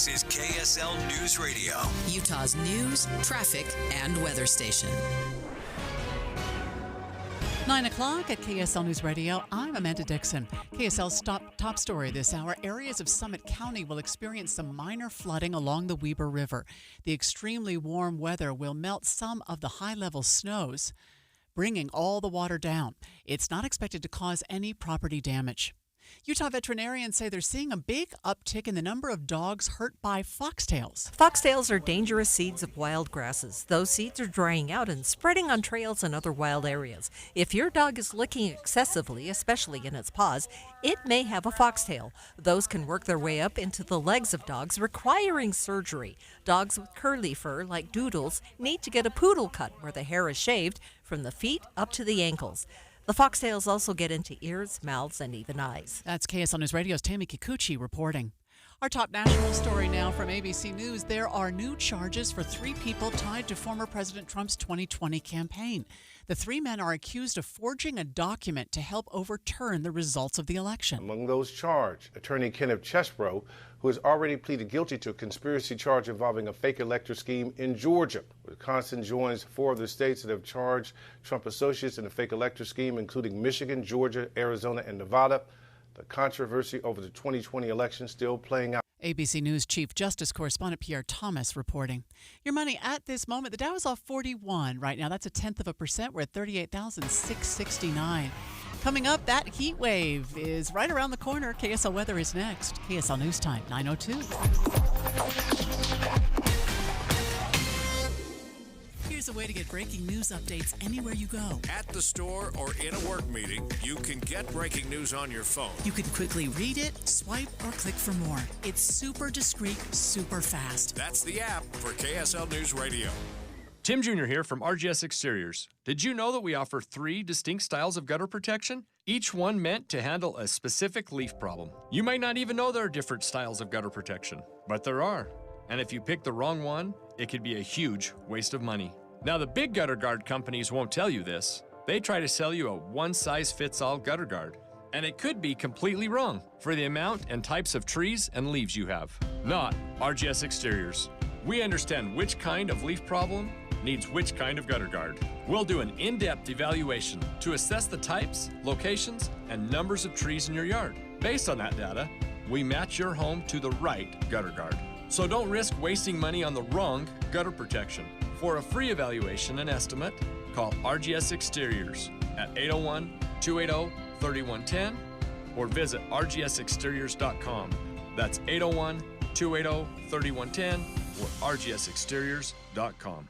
This is KSL News Radio, Utah's news, traffic, and weather station. 9 o'clock at KSL News Radio. I'm Amanda Dixon. KSL's top story this hour. Areas of Summit County will experience some minor flooding along the Weber River. The extremely warm weather will melt some of the high-level snows, bringing all the water down. It's not expected to cause any property damage. Utah veterinarians say they're seeing a big uptick in the number of dogs hurt by foxtails. Foxtails are dangerous seeds of wild grasses. Those seeds are drying out and spreading on trails and other wild areas. If your dog is licking excessively, especially in its paws, it may have a foxtail. Those can work their way up into the legs of dogs, requiring surgery. Dogs with curly fur, like doodles, need to get a poodle cut where the hair is shaved from the feet up to the ankles. The foxtails also get into ears, mouths, and even eyes. That's KSL News Radio's Tammy Kikuchi reporting. Our top national story now from ABC News. There are new charges for 3 people tied to former President Trump's 2020 campaign. The 3 men are accused of forging a document to help overturn the results of the election. Among those charged, attorney Kenneth Chesbrough, who has already pleaded guilty to a conspiracy charge involving a fake elector scheme in Georgia. Wisconsin joins 4 of the states that have charged Trump associates in the fake elector scheme, including Michigan, Georgia, Arizona, and Nevada. The controversy over the 2020 election still playing out. ABC News Chief Justice Correspondent Pierre Thomas reporting. Your money at this moment, the Dow is off 41 right now. That's 0.1%. We're at 38,669. Coming up, that heat wave is right around the corner. KSL weather is next. KSL News Time, 9:02. Here's a way to get breaking news updates anywhere you go. At the store or in a work meeting, you can get breaking news on your phone. You can quickly read it, swipe, or click for more. It's super discreet, super fast. That's the app for KSL News Radio. Tim Jr. here from RGS Exteriors. Did you know that we offer 3 distinct styles of gutter protection? Each one meant to handle a specific leaf problem. You might not even know there are different styles of gutter protection, but there are. And if you pick the wrong one, it could be a huge waste of money. Now, the big gutter guard companies won't tell you this. They try to sell you a one-size-fits-all gutter guard. And it could be completely wrong for the amount and types of trees and leaves you have. Not RGS Exteriors. We understand which kind of leaf problem needs which kind of gutter guard. We'll do an in-depth evaluation to assess the types, locations, and numbers of trees in your yard. Based on that data, we match your home to the right gutter guard. So don't risk wasting money on the wrong gutter protection. For a free evaluation and estimate, call RGS Exteriors at 801-280-3110 or visit rgsexteriors.com. That's 801-280-3110 or rgsexteriors.com.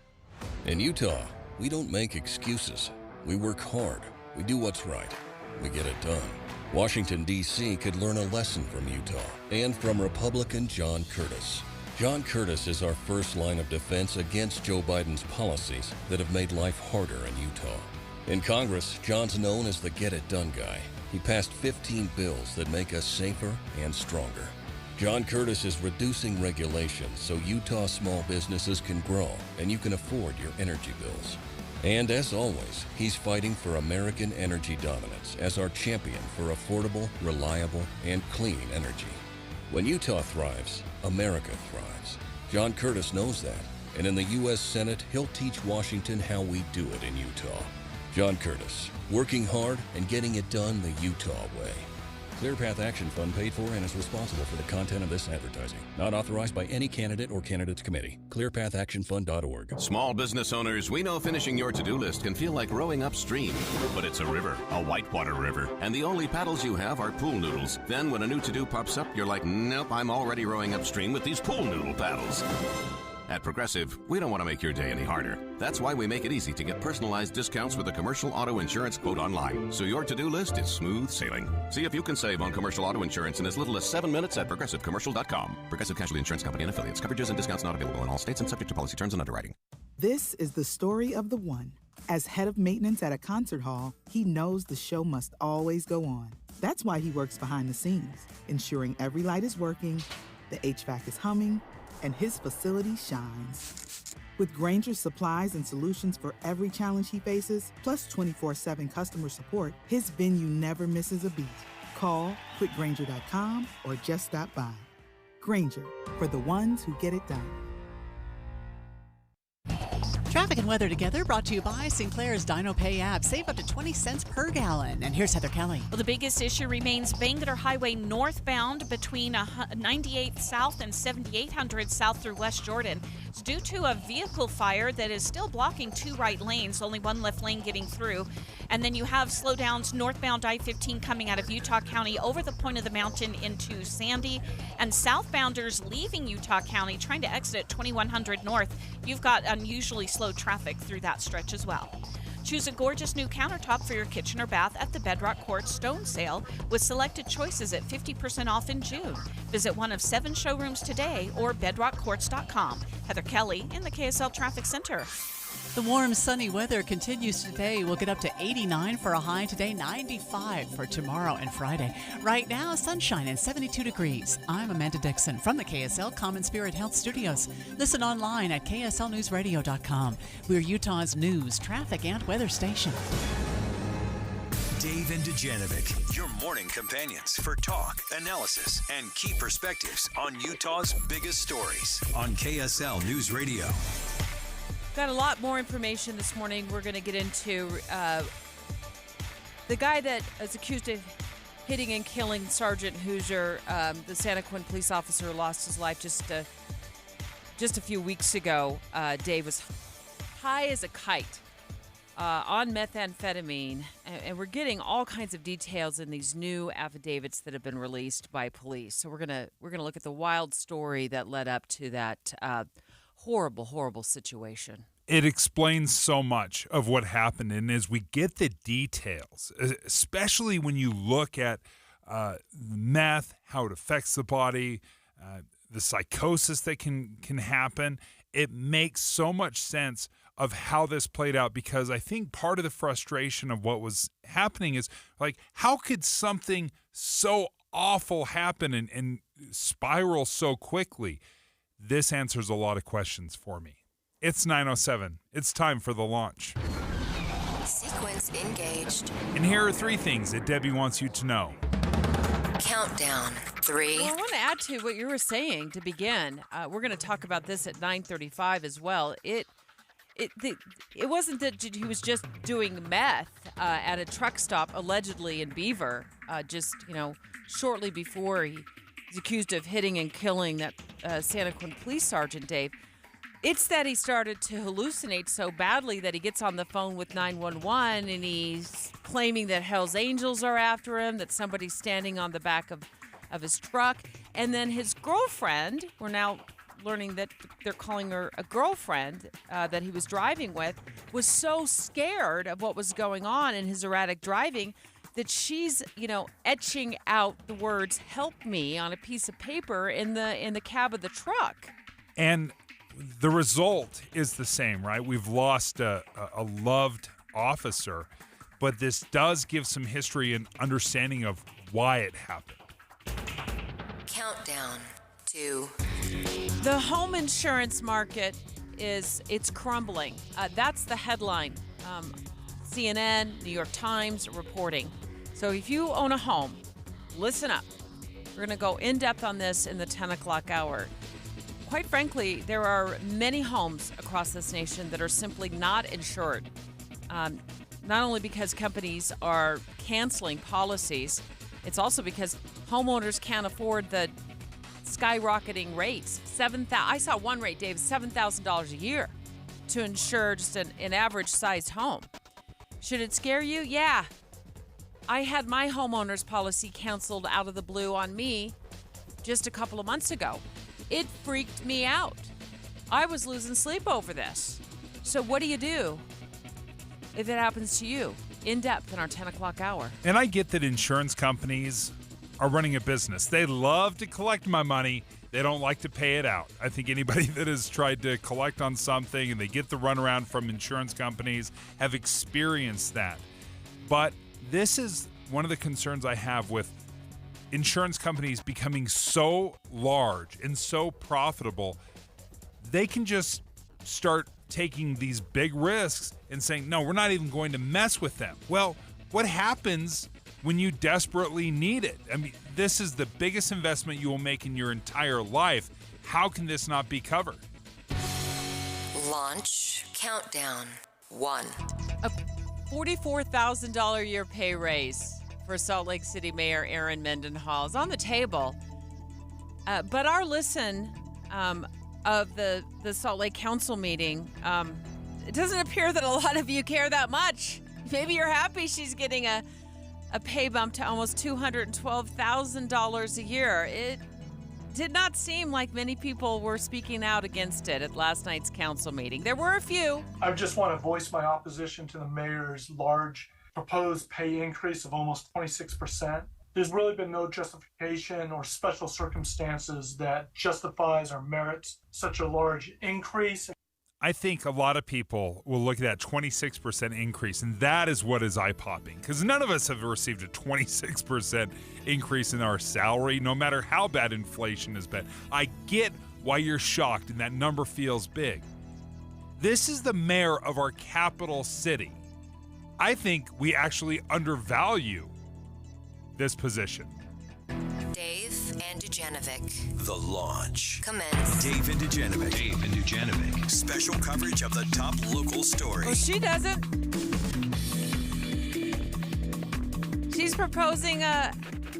In Utah, we don't make excuses. We work hard. We do what's right. We get it done. Washington, D.C. could learn a lesson from Utah and from Republican John Curtis. John Curtis is our first line of defense against Joe Biden's policies that have made life harder in Utah. In Congress, John's known as the get-it-done guy. He passed 15 bills that make us safer and stronger. John Curtis is reducing regulations so Utah small businesses can grow and you can afford your energy bills. And as always, he's fighting for American energy dominance as our champion for affordable, reliable, and clean energy. When Utah thrives, America thrives. John Curtis knows that, and in the U.S. Senate, he'll teach Washington how we do it in Utah. John Curtis, working hard and getting it done the Utah way. ClearPath Action Fund paid for and is responsible for the content of this advertising. Not authorized by any candidate or candidates committee. ClearPathActionFund.org. Small business owners, we know finishing your to-do list can feel like rowing upstream. But it's a river, a whitewater river. And the only paddles you have are pool noodles. Then when a new to-do pops up, you're like, nope, I'm already rowing upstream with these pool noodle paddles. At Progressive, we don't want to make your day any harder. That's why we make it easy to get personalized discounts with a commercial auto insurance quote online, so your to-do list is smooth sailing. See if you can save on commercial auto insurance in as little as 7 minutes at progressivecommercial.com. Progressive Casualty Insurance Company and Affiliates. Coverages and discounts not available in all states and subject to policy terms and underwriting. This is the story of the one. As head of maintenance at a concert hall, he knows the show must always go on. That's why he works behind the scenes, ensuring every light is working, the HVAC is humming, and his facility shines. With Grainger's supplies and solutions for every challenge he faces, plus 24/7 customer support, his venue never misses a beat. Call quickgrainger.com or just stop by. Grainger, for the ones who get it done. Traffic and weather together brought to you by Sinclair's Dino Pay app. Save up to 20 cents per gallon. And here's Heather Kelly. Well, the biggest issue remains Bangalore Highway northbound between 98th South and 7800 South through West Jordan. It's due to a vehicle fire that is still blocking 2 right lanes, only 1 left lane getting through. And then you have slowdowns northbound I-15 coming out of Utah County over the point of the mountain into Sandy. And southbounders leaving Utah County trying to exit at 2100 North. You've got unusually slow traffic through that stretch as well. Choose a gorgeous new countertop for your kitchen or bath at the Bedrock Quartz Stone Sale with selected choices at 50% off in June. Visit one of 7 showrooms today or bedrockquartz.com. Heather Kelly in the KSL Traffic Center. The warm, sunny weather continues today. We'll get up to 89 for a high today, 95 for tomorrow and Friday. Right now, sunshine and 72 degrees. I'm Amanda Dixon from the KSL Common Spirit Health Studios. Listen online at kslnewsradio.com. We're Utah's news, traffic, and weather station. Dave and Dujanovic, your morning companions for talk, analysis, and key perspectives on Utah's biggest stories on KSL News Radio. Got a lot more information this morning. We're going to get into the guy that is accused of hitting and killing Sergeant Hoosier. The Santaquin police officer lost his life just a few weeks ago. Dave was high as a kite on methamphetamine, and we're getting all kinds of details in these new affidavits that have been released by police. So we're gonna look at the wild story that led up to that horrible situation. It explains so much of what happened, and as we get the details, especially when you look at meth, how it affects the body, the psychosis that can happen, it makes so much sense of how this played out, because I think part of the frustration of what was happening is, like, how could something so awful happen and spiral so quickly? This answers a lot of questions for me. It's 9:07. It's time for the launch. Sequence engaged. And here are 3 things that Debbie wants you to know. Countdown. 3. Well, I want to add to what you were saying to begin. We're going to talk about this at 9:35 as well. It wasn't that he was just doing meth at a truck stop, allegedly in Beaver, shortly before he was accused of hitting and killing that Santaquin police sergeant, Dave. It's that he started to hallucinate so badly that he gets on the phone with 911 and he's claiming that Hell's Angels are after him, that somebody's standing on the back of his truck. And then his girlfriend, we're now learning that they're calling her a girlfriend that he was driving with, was so scared of what was going on in his erratic driving that she's, etching out the words "help me" on a piece of paper in the cab of the truck. And the result is the same, right? We've lost a loved officer, but this does give some history and understanding of why it happened. Countdown. 2. The home insurance market it's crumbling. That's the headline. CNN, New York Times reporting. So if you own a home, listen up. We're going to go in depth on this in the 10 o'clock hour. Quite frankly, there are many homes across this nation that are simply not insured. Not only because companies are canceling policies, it's also because homeowners can't afford the skyrocketing rates. I saw one rate, Dave, $7,000 a year to insure just an average-sized home. Should it scare you? Yeah. I had my homeowner's policy canceled out of the blue on me just a couple of months ago. It freaked me out. I was losing sleep over this. So what do you do if it happens to you? In depth in our 10 o'clock hour. And I get that insurance companies are running a business. They love to collect my money. They don't like to pay it out. I think anybody that has tried to collect on something and they get the runaround from insurance companies have experienced that. But this is one of the concerns I have with insurance companies becoming so large and so profitable. They can just start taking these big risks and saying, no, we're not even going to mess with them. Well, what happens when you desperately need it. I mean, this is the biggest investment you will make in your entire life. How can this not be covered? Launch countdown 1. A $44,000 a year pay raise for Salt Lake City Mayor Aaron Mendenhall is on the table. But our listen of the Salt Lake Council meeting, it doesn't appear that a lot of you care that much. Maybe you're happy she's getting a pay bump to almost $212,000 a year. It did not seem like many people were speaking out against it at last night's council meeting. There were a few. I just want to voice my opposition to the mayor's large proposed pay increase of almost 26%. There's really been no justification or special circumstances that justifies or merits such a large increase. I think a lot of people will look at that 26% increase, and that is what is eye-popping, because none of us have received a 26% increase in our salary, no matter how bad inflation has been. I get why you're shocked, and that number feels big. This is the mayor of our capital city. I think we actually undervalue this position. Dave and Dujanovic. The Launch. Commence. Dave and Dujanovic. Special coverage of the top local stories. Well, she doesn't. She's proposing a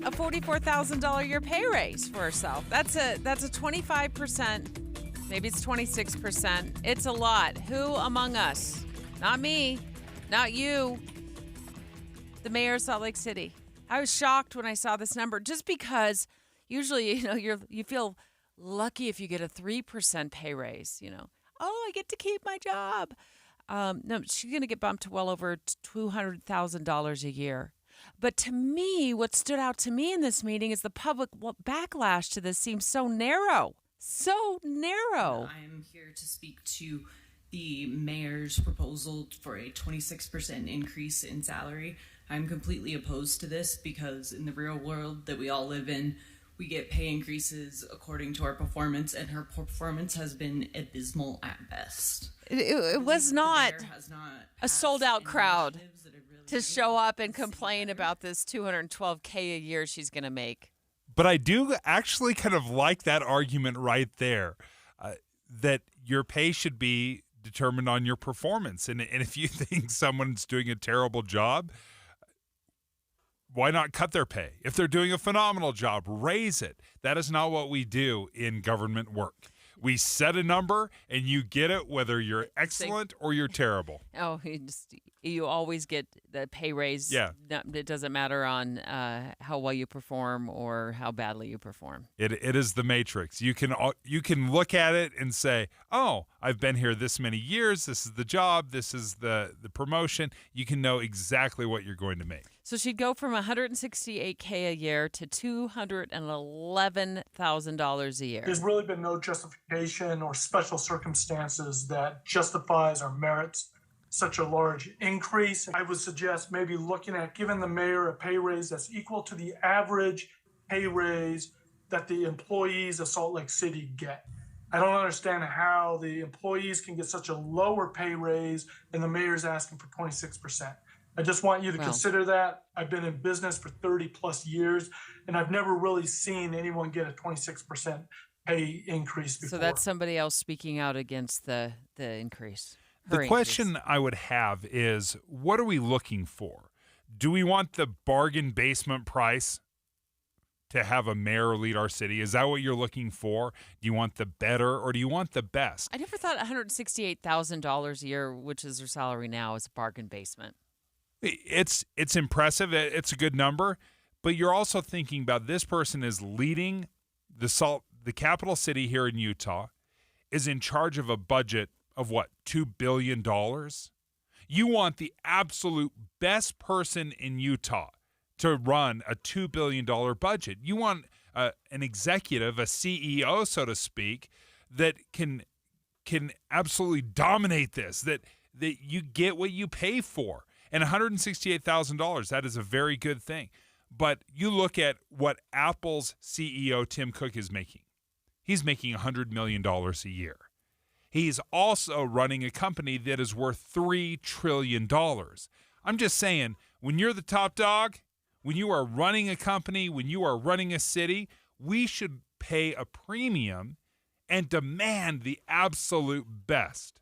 $44,000 a year pay raise for herself. That's a 25%. Maybe it's 26%. It's a lot. Who among us? Not me. Not you. The mayor of Salt Lake City. I was shocked when I saw this number, just because usually, you feel lucky if you get a 3% pay raise, Oh, I get to keep my job. No, she's going to get bumped to well over $200,000 a year. But to me, what stood out to me in this meeting is the public backlash to this seems so narrow. So narrow. I'm here to speak to the mayor's proposal for a 26% increase in salary. I'm completely opposed to this because in the real world that we all live in, we get pay increases according to our performance, and her performance has been abysmal at best. It was not a sold-out crowd to show up and complain about this $212K a year she's going to make. But I do actually kind of like that argument right there, that your pay should be determined on your performance. And if you think someone's doing a terrible job, why not cut their pay? If they're doing a phenomenal job, raise it. That is not what we do in government work. We set a number, and you get it whether you're excellent or you're terrible. Oh, you always get the pay raise. Yeah. It doesn't matter on how well you perform or how badly you perform. It is the matrix. You can look at it and say, oh, I've been here this many years. This is the job. This is the promotion. You can know exactly what you're going to make. So she'd go from $168K a year to $211,000 a year. There's really been no justification or special circumstances that justifies or merits such a large increase. I would suggest maybe looking at giving the mayor a pay raise that's equal to the average pay raise that the employees of Salt Lake City get. I don't understand how the employees can get such a lower pay raise and the mayor's asking for 26%. I just want you to consider that. I've been in business for 30 plus years, and I've never really seen anyone get a 26% pay increase before. So that's somebody else speaking out against the increase. The question I would have is, what are we looking for? Do we want the bargain basement price to have a mayor lead our city? Is that what you're looking for? Do you want the better or do you want the best? I never thought $168,000 a year, which is her salary now, is a bargain basement. It's impressive. It's a good number, but you're also thinking about this person is leading the capital city here in Utah, is in charge of a budget of what, $2 billion? You want the absolute best person in Utah to run a $2 billion budget. You want an executive, a CEO, so to speak, that can absolutely dominate this, that you get what you pay for. And $168,000, that is a very good thing. But you look at what Apple's CEO, Tim Cook, is making. He's making $100 million a year. He's also running a company that is worth $3 trillion. I'm just saying, when you're the top dog, when you are running a company, when you are running a city, we should pay a premium and demand the absolute best.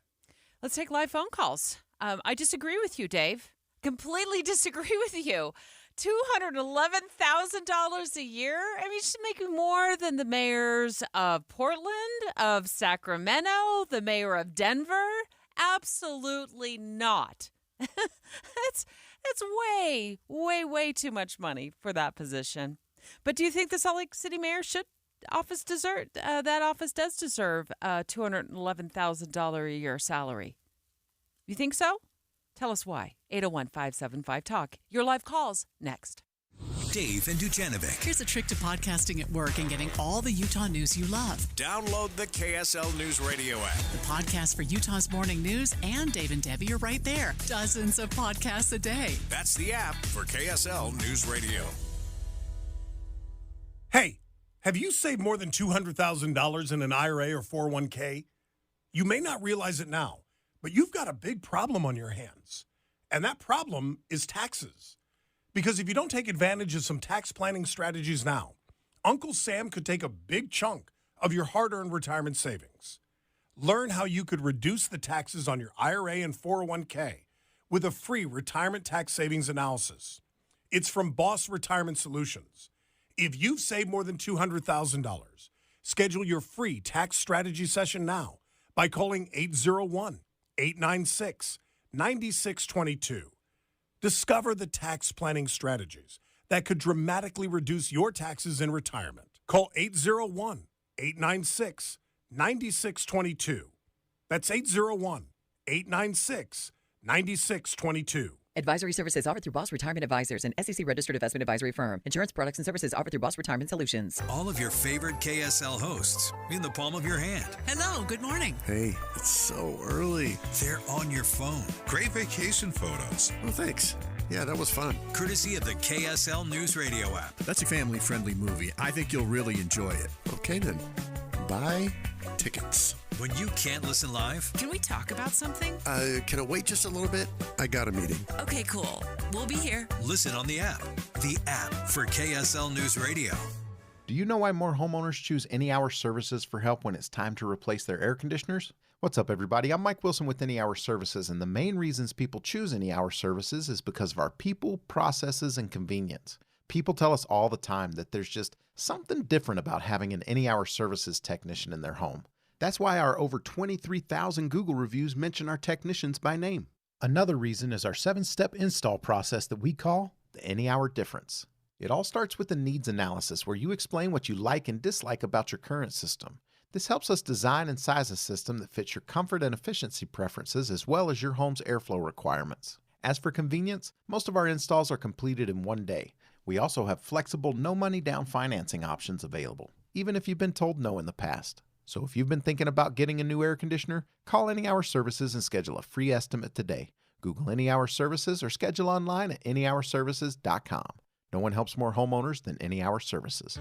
Let's take live phone calls. I disagree with you, Dave. Completely disagree with you. $211,000 a year? I mean, she's making more than the mayors of Portland, of Sacramento, the mayor of Denver. Absolutely not. That's way, way, way too much money for that position. But do you think the Salt Lake City mayor that office does deserve a $211,000 a year salary? You think so? Tell us why. 801-575-TALK. Your live calls next. Dave and Dujanovic. Here's a trick to podcasting at work and getting all the Utah news you love. Download the KSL News Radio app. The podcast for Utah's morning news and Dave and Debbie are right there. Dozens of podcasts a day. That's the app for KSL News Radio. Hey, have you saved more than $200,000 in an IRA or 401k? You may not realize it now, but you've got a big problem on your hands. And that problem is taxes. Because if you don't take advantage of some tax planning strategies now, Uncle Sam could take a big chunk of your hard-earned retirement savings. Learn how you could reduce the taxes on your IRA and 401k with a free retirement tax savings analysis. It's from Boss Retirement Solutions. If you've saved more than $200,000, schedule your free tax strategy session now by calling 801-896-9622. Discover the tax planning strategies that could dramatically reduce your taxes in retirement. Call 801-896-9622. That's 801-896-9622. Advisory services offered through Boss Retirement Advisors, an SEC-registered investment advisory firm. Insurance products and services offered through Boss Retirement Solutions. All of your favorite KSL hosts in the palm of your hand. Hello, good morning. Hey, it's so early. They're on your phone. Great vacation photos. Oh, thanks. Yeah, that was fun. Courtesy of the KSL News Radio app. That's a family-friendly movie. I think you'll really enjoy it. Okay, then. Buy tickets. When you can't listen live, can we talk about something? Can it wait just a little bit? I got a meeting. Okay, cool. We'll be here. Listen on the app. The app for KSL News Radio. Do you know why more homeowners choose Any Hour Services for help when it's time to replace their air conditioners? What's up, everybody? I'm Mike Wilson with Any Hour Services, and the main reasons people choose Any Hour Services is because of our people, processes, and convenience. People tell us all the time that there's just something different about having an Any Hour Services technician in their home. That's why our over 23,000 Google reviews mention our technicians by name. Another reason is our 7-step install process that we call the Any Hour Difference. It all starts with a needs analysis where you explain what you like and dislike about your current system. This helps us design and size a system that fits your comfort and efficiency preferences as well as your home's airflow requirements. As for convenience, most of our installs are completed in one day. We also have flexible, no money down financing options available, even if you've been told no in the past. So if you've been thinking about getting a new air conditioner, call Any Hour Services and schedule a free estimate today. Google Any Hour Services or schedule online at anyhourservices.com. No one helps more homeowners than Any Hour Services.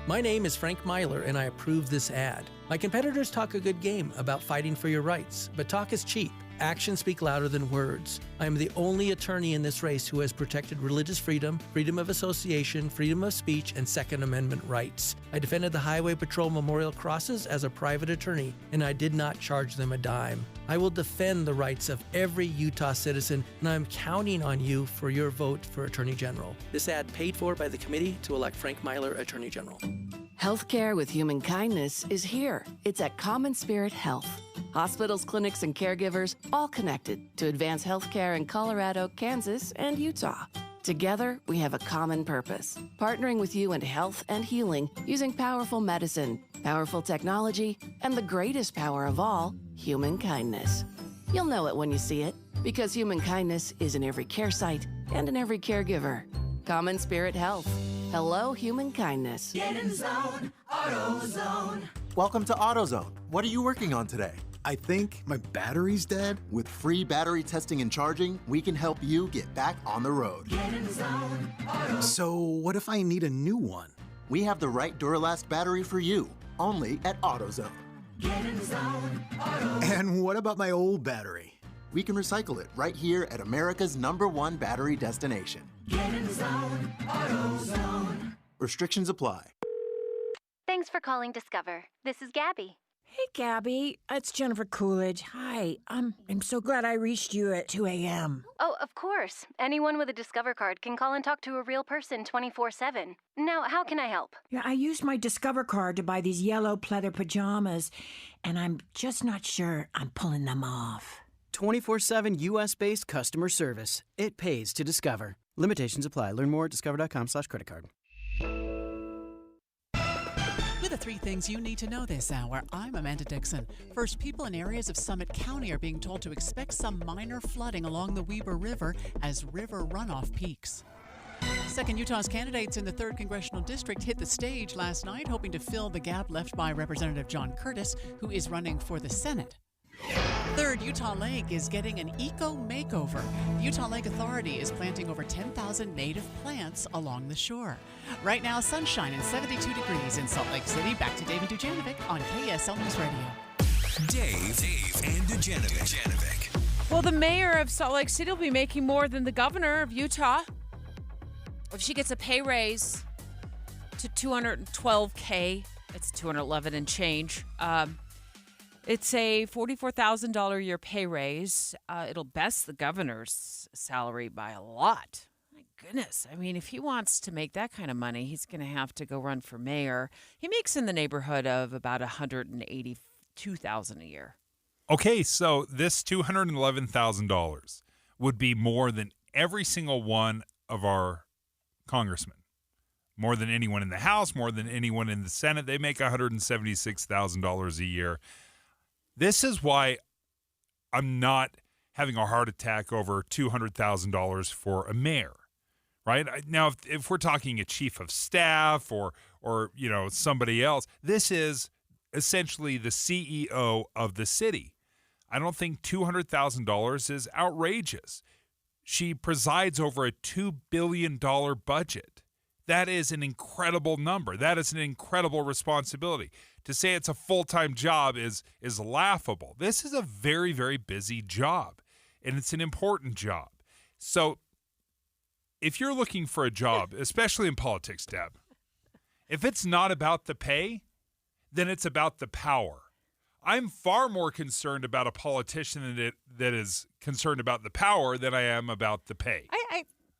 My name is Frank Myler, and I approve this ad. My competitors talk a good game about fighting for your rights, but talk is cheap. Actions speak louder than words. I am the only attorney in this race who has protected religious freedom, freedom of association, freedom of speech, and Second Amendment rights. I defended the Highway Patrol Memorial Crosses as a private attorney, and I did not charge them a dime. I will defend the rights of every Utah citizen, and I'm counting on you for your vote for Attorney General. This ad paid for by the committee to elect Frank Myler Attorney General. Healthcare with human kindness is here. It's at Common Spirit Health. Hospitals, clinics, and caregivers all connected to advance healthcare in Colorado, Kansas, and Utah. Together, we have a common purpose, partnering with you in health and healing using powerful medicine, powerful technology, and the greatest power of all, human kindness. You'll know it when you see it, because human kindness is in every care site and in every caregiver. Common Spirit Health. Hello, human kindness. Get in zone, AutoZone. Welcome to AutoZone. What are you working on today? I think my battery's dead. With free battery testing and charging, we can help you get back on the road. Get in zone, AutoZone. So what if I need a new one? We have the right Duralast battery for you, only at AutoZone. Get in zone, AutoZone. And what about my old battery? we can recycle it right here at America's #1 battery destination. Get in the zone, AutoZone. Restrictions apply. Thanks for calling Discover. This is Gabby. Hey, Gabby. It's Jennifer Coolidge. Hi. I'm so glad I reached you at 2 a.m. Oh, of course. Anyone with a Discover card can call and talk to a real person 24/7. Now, how can I help? Yeah, I used my Discover card to buy these yellow pleather pajamas, and I'm just not sure I'm pulling them off. 24/7 U.S.-based customer service. It pays to Discover. Limitations apply. Learn more at discover.com/creditcard. With the 3 things you need to know this hour, I'm Amanda Dixon. First, people in areas of Summit County are being told to expect some minor flooding along the Weber River as river runoff peaks. Second, Utah's candidates in the 3rd Congressional District hit the stage last night, hoping to fill the gap left by Representative John Curtis, who is running for the Senate. Third, Utah Lake is getting an eco-makeover. The Utah Lake Authority is planting over 10,000 native plants along the shore. Right now, sunshine and 72 degrees in Salt Lake City. Back to Dave and Dujanovic on KSL News Radio. Dave and Dujanovic. Well, the mayor of Salt Lake City will be making more than the governor of Utah if she gets a pay raise to $212K. It's $211 and change. It's a $44,000 a year pay raise. It'll best the governor's salary by a lot. My goodness. I mean, if he wants to make that kind of money, he's going to have to go run for mayor. He makes in the neighborhood of about $182,000 a year. Okay, so this $211,000 would be more than every single one of our congressmen. More than anyone in the House, more than anyone in the Senate. They make $176,000 a year. This is why I'm not having a heart attack over $200,000 for a mayor, right? Now, if we're talking a chief of staff or somebody else, this is essentially the CEO of the city. I don't think $200,000 is outrageous. She presides over a $2 billion budget. That is an incredible number. That is an incredible responsibility. To say it's a full-time job is laughable. This is a very, very busy job, and it's an important job. So if you're looking for a job, especially in politics, Deb, if it's not about the pay, then it's about the power. I'm far more concerned about a politician that is concerned about the power than I am about the pay.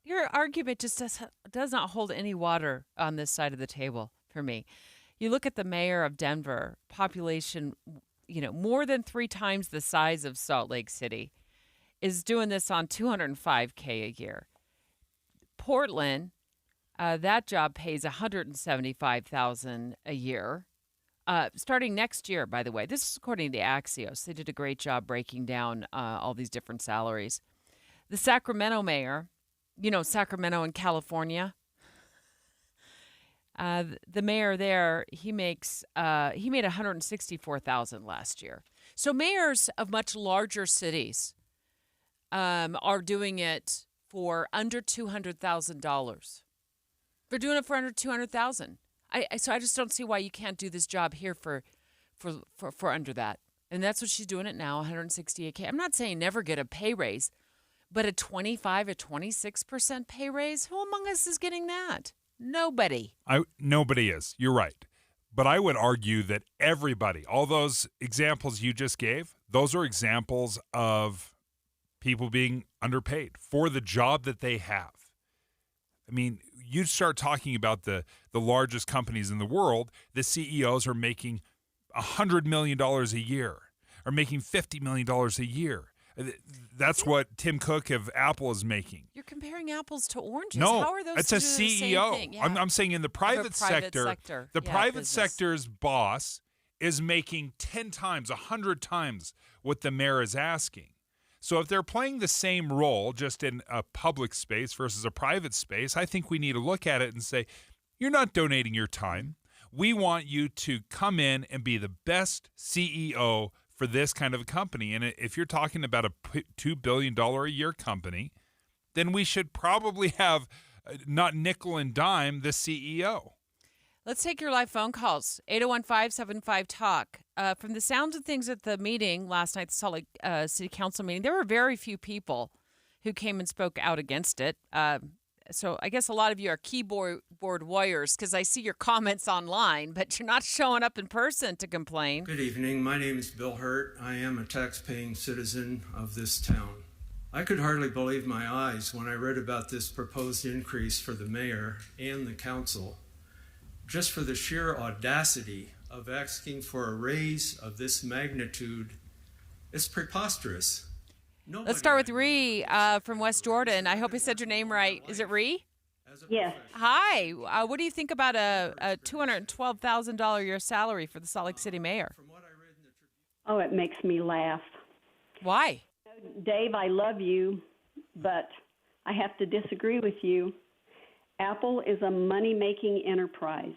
Your argument just does not hold any water on this side of the table for me. You look at the mayor of Denver, population, more than 3 times the size of Salt Lake City, is doing this on $205K a year. Portland, that job pays $175,000 a year. Starting next year, by the way. This is according to Axios. They did a great job breaking down all these different salaries. The Sacramento mayor, Sacramento in California, the mayor there, he made $164,000 last year. So mayors of much larger cities are doing it for under $200,000. They're doing it for under $200,000. So I just don't see why you can't do this job here for under that. And that's what she's doing it now, $168K. I'm not saying never get a pay raise, but a 25 or 26% pay raise? Who among us is getting that? Nobody. Nobody is. You're right. But I would argue that everybody, all those examples you just gave, those are examples of people being underpaid for the job that they have. I mean, you start talking about the largest companies in the world, the CEOs are making $100 million a year, are making $50 million a year. That's what Tim Cook of Apple is making. You're comparing apples to oranges. No, how are those it's a two the CEO. same thing? Yeah. I'm saying in the private sector, the private sector's boss is making 10 times, 100 times what the mayor is asking. So if they're playing the same role just in a public space versus a private space, I think we need to look at it and say, you're not donating your time. We want you to come in and be the best CEO for this kind of a company. And if you're talking about a $2 billion a year company, then we should probably have not nickel and dime the CEO. Let's take your live phone calls. 801-575-TALK. From the sounds of things at the meeting last night, the Salt Lake City Council meeting, there were very few people who came and spoke out against it. So I guess a lot of you are keyboard warriors because I see your comments online, but you're not showing up in person to complain. Good evening. My name is Bill Hurt. I am a tax-paying citizen of this town. I could hardly believe my eyes when I read about this proposed increase for the mayor and the council. Just for the sheer audacity of asking for a raise of this magnitude, it's preposterous. Let's start with Ree from West Jordan. I hope I said your name right. Is it Ree? Yes. Hi. What do you think about a $212,000 a year salary for the Salt Lake City mayor? Oh, it makes me laugh. Why? Dave, I love you, but I have to disagree with you. Apple is a money-making enterprise.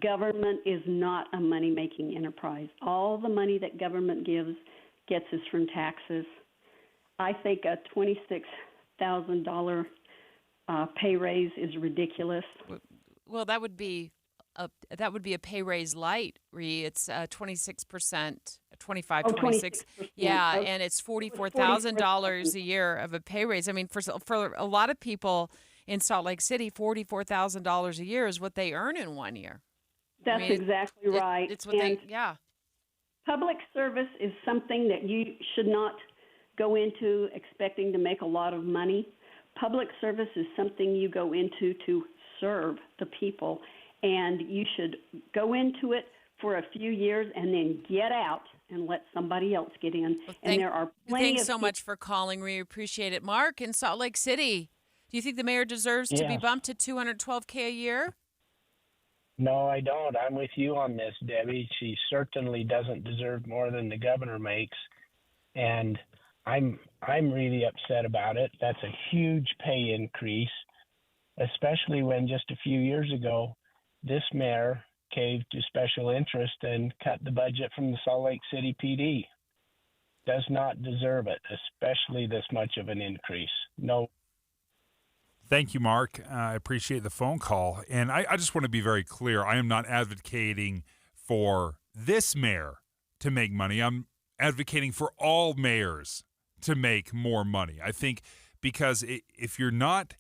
Government is not a money-making enterprise. All the money that government gets us from taxes. I think a $26,000 pay raise is ridiculous. Well, that would be a pay raise light, Ree. It's 26%, 25, 26. Yeah, Okay. and it's $44,000 a year of a pay raise. I mean, for a lot of people in Salt Lake City, $44,000 a year is what they earn in 1 year. That's exactly right. It's what yeah. Public service is something that you should not go into expecting to make a lot of money. Public service is something you go into to serve the people, and you should go into it for a few years and then get out and let somebody else get in. And there are plenty Thanks of so much for calling. We appreciate it. Mark in Salt Lake City, do you think the mayor deserves to be bumped to $212K a year? No, I don't. I'm with you on this, Debbie. She certainly doesn't deserve more than the governor makes, and I'm really upset about it. That's a huge pay increase, especially when just a few years ago, this mayor caved to special interest and cut the budget from the Salt Lake City PD. Does not deserve it, especially this much of an increase. No. Thank you, Mark. I appreciate the phone call. And I just want to be very clear. I am not advocating for this mayor to make money. I'm advocating for all mayors to make more money. I think because if you're not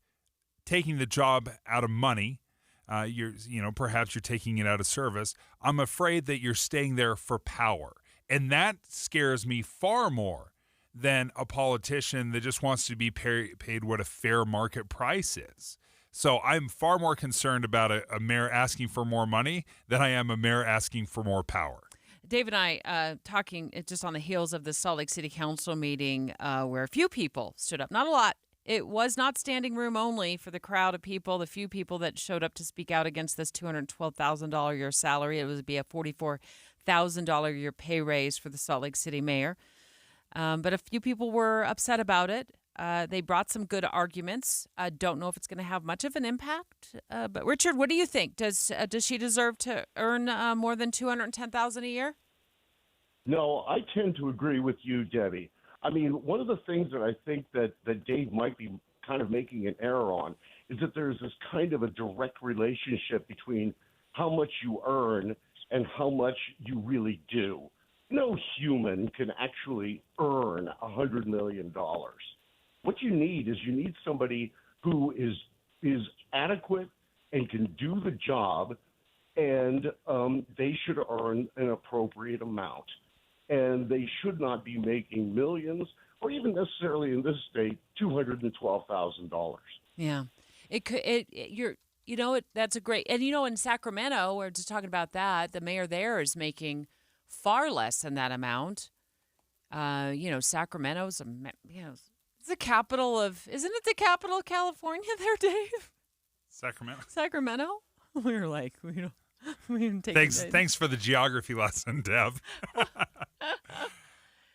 taking the job out of money, perhaps you're taking it out of service, I'm afraid that you're staying there for power. And that scares me far more than a politician that just wants to be paid what a fair market price is. So I'm far more concerned about a mayor asking for more money than I am a mayor asking for more power. Dave and I talking just on the heels of the Salt Lake City Council meeting where a few people stood up, not a lot. It was not standing room only for the crowd of people, the few people that showed up to speak out against this $212,000 a year salary. It would be a $44,000 a year pay raise for the Salt Lake City mayor. But a few people were upset about it. They brought some good arguments. I don't know if it's going to have much of an impact. But Richard, what do you think? Does she deserve to earn more than $210,000 a year? No, I tend to agree with you, Debbie. I mean, one of the things that I think that Dave might be kind of making an error on is that there's this kind of a direct relationship between how much you earn and how much you really do. No human can actually earn $100 million. What you need is somebody who is adequate and can do the job, and they should earn an appropriate amount. And they should not be making millions, or even necessarily in this state, $212,000. Yeah, that's a great. And in Sacramento, we're just talking about that. The mayor there is making far less than that amount. Sacramento's it's the capital of. Isn't it the capital of California? There, Dave. Sacramento. We were like, we didn't take. Thanks for the geography lesson, Deb.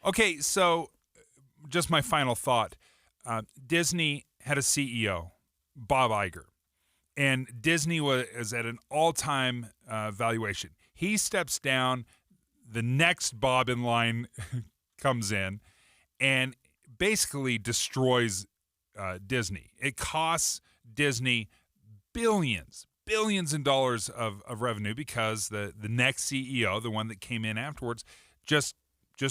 Okay, so just my final thought. Disney had a CEO, Bob Iger, and Disney was at an all-time valuation. He steps down, the next Bob in line comes in, and basically destroys Disney. It costs Disney billions billions in dollars of revenue because the next CEO, the one that came in afterwards, just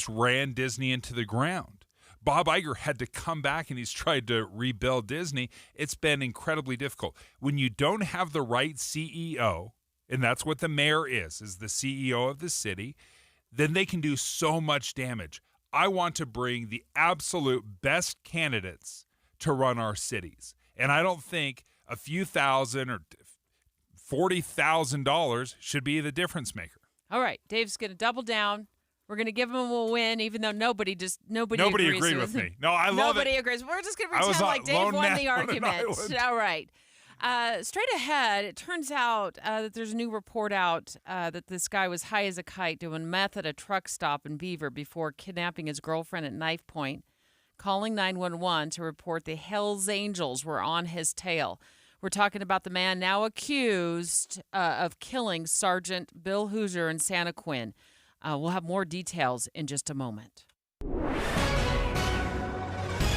ran Disney into the ground. Bob Iger had to come back and he's tried to rebuild Disney. It's been incredibly difficult. When you don't have the right CEO, and that's what the mayor is the CEO of the city, then they can do so much damage. I want to bring the absolute best candidates to run our cities. And I don't think a few thousand or $40,000 should be the difference maker. All right, Dave's going to double down. We're going to give him a win, even though nobody agreed with me. No, I love it. Nobody agrees. We're just going to pretend like Dave won the argument. All right. Straight ahead, it turns out that there's a new report out that this guy was high as a kite doing meth at a truck stop in Beaver before kidnapping his girlfriend at knife point, calling 911 to report the Hells Angels were on his tail. We're talking about the man now accused of killing Sergeant Bill Hoosier in Santaquin. We'll have more details in just a moment.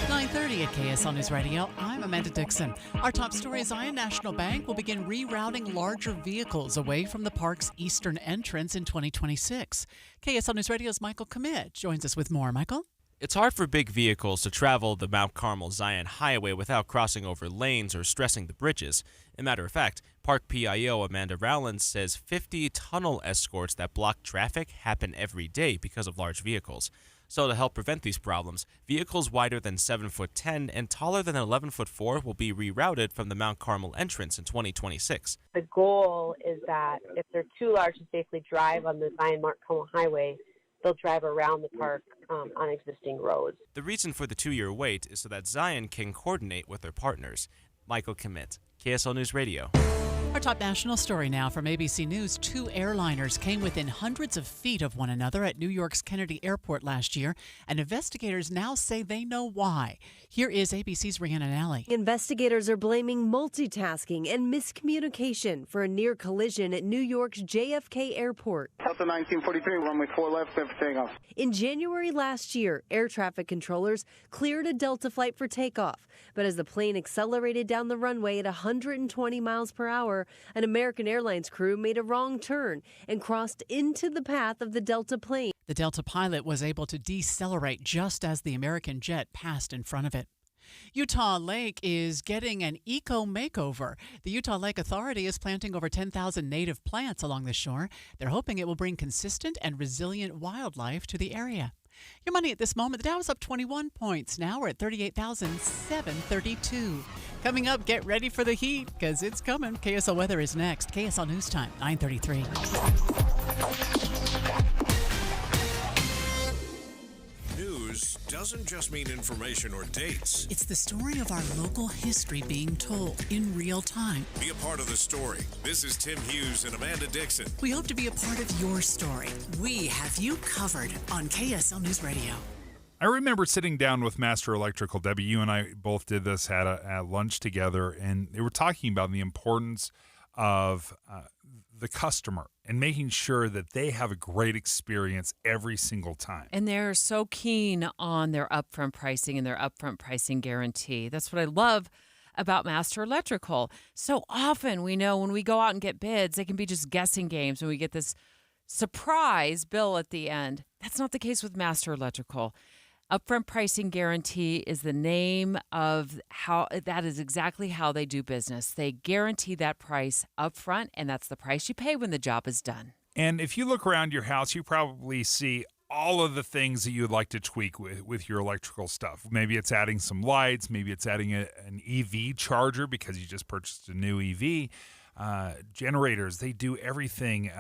9:30 at KSL News Radio. I'm Amanda Dixon. Our top story is Zion National Bank will begin rerouting larger vehicles away from the park's eastern entrance in 2026. KSL News Radio's Michael Commit joins us with more. Michael? It's hard for big vehicles to travel the Mount Carmel Zion Highway without crossing over lanes or stressing the bridges. As a matter of fact, Park PIO Amanda Rowlands says 50 tunnel escorts that block traffic happen every day because of large vehicles. So to help prevent these problems, vehicles wider than 7'10" and taller than 11'4" will be rerouted from the Mount Carmel entrance in 2026. The goal is that if they're too large to safely drive on the Zion Mount Carmel Highway, they'll drive around the park on existing roads. The reason for the 2-year wait is so that Zion can coordinate with their partners. Michael Commit, KSL News Radio. Our top national story now from ABC News. 2 airliners came within hundreds of feet of one another at New York's Kennedy Airport last year, and investigators now say they know why. Here is ABC's Rhiannon Alley. Investigators are blaming multitasking and miscommunication for a near collision at New York's JFK Airport. Delta 1943, runway 4 left, clear for takeoff. In January last year, air traffic controllers cleared a Delta flight for takeoff, but as the plane accelerated down the runway at 120 miles per hour, an American Airlines crew made a wrong turn and crossed into the path of the Delta plane. The Delta pilot was able to decelerate just as the American jet passed in front of it. Utah Lake is getting an eco makeover. The Utah Lake Authority is planting over 10,000 native plants along the shore. They're hoping it will bring consistent and resilient wildlife to the area. Your money at this moment, the Dow is up 21 points. Now we're at 38,732. Coming up, get ready for the heat because it's coming. KSL weather is next. KSL News Time, 9:33. News doesn't just mean information or dates. It's the story of our local history being told in real time. Be a part of the story. This is Tim Hughes and Amanda Dixon. We hope to be a part of your story. We have you covered on KSL News Radio. I remember sitting down with Master Electrical. Debbie, you and I both did this at lunch together, and they were talking about the importance of the customer and making sure that they have a great experience every single time. And they're so keen on their upfront pricing and their upfront pricing guarantee. That's what I love about Master Electrical. So often we know when we go out and get bids, they can be just guessing games and we get this surprise bill at the end. That's not the case with Master Electrical. Upfront pricing guarantee is the name of how that is exactly how they do business. They guarantee that price upfront, and that's the price you pay when the job is done. And if you look around your house, you probably see all of the things that you would like to tweak with your electrical stuff. Maybe it's adding some lights. Maybe it's adding an EV charger because you just purchased a new EV. Generators, they do everything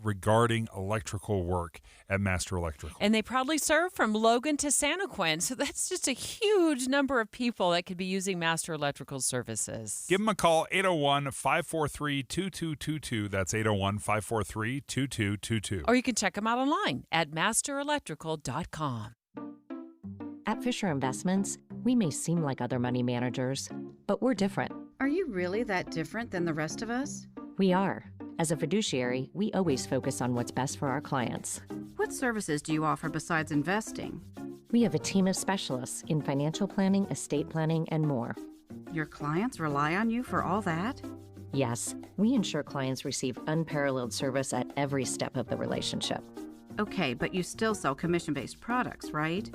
regarding electrical work at Master Electrical. And they proudly serve from Logan to Santaquin. So that's just a huge number of people that could be using Master Electrical services. Give them a call, 801-543-2222. That's 801-543-2222. Or you can check them out online at masterelectrical.com. At Fisher Investments, we may seem like other money managers, but we're different. Are you really that different than the rest of us? We are. As a fiduciary, we always focus on what's best for our clients. What services do you offer besides investing? We have a team of specialists in financial planning, estate planning, and more. Your clients rely on you for all that? Yes, we ensure clients receive unparalleled service at every step of the relationship. Okay, but you still sell commission-based products, right?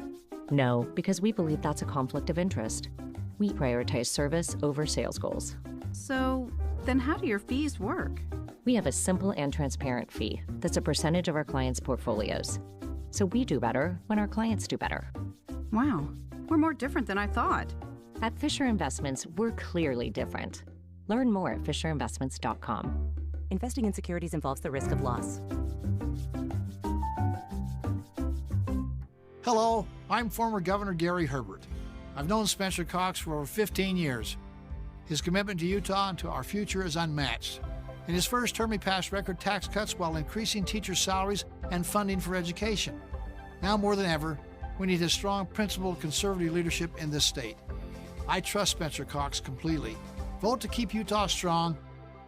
No, because we believe that's a conflict of interest. We prioritize service over sales goals. So, then how do your fees work? We have a simple and transparent fee that's a percentage of our clients' portfolios. So we do better when our clients do better. Wow, we're more different than I thought. At Fisher Investments, we're clearly different. Learn more at fisherinvestments.com. Investing in securities involves the risk of loss. Hello, I'm former Governor Gary Herbert. I've known Spencer Cox for over 15 years. His commitment to Utah and to our future is unmatched. In his first term, he passed record tax cuts while increasing teachers' salaries and funding for education. Now more than ever, we need a strong, principled, conservative leadership in this state. I trust Spencer Cox completely. Vote to keep Utah strong.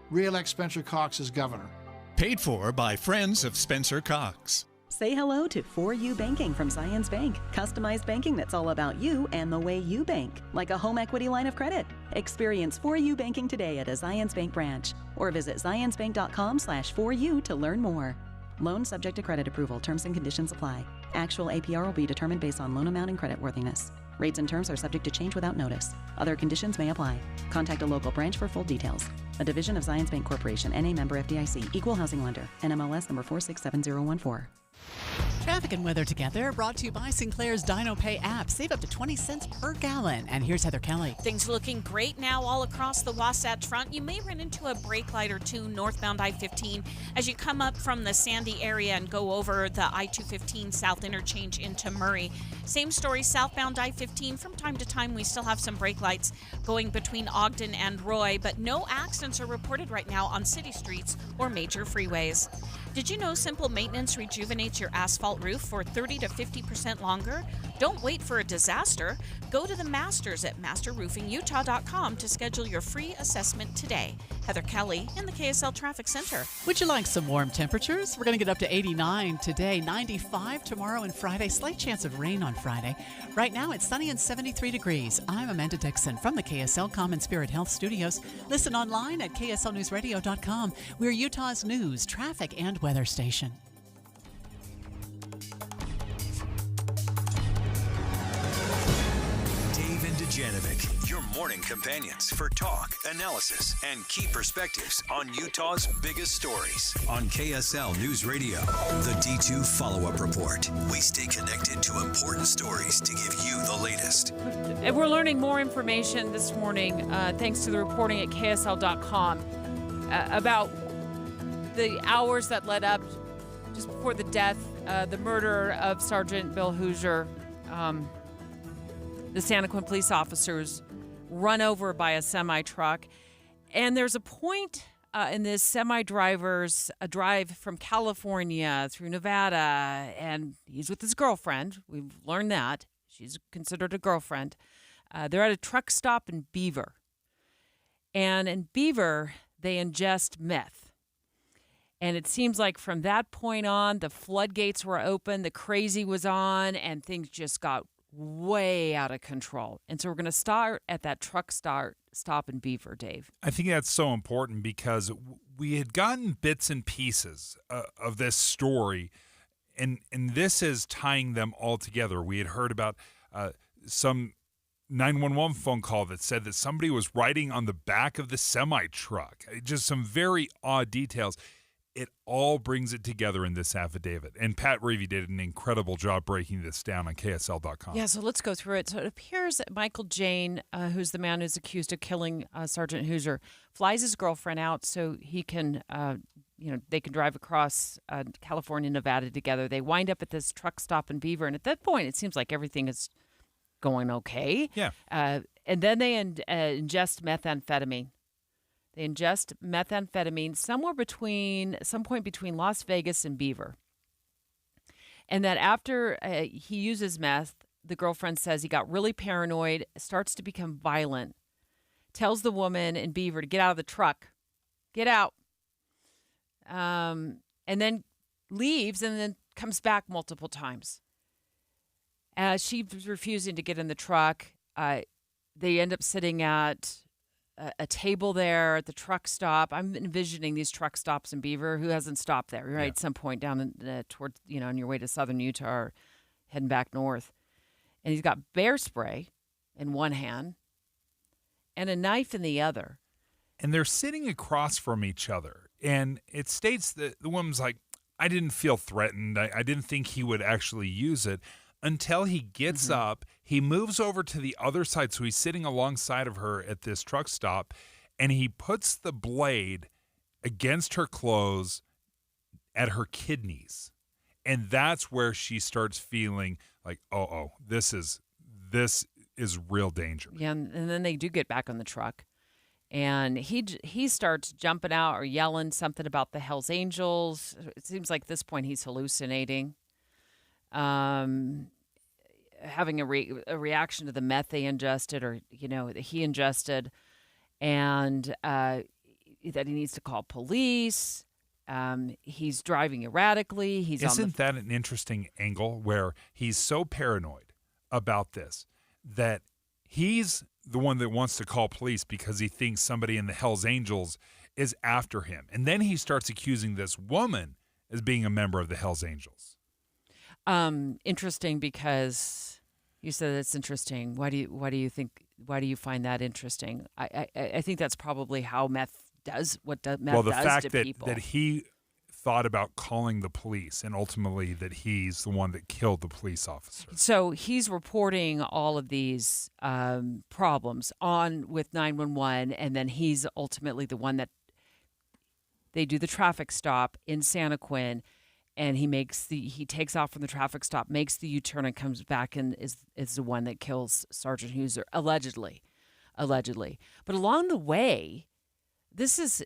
Re-elect Spencer Cox as governor. Paid for by friends of Spencer Cox. Say hello to For You Banking from Zions Bank. Customized banking that's all about you and the way you bank, like a home equity line of credit. Experience For You Banking today at a Zions Bank branch or visit zionsbank.com/4u to learn more. Loan subject to credit approval. Terms and conditions apply. Actual APR will be determined based on loan amount and creditworthiness. Rates and terms are subject to change without notice. Other conditions may apply. Contact a local branch for full details. A division of Zions Bank Corporation, NA member FDIC, equal housing lender, NMLS number 467014. Traffic and weather together, brought to you by Sinclair's DinoPay app. Save up to 20 cents per gallon. And here's Heather Kelly. Things are looking great now all across the Wasatch Front. You may run into a brake light or two northbound I-15 as you come up from the Sandy area and go over the I-215 South Interchange into Murray. Same story southbound I-15. From time to time, we still have some brake lights going between Ogden and Roy, but no accidents are reported right now on city streets or major freeways. Did you know simple maintenance rejuvenates your asphalt roof for 30 to 50% longer? Don't wait for a disaster. Go to the Masters at masterroofingutah.com to schedule your free assessment today. Heather Kelly in the KSL Traffic Center. Would you like some warm temperatures? We're going to get up to 89 today, 95 tomorrow and Friday. Slight chance of rain on Friday. Right now it's sunny and 73 degrees. I'm Amanda Dixon from the KSL Common Spirit Health Studios. Listen online at kslnewsradio.com. We're Utah's news, traffic, and weather station. Dave and Dujanovic, your morning companions for talk, analysis, and key perspectives on Utah's biggest stories on KSL News Radio. The D2 Follow-Up Report. We stay connected to important stories to give you the latest. And we're learning more information this morning thanks to the reporting at KSL.com about the hours that led up just before the death, the murder of Sergeant Bill Hoosier. The Santaquin police officers run over by a semi-truck. And there's a point in this semi-driver's drive from California through Nevada, and he's with his girlfriend. We've learned that. She's considered a girlfriend. They're at a truck stop in Beaver. And in Beaver, they ingest meth. And it seems like from that point on, the floodgates were open, the crazy was on, and things just got way out of control. And so we're going to start at that truck stop in Beaver, Dave. I think that's so important because we had gotten bits and pieces of this story, and this is tying them all together. We had heard about some 911 phone call that said that somebody was riding on the back of the semi-truck. Just some very odd details. It all brings it together in this affidavit. And Pat Reavy did an incredible job breaking this down on KSL.com. Yeah, so let's go through it. So it appears that Michael Jane, who's the man who's accused of killing Sergeant Hoosier, flies his girlfriend out so he can, they can drive across California and Nevada together. They wind up at this truck stop in Beaver. And at that point, it seems like everything is going okay. Yeah. And then they ingest methamphetamine. They ingest methamphetamine some point between Las Vegas and Beaver. And that after he uses meth, the girlfriend says he got really paranoid, starts to become violent, tells the woman in Beaver to get out of the truck. Get out. And then leaves and then comes back multiple times. She's refusing to get in the truck. They end up sitting at a table there at the truck stop. I'm envisioning these truck stops in Beaver. Who hasn't stopped there, right? At some point down towards, on your way to southern Utah or heading back north. And he's got bear spray in one hand and a knife in the other. And they're sitting across from each other. And it states that the woman's like, I didn't feel threatened. I didn't think he would actually use it until he gets up. He moves over to the other side. So he's sitting alongside of her at this truck stop. And he puts the blade against her clothes at her kidneys. And that's where she starts feeling like, this is real danger. Yeah, and then they do get back on the truck. And he starts jumping out or yelling something about the Hells Angels. It seems like at this point he's hallucinating, having a reaction to the meth they ingested or, that he ingested, and that he needs to call police. He's driving erratically. Isn't that an interesting angle where he's so paranoid about this that he's the one that wants to call police because he thinks somebody in the Hells Angels is after him. And then he starts accusing this woman as being a member of the Hells Angels. Interesting, because you said it's interesting. Why do you find that interesting? I think that's probably how meth does meth does to people. Well, the fact that he thought about calling the police and ultimately that he's the one that killed the police officer. So he's reporting all of these problems on with 911, and then he's ultimately the one that they do the traffic stop in Santaquin, and he takes off from the traffic stop, makes the U-turn, and comes back and is the one that kills Sergeant Hooser, allegedly. But along the way,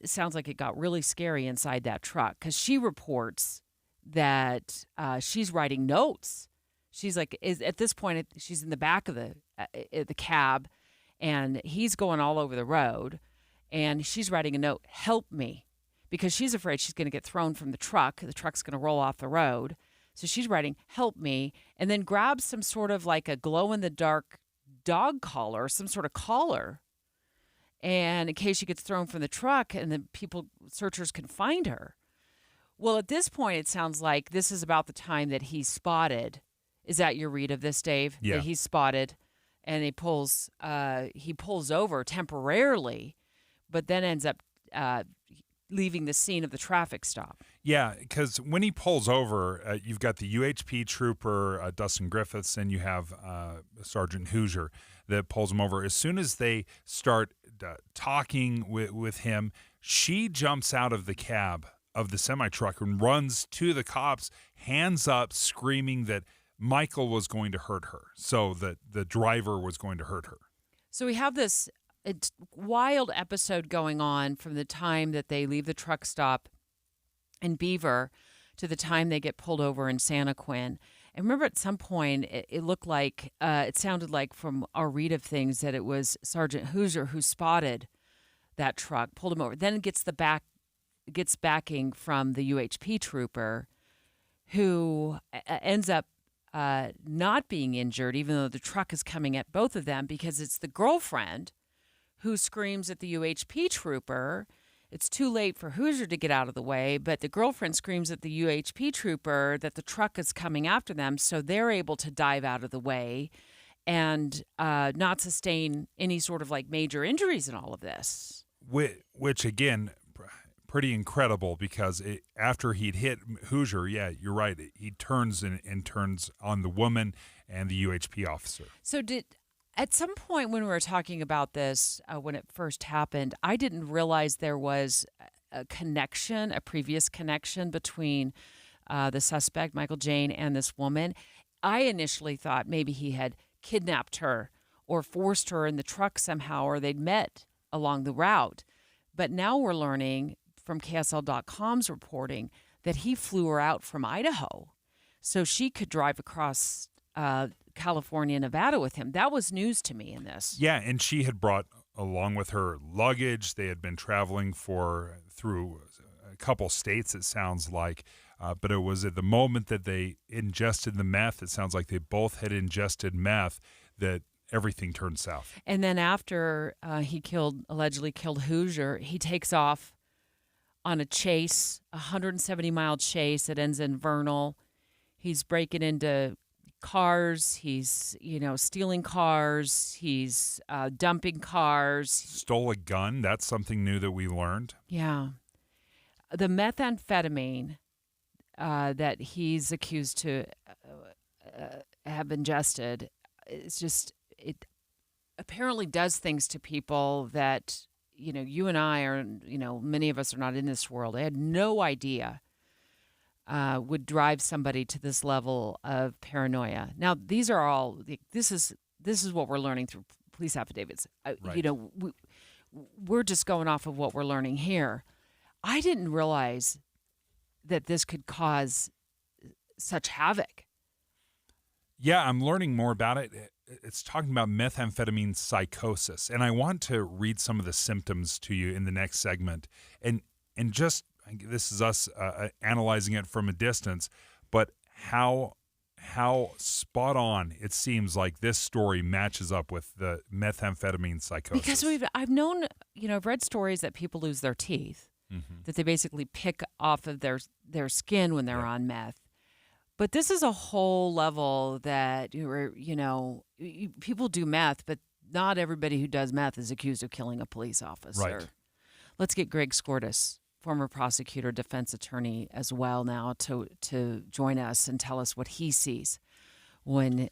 sounds like it got really scary inside that truck, because she reports that she's writing notes. She's like, at this point, she's in the back of the cab, and he's going all over the road, and she's writing a note, "Help me," because she's afraid she's going to get thrown from the truck. The truck's going to roll off the road. So she's writing, "Help me," and then grabs some sort of like a glow-in-the-dark dog collar, some sort of collar, and in case she gets thrown from the truck and then searchers can find her. Well, at this point, it sounds like this is about the time that he's spotted. Is that your read of this, Dave? Yeah. That he's spotted, and he pulls over temporarily, but then ends up leaving the scene of the traffic stop. Yeah, because when he pulls over, you've got the UHP trooper, Dustin Griffiths, and you have Sergeant Hoosier that pulls him over. As soon as they start talking with him, she jumps out of the cab of the semi-truck and runs to the cops, hands up, screaming that Michael was going to hurt her, so that the driver was going to hurt her. So we have this wild episode going on from the time that they leave the truck stop in Beaver to the time they get pulled over in Santaquin. And remember, at some point, it looked like, it sounded like from our read of things that it was Sergeant Hoosier who spotted that truck, pulled him over, then gets backing from the UHP trooper, who ends up not being injured, even though the truck is coming at both of them, because it's the girlfriend who screams at the UHP trooper. It's too late for Hoosier to get out of the way, but the girlfriend screams at the UHP trooper that the truck is coming after them, so they're able to dive out of the way and not sustain any sort of like major injuries in all of this. Which again, pretty incredible, because after he'd hit Hoosier, yeah, you're right, he turns and turns on the woman and the UHP officer. So at some point when we were talking about this, when it first happened, I didn't realize there was a previous connection between the suspect, Michael Jane, and this woman. I initially thought maybe he had kidnapped her or forced her in the truck somehow, or they'd met along the route. But now we're learning from KSL.com's reporting that he flew her out from Idaho so she could drive across California, Nevada with him. That was news to me in this. Yeah, and she had brought along with her luggage. They had been traveling through a couple states, it sounds like. But it was at the moment that they ingested the meth, it sounds like they both had ingested meth, that everything turned south. And then after he allegedly killed Hoosier, he takes off on a chase, a 170-mile chase that ends in Vernal. He's breaking into cars. He's, stealing cars. He's dumping cars. Stole a gun. That's something new that we learned. Yeah. The methamphetamine that he's accused to have ingested, it apparently does things to people that, you and I are, many of us are not in this world. I had no idea would drive somebody to this level of paranoia. Now, these are all, this is what we're learning through police affidavits. Right. We're just going off of what we're learning here. I didn't realize that this could cause such havoc. Yeah, I'm learning more about it. It's talking about methamphetamine psychosis, and I want to read some of the symptoms to you in the next segment. And just, this is us analyzing it from a distance, but how spot on it seems like this story matches up with the methamphetamine psychosis. Because I've known, I've read stories that people lose their teeth, that they basically pick off of their skin when they're on meth. But this is a whole level that, people do meth, but not everybody who does meth is accused of killing a police officer. Right. Let's get Greg Skordas, former prosecutor, defense attorney as well now, to join us and tell us what he sees when,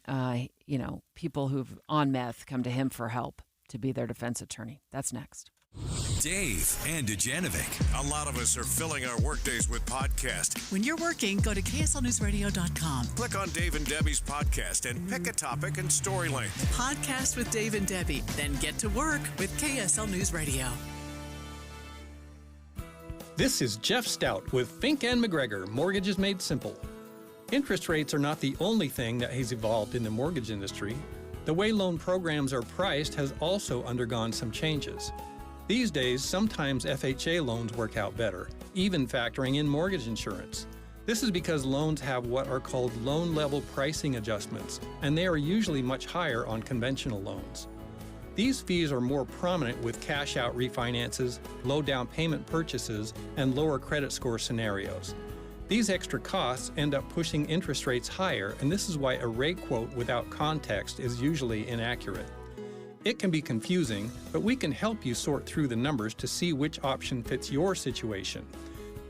people who've on meth come to him for help to be their defense attorney. That's next. Dave and Dujanovic. A lot of us are filling our workdays with podcasts. When you're working, go to KSLNewsRadio.com. Click on Dave and Debbie's podcast and pick a topic and story length. Podcast with Dave and Debbie. Then get to work with KSL News Radio. This is Jeff Stout with Fink and McGregor, Mortgages Made Simple. Interest rates are not the only thing that has evolved in the mortgage industry. The way loan programs are priced has also undergone some changes. These days, sometimes FHA loans work out better, even factoring in mortgage insurance. This is because loans have what are called loan-level pricing adjustments, and they are usually much higher on conventional loans. These fees are more prominent with cash-out refinances, low down payment purchases, and lower credit score scenarios. These extra costs end up pushing interest rates higher, and this is why a rate quote without context is usually inaccurate. It can be confusing, but we can help you sort through the numbers to see which option fits your situation.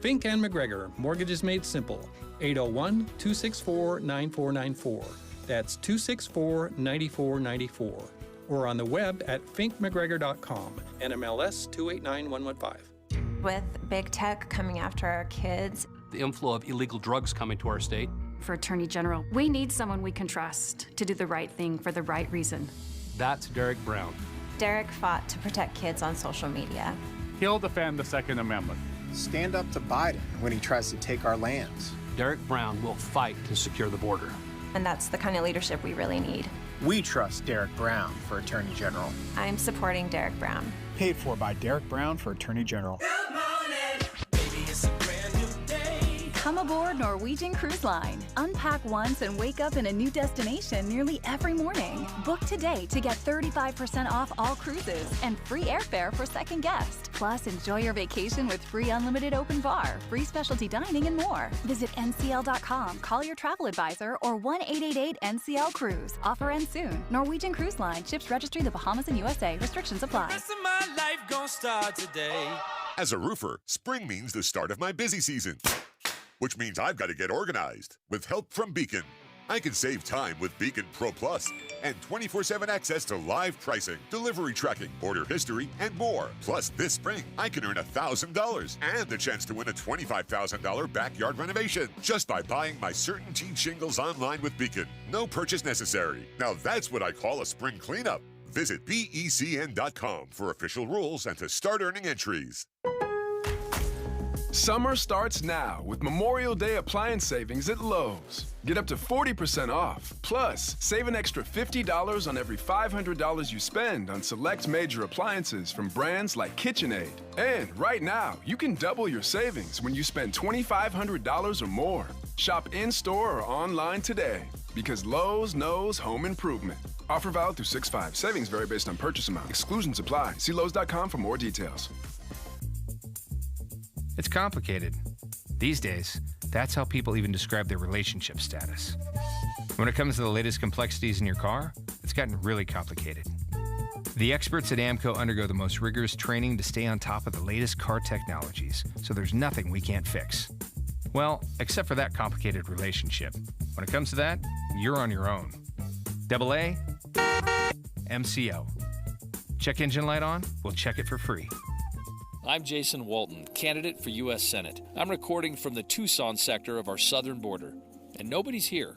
Fink and McGregor, Mortgages Made Simple, 801-264-9494. That's 264-9494. Or on the web at finkmcgregor.com, NMLS 289115. With big tech coming after our kids, the inflow of illegal drugs coming to our state. For Attorney General, we need someone we can trust to do the right thing for the right reason. That's Derek Brown. Derek fought to protect kids on social media. He'll defend the Second Amendment. Stand up to Biden when he tries to take our lands. Derek Brown will fight to secure the border. And that's the kind of leadership we really need. We trust Derek Brown for Attorney General. I'm supporting Derek Brown. Paid for by Derek Brown for Attorney General. Good morning. Baby, it's a brand new day. Come aboard Norwegian Cruise Line. Unpack once and wake up in a new destination nearly every morning. Book today to get 35% off all cruises and free airfare for second guest. Plus, enjoy your vacation with free unlimited open bar, free specialty dining, and more. Visit ncl.com, call your travel advisor, or 1-888-NCL-CRUISE. Offer ends soon. Norwegian Cruise Line. Ships registry the Bahamas and USA. Restrictions apply. The rest of my life gonna start today. As a roofer, spring means the start of my busy season, which means I've got to get organized with help from Beacon. I can save time with Beacon Pro Plus and 24/7 access to live pricing, delivery tracking, order history, and more. Plus, this spring, I can earn $1,000 and the chance to win a $25,000 backyard renovation just by buying my CertainTeed shingles online with Beacon. No purchase necessary. Now that's what I call a spring cleanup. Visit BECN.com for official rules and to start earning entries. Summer starts now with Memorial Day appliance savings at Lowe's. Get up to 40% off. Plus, save an extra $50 on every $500 you spend on select major appliances from brands like KitchenAid. And right now, you can double your savings when you spend $2,500 or more. Shop in-store or online today because Lowe's knows home improvement. Offer valid through 6/5. Savings vary based on purchase amount. Exclusions apply. See Lowe's.com for more details. It's complicated. These days, that's how people even describe their relationship status. When it comes to the latest complexities in your car, it's gotten really complicated. The experts at AMCO undergo the most rigorous training to stay on top of the latest car technologies, so there's nothing we can't fix. Well, except for that complicated relationship. When it comes to that, you're on your own. AA, MCO. Check engine light on? We'll check it for free. I'm Jason Walton, candidate for U.S. Senate. I'm recording from the Tucson sector of our southern border, and nobody's here.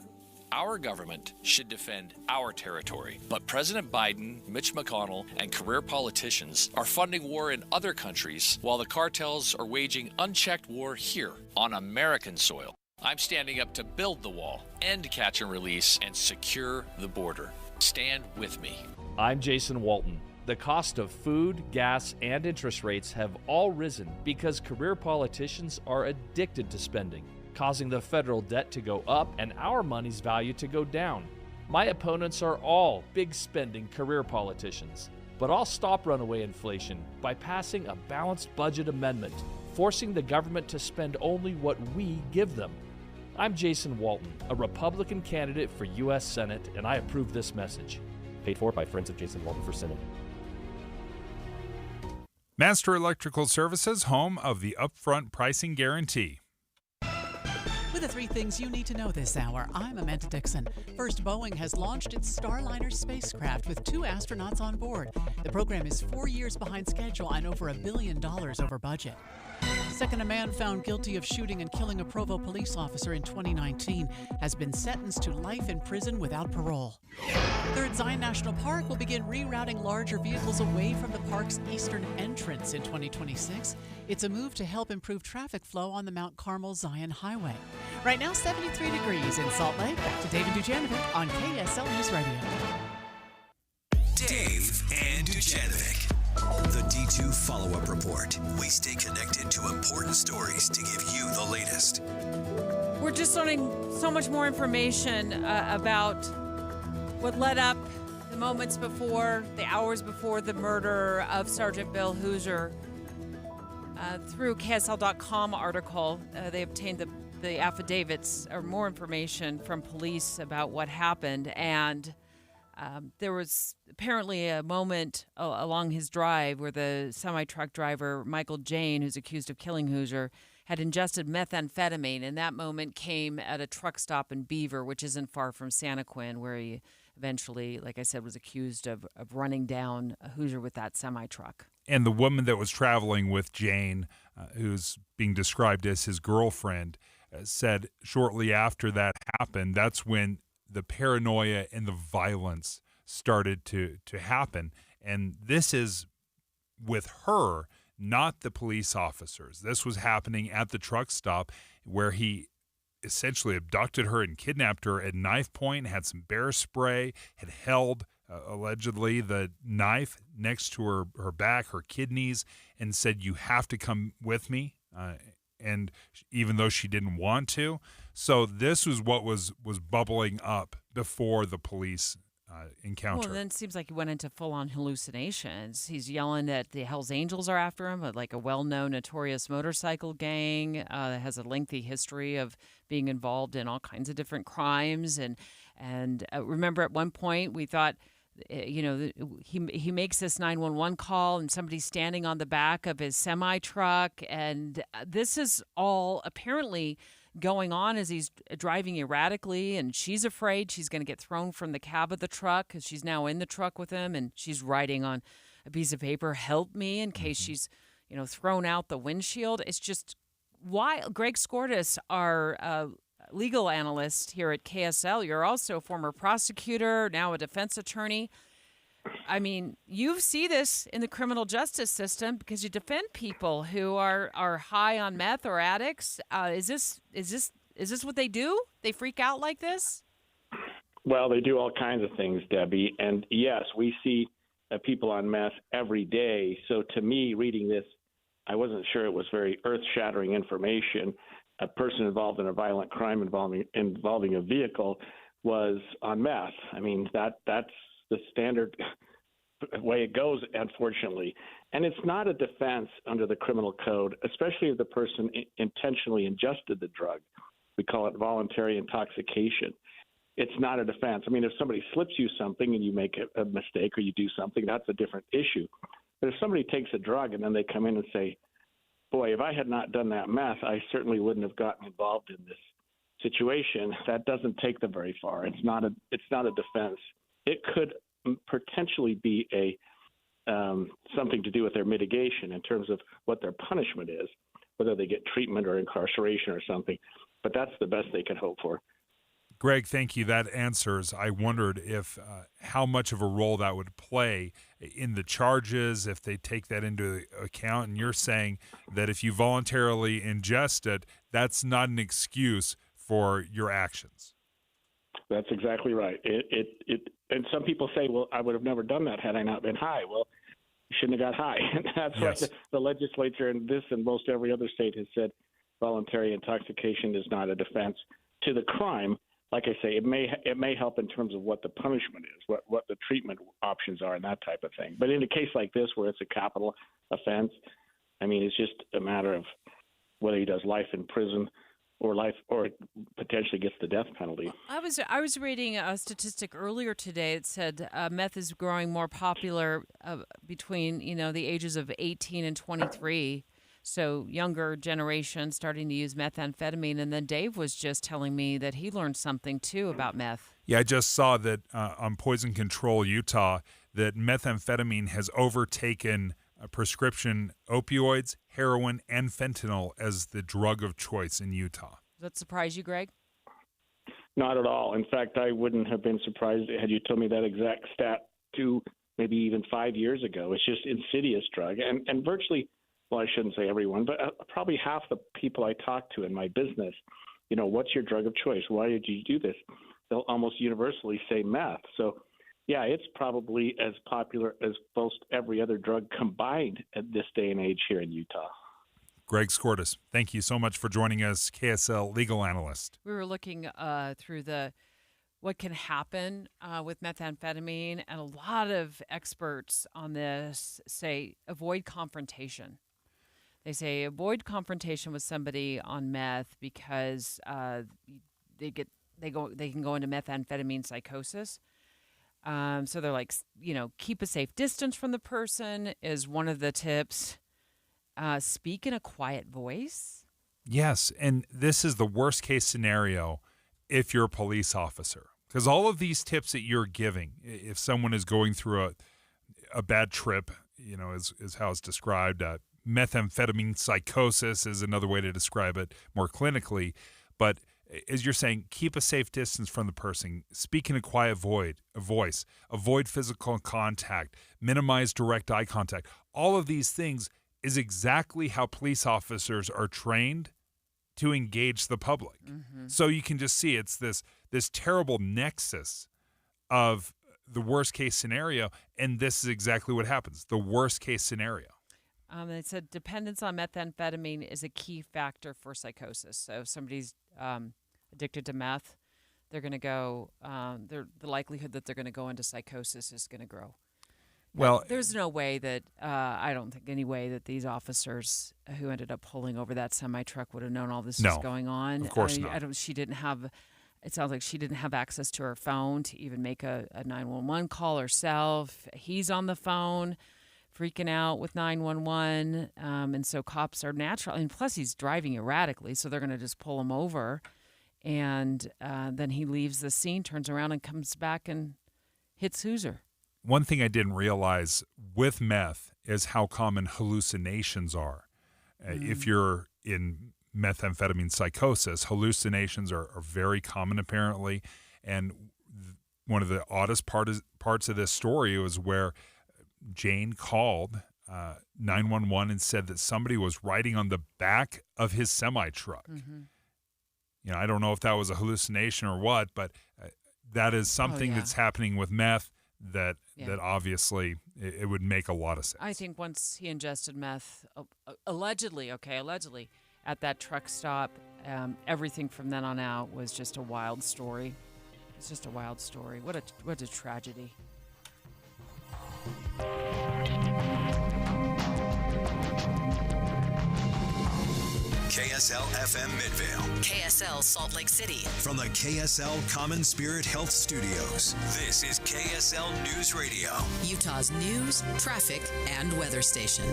Our government should defend our territory, but President Biden, Mitch McConnell, and career politicians are funding war in other countries while the cartels are waging unchecked war here on American soil. I'm standing up to build the wall, end catch and release, and secure the border. Stand with me. I'm Jason Walton. The cost of food, gas, and interest rates have all risen because career politicians are addicted to spending, causing the federal debt to go up and our money's value to go down. My opponents are all big spending career politicians, but I'll stop runaway inflation by passing a balanced budget amendment, forcing the government to spend only what we give them. I'm Jason Walton, a Republican candidate for U.S. Senate, and I approve this message. Paid for by Friends of Jason Walton for Senate. Master Electrical Services, home of the upfront pricing guarantee. With the 3 things you need to know this hour, I'm Amanda Dixon. First, Boeing has launched its Starliner spacecraft with 2 astronauts on board. The program is 4 years behind schedule and over $1 billion over budget. Second, a man found guilty of shooting and killing a Provo police officer in 2019 has been sentenced to life in prison without parole. Third, Zion National Park will begin rerouting larger vehicles away from the park's eastern entrance in 2026. It's a move to help improve traffic flow on the Mount Carmel Zion Highway. Right now, 73 degrees in Salt Lake. Back to David Dujanovic on KSL News Radio. Dave and Dujanovic. The D2 follow-up report. We stay connected to important stories to give you the latest. We're just learning so much more information about what led up the moments before, the hours before the murder of Sergeant Bill Hoosier. Through KSL.com article, they obtained the affidavits or more information from police about what happened, and there was apparently a moment along his drive where the semi-truck driver, Michael Jane, who's accused of killing Hoosier, had ingested methamphetamine, and that moment came at a truck stop in Beaver, which isn't far from Santaquin, where he eventually, like I said, was accused of running down Hoosier with that semi-truck. And the woman that was traveling with Jane, who's being described as his girlfriend, said shortly after that happened, that's when the paranoia and the violence started to happen. And this is with her, not the police officers. This was happening at the truck stop where he essentially abducted her and kidnapped her at knife point, had some bear spray, had held allegedly the knife next to her back, her kidneys, and said, "You have to come with me." And even though she didn't want to. So this was what was bubbling up before the police encounter. Well, then it seems like he went into full-on hallucinations. He's yelling that the Hells Angels are after him, like a well-known notorious motorcycle gang that has a lengthy history of being involved in all kinds of different crimes. And remember at one point we thought, he makes this 911 call and somebody's standing on the back of his semi-truck. And this is all apparently going on as he's driving erratically, and she's afraid she's going to get thrown from the cab of the truck because she's now in the truck with him, and she's writing on a piece of paper, "Help me," in case she's, thrown out the windshield. It's just why Greg Skordas, our legal analyst here at KSL, you're also a former prosecutor, now a defense attorney. I mean, you see this in the criminal justice system because you defend people who are high on meth or addicts. Is this what they do? They freak out like this? Well, they do all kinds of things, Debbie. And yes, we see people on meth every day. So to me, reading this, I wasn't sure it was very earth-shattering information. A person involved in a violent crime involving a vehicle was on meth. I mean, that's the standard way it goes, unfortunately. And it's not a defense under the criminal code, especially if the person intentionally ingested the drug. We call it voluntary intoxication. It's not a defense. I mean, if somebody slips you something and you make a mistake or you do something, that's a different issue. But if somebody takes a drug and then they come in and say, boy, if I had not done that meth, I certainly wouldn't have gotten involved in this situation, that doesn't take them very far. It's not a defense. It could potentially be something to do with their mitigation in terms of what their punishment is, whether they get treatment or incarceration or something. But that's the best they can hope for. Greg, thank you. That answers. I wondered if how much of a role that would play in the charges if they take that into account. And you're saying that if you voluntarily ingest it, that's not an excuse for your actions. That's exactly right. And some people say, well, I would have never done that had I not been high. Well, you shouldn't have got high. And that's Yes. why the legislature in this and most every other state has said voluntary intoxication is not a defense to the crime. Like I say, it may help in terms of what the punishment is, what the treatment options are, and that type of thing. But in a case like this, where it's a capital offense, I mean, it's just a matter of whether he does life in prison or potentially gets the death penalty. I was reading a statistic earlier today. It said meth is growing more popular between the ages of 18 and 23. So younger generation starting to use methamphetamine. And then Dave was just telling me that he learned something, too, about meth. Yeah, I just saw that on Poison Control Utah that methamphetamine has overtaken prescription opioids, heroin, and fentanyl as the drug of choice in Utah. Does that surprise you, Greg? Not at all. In fact, I wouldn't have been surprised had you told me that exact stat 2, maybe even 5 years ago. It's just insidious drug. And virtually, well, I shouldn't say everyone, but probably half the people I talk to in my business, what's your drug of choice? Why did you do this? They'll almost universally say meth. So, yeah, it's probably as popular as most every other drug combined at this day and age here in Utah. Greg Skordas, thank you so much for joining us, KSL legal analyst. We were looking through what can happen with methamphetamine, and a lot of experts on this say avoid confrontation. They say avoid confrontation with somebody on meth because they can go into methamphetamine psychosis. So they're like, keep a safe distance from the person is one of the tips. Speak in a quiet voice. Yes, and this is the worst case scenario if you're a police officer. Because all of these tips that you're giving, if someone is going through a bad trip, is how it's described. Methamphetamine psychosis is another way to describe it more clinically. But as you're saying, keep a safe distance from the person, speak in a quiet voice, avoid physical contact, minimize direct eye contact. All of these things is exactly how police officers are trained to engage the public. Mm-hmm. So you can just see it's this terrible nexus of the worst case scenario, and this is exactly what happens, the worst case scenario. It said dependence on methamphetamine is a key factor for psychosis. So if somebody's addicted to meth, they're going to go, the likelihood that they're going to go into psychosis is going to grow. Well, there's no way that, I don't think any way that these officers who ended up pulling over that semi-truck would have known all this was going on. Of course not. It sounds like she didn't have access to her phone to even make a 911 call herself. He's on the phone freaking out with 911. And so cops are natural. And plus he's driving erratically, so they're going to just pull him over. And then he leaves the scene, turns around and comes back and hits Hoosier. One thing I didn't realize with meth is how common hallucinations are. If you're in methamphetamine psychosis, hallucinations are very common apparently. And one of the oddest parts of this story was where Jane called 911 and said that somebody was riding on the back of his semi-truck. Mm-hmm. I don't know if that was a hallucination or what, but that is something that's happening with meth that obviously it would make a lot of sense. I think once he ingested meth, allegedly, at that truck stop, everything from then on out was just a wild story. It's just a wild story. What a tragedy. KSL FM Midvale. KSL Salt Lake City. From the KSL Common Spirit Health Studios, this is KSL News Radio. Utah's news, traffic, and weather station.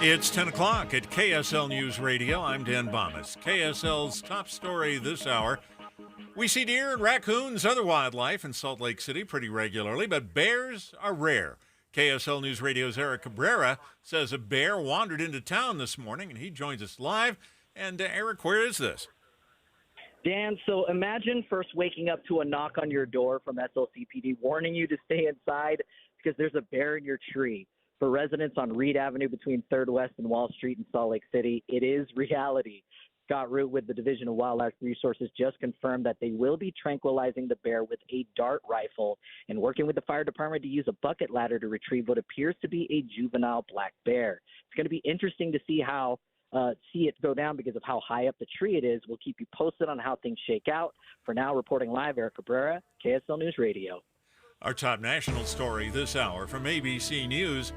It's 10 o'clock at KSL News Radio. I'm Dan Bomas. KSL's top story this hour. We see deer and raccoons, other wildlife in Salt Lake City pretty regularly, but bears are rare. KSL News Radio's Eric Cabrera says a bear wandered into town this morning, and he joins us live. And Eric, where is this? Dan, so imagine first waking up to a knock on your door from SLCPD warning you to stay inside because there's a bear in your tree. For residents on Reed Avenue between 3rd West and Wall Street in Salt Lake City, it is reality. Scott Root with the Division of Wildlife Resources just confirmed that they will be tranquilizing the bear with a dart rifle and working with the fire department to use a bucket ladder to retrieve what appears to be a juvenile black bear. It's going to be interesting to see it go down because of how high up the tree it is. We'll keep you posted on how things shake out. For now, reporting live, Eric Cabrera, KSL News Radio. Our top national story this hour from ABC News.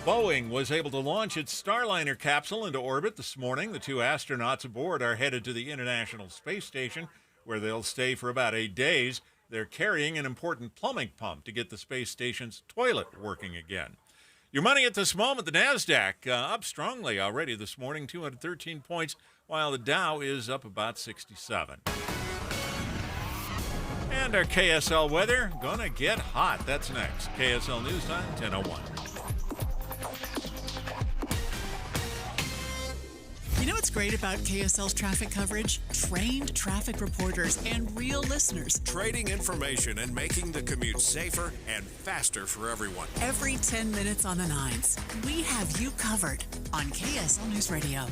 Boeing was able to launch its Starliner capsule into orbit this morning. The two astronauts aboard are headed to the International Space Station, where they'll stay for about 8 days. They're carrying an important plumbing pump to get the space station's toilet working again. Your money at this moment, the NASDAQ up strongly already this morning, 213 points, while the Dow is up about 67. And our KSL weather, gonna get hot. That's next. KSL News Time, 10:01. You know what's great about KSL's traffic coverage? Trained traffic reporters and real listeners. Trading information and making the commute safer and faster for everyone. Every 10 minutes on the nines, we have you covered on KSL News Radio.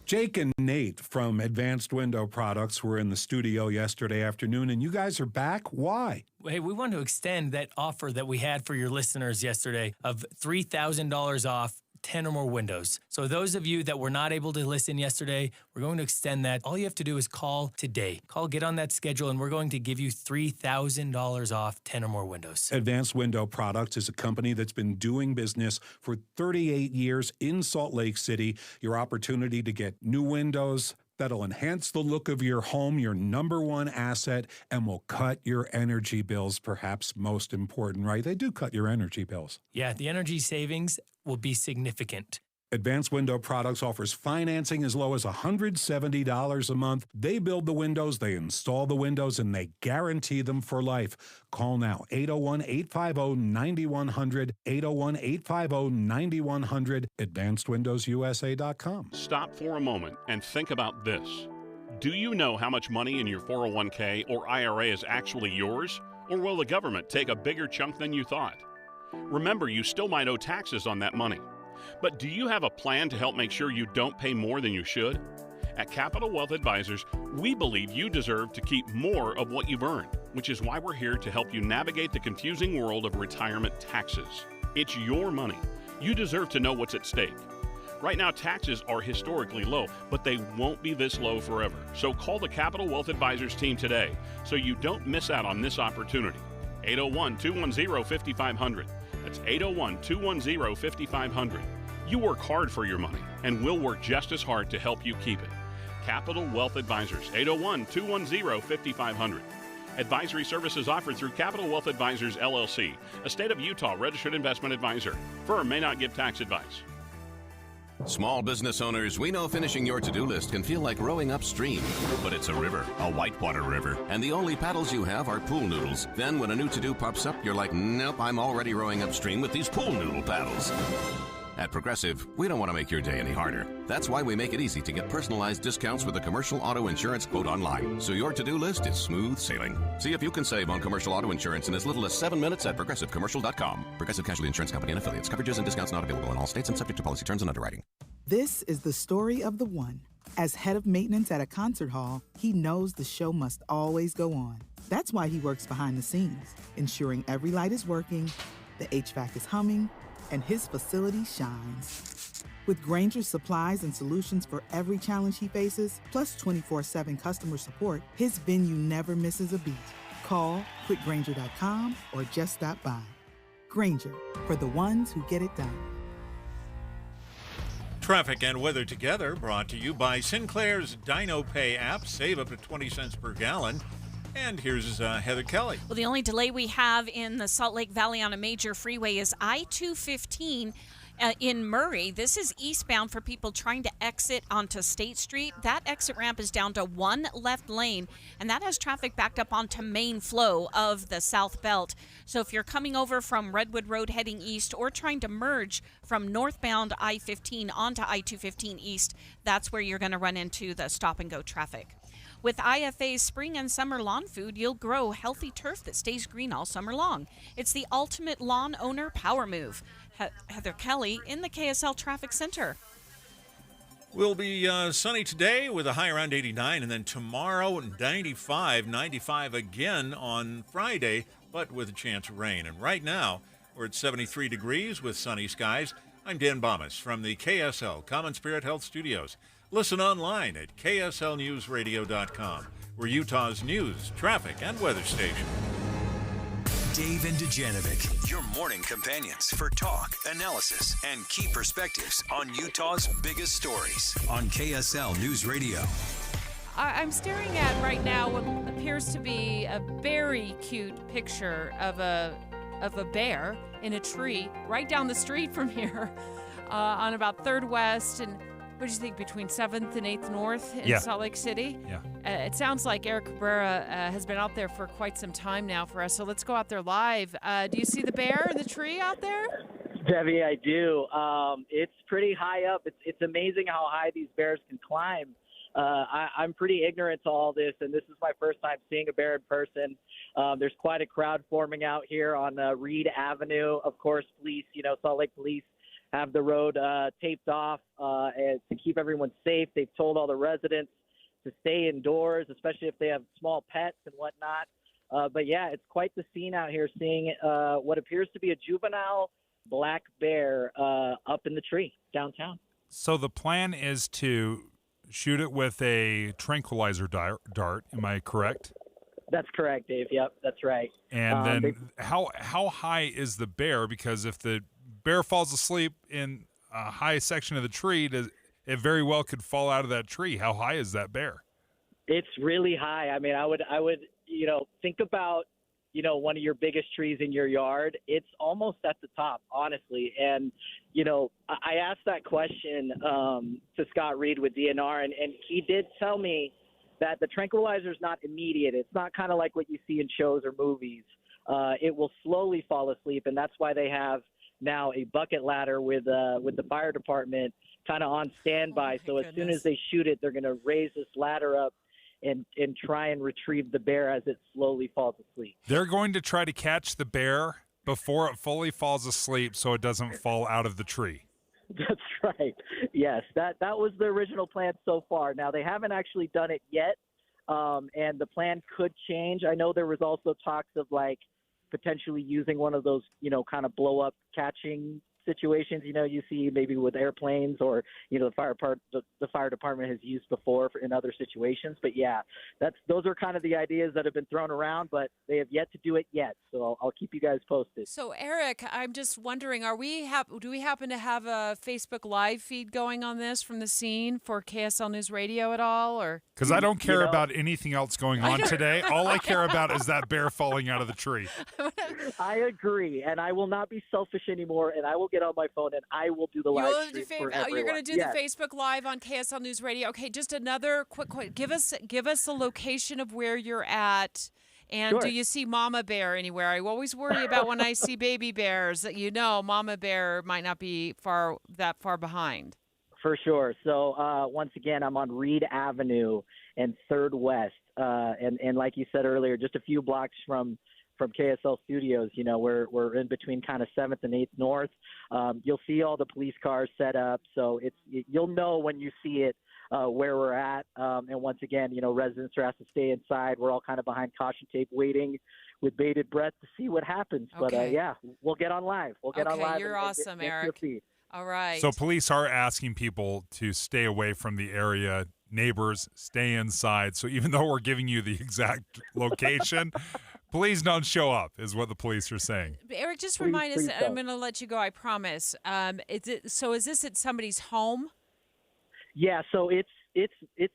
Jake and Nate from Advanced Window Products were in the studio yesterday afternoon, and you guys are back. Why? Hey, we want to extend that offer that we had for your listeners yesterday of $3,000 off 10 or more windows. So those of you that were not able to listen yesterday, we're going to extend that. All you have to do is call today. Get on that schedule, and we're going to give you $3,000 off 10 or more windows. Advanced Window Products is a company that's been doing business for 38 years in Salt Lake City. Your opportunity to get new windows that'll enhance the look of your home, your number one asset, and will cut your energy bills, perhaps most important, right? They do cut your energy bills. Yeah, the energy savings will be significant. Advanced Window Products offers financing as low as $170 a month. They build the windows, they install the windows, and they guarantee them for life. Call now, 801-850-9100, 801-850-9100, advancedwindowsusa.com. Stop for a moment and think about this. Do you know how much money in your 401k or IRA is actually yours? Or will the government take a bigger chunk than you thought? Remember, you still might owe taxes on that money. But do you have a plan to help make sure you don't pay more than you should? At Capital Wealth Advisors, we believe you deserve to keep more of what you've earned, which is why we're here to help you navigate the confusing world of retirement taxes. It's your money. You deserve to know what's at stake. Right now, taxes are historically low, but they won't be this low forever. So call the Capital Wealth Advisors team today so you don't miss out on this opportunity. 801-210-5500. That's 801-210-5500. You work hard for your money, and we'll work just as hard to help you keep it. Capital Wealth Advisors, 801-210-5500. Advisory services offered through Capital Wealth Advisors, LLC, a state of Utah registered investment advisor. Firm may not give tax advice. Small business owners, we know finishing your to-do list can feel like rowing upstream. But it's a river, a whitewater river, and the only paddles you have are pool noodles. Then when a new to-do pops up, you're like, nope, I'm already rowing upstream with these pool noodle paddles. At Progressive, we don't want to make your day any harder. That's why we make it easy to get personalized discounts with a commercial auto insurance quote online, so your to-do list is smooth sailing. See if you can save on commercial auto insurance in as little as 7 minutes at ProgressiveCommercial.com. Progressive Casualty Insurance Company and Affiliates. Coverages and discounts not available in all states and subject to policy terms and underwriting. This is the story of the one. As head of maintenance at a concert hall, he knows the show must always go on. That's why he works behind the scenes, ensuring every light is working, the HVAC is humming, and his facility shines. With Grainger's supplies and solutions for every challenge he faces, plus 24/7 customer support, his venue never misses a beat. Call quickgranger.com or just stop by. Granger, for the ones who get it done. Traffic and weather together brought to you by Sinclair's Dino Pay app. Save up to 20 cents per gallon. And here's Heather Kelly. Well, the only delay we have in the Salt Lake Valley on a major freeway is I-215 in Murray. This is eastbound for people trying to exit onto State Street. That exit ramp is down to one left lane, and that has traffic backed up onto main flow of the South Belt. So if you're coming over from Redwood Road heading east or trying to merge from northbound I-15 onto I-215 east, that's where you're going to run into the stop-and-go traffic. With IFA's spring and summer lawn food, you'll grow healthy turf that stays green all summer long. It's the ultimate lawn owner power move. Heather Kelly in the KSL Traffic Center. We'll be sunny today with a high around 89, and then tomorrow 95 again on Friday, but with a chance of rain. And right now, we're at 73 degrees with sunny skies. I'm Dan Bomas from the KSL Common Spirit Health Studios. Listen online at kslnewsradio.com. We're Utah's news, traffic, and weather station. Dave and Dujanovic, your morning companions for talk, analysis, and key perspectives on Utah's biggest stories on KSL News Radio. I'm staring at right now what appears to be a very cute picture of a bear in a tree right down the street from here on about 3rd West and what do you think, between 7th and 8th North in Salt Lake City? Yeah. It sounds like Eric Cabrera has been out there for quite some time now for us, so let's go out there live. Do you see the bear in the tree out there? Debbie, I do. It's pretty high up. It's amazing how high these bears can climb. I'm pretty ignorant to all this, and this is my first time seeing a bear in person. There's quite a crowd forming out here on Reed Avenue. Of course, police, Salt Lake police have the road taped off and to keep everyone safe. They've told all the residents to stay indoors, especially if they have small pets and whatnot. But yeah, it's quite the scene out here seeing what appears to be a juvenile black bear up in the tree downtown. So the plan is to shoot it with a tranquilizer dart. Am I correct? That's correct, Dave. Yep, that's right. And then how high is the bear? Because if the bear falls asleep in a high section of the tree, it very well could fall out of that tree. How high is that bear? It's really high. I mean, I would, think about, one of your biggest trees in your yard. It's almost at the top, honestly. And, I asked that question to Scott Reed with DNR, and he did tell me that the tranquilizer is not immediate. It's not kind of like what you see in shows or movies. It will slowly fall asleep, and that's why they have now a bucket ladder with the fire department kind of on standby. So as soon as they shoot it, they're going to raise this ladder up and try and retrieve the bear as it slowly falls asleep. They're going to try to catch the bear before it fully falls asleep so it doesn't fall out of the tree. That's right. Yes, that was the original plan so far. Now, they haven't actually done it yet, and the plan could change. I know there was also talks of, potentially using one of those, kind of blow-up catching situations, you see maybe with airplanes or, the fire department has used before in other situations. But, yeah, those are kind of the ideas that have been thrown around, but they have yet to do it yet. So I'll keep you guys posted. So, Eric, I'm just wondering, do we happen to have a Facebook Live feed going on this from the scene for KSL News Radio at all? Or because I don't care about anything else going on today. All I care about is that bear falling out of the tree. I agree, and I will not be selfish anymore, and I will get on my phone and I will do the live stream for everyone. You're going to do the Facebook Live on KSL News Radio. Okay, just another quick. Give us a location of where you're at, and Sure. Do you see Mama Bear anywhere? I always worry about when I see baby bears that Mama Bear might not be that far behind. For sure. So once again, I'm on Reed Avenue and 3rd West, and like you said earlier, just a few blocks from KSL Studios. We're in between kind of 7th and 8th North. You'll see all the police cars set up, so you'll know when you see it where we're at. And once again, residents are asked to stay inside. We're all kind of behind caution tape, waiting with bated breath to see what happens. Okay. But we'll get on live. We'll get on live. You're awesome, Eric. All right. So police are asking people to stay away from the area. Neighbors, stay inside. So even though we're giving you the exact location, please don't show up, is what the police are saying. Eric, just remind us, and I'm going to let you go, I promise. Is this at somebody's home? Yeah, so it's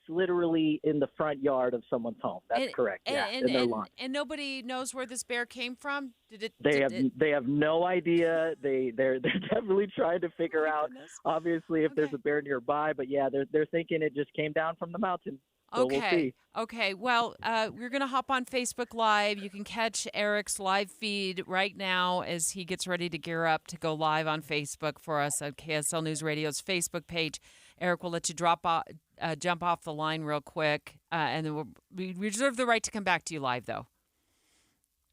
literally in the front yard of someone's home. That's correct. In their lawn. And nobody knows where this bear came from? They have no idea. They're definitely trying to figure out, obviously, if there's a bear nearby. But yeah, they're thinking it just came down from the mountain. So we'll see. Okay. Well, we're going to hop on Facebook Live. You can catch Eric's live feed right now as he gets ready to gear up to go live on Facebook for us at KSL News Radio's Facebook page. Eric, we'll let you jump off the line real quick, and then we reserve the right to come back to you live, though.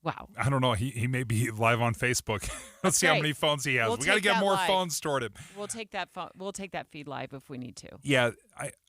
Wow. I don't know. He may be live on Facebook. Let's see how many phones he has. We got to get more phones stored him. We'll take that feed live if we need to. Yeah,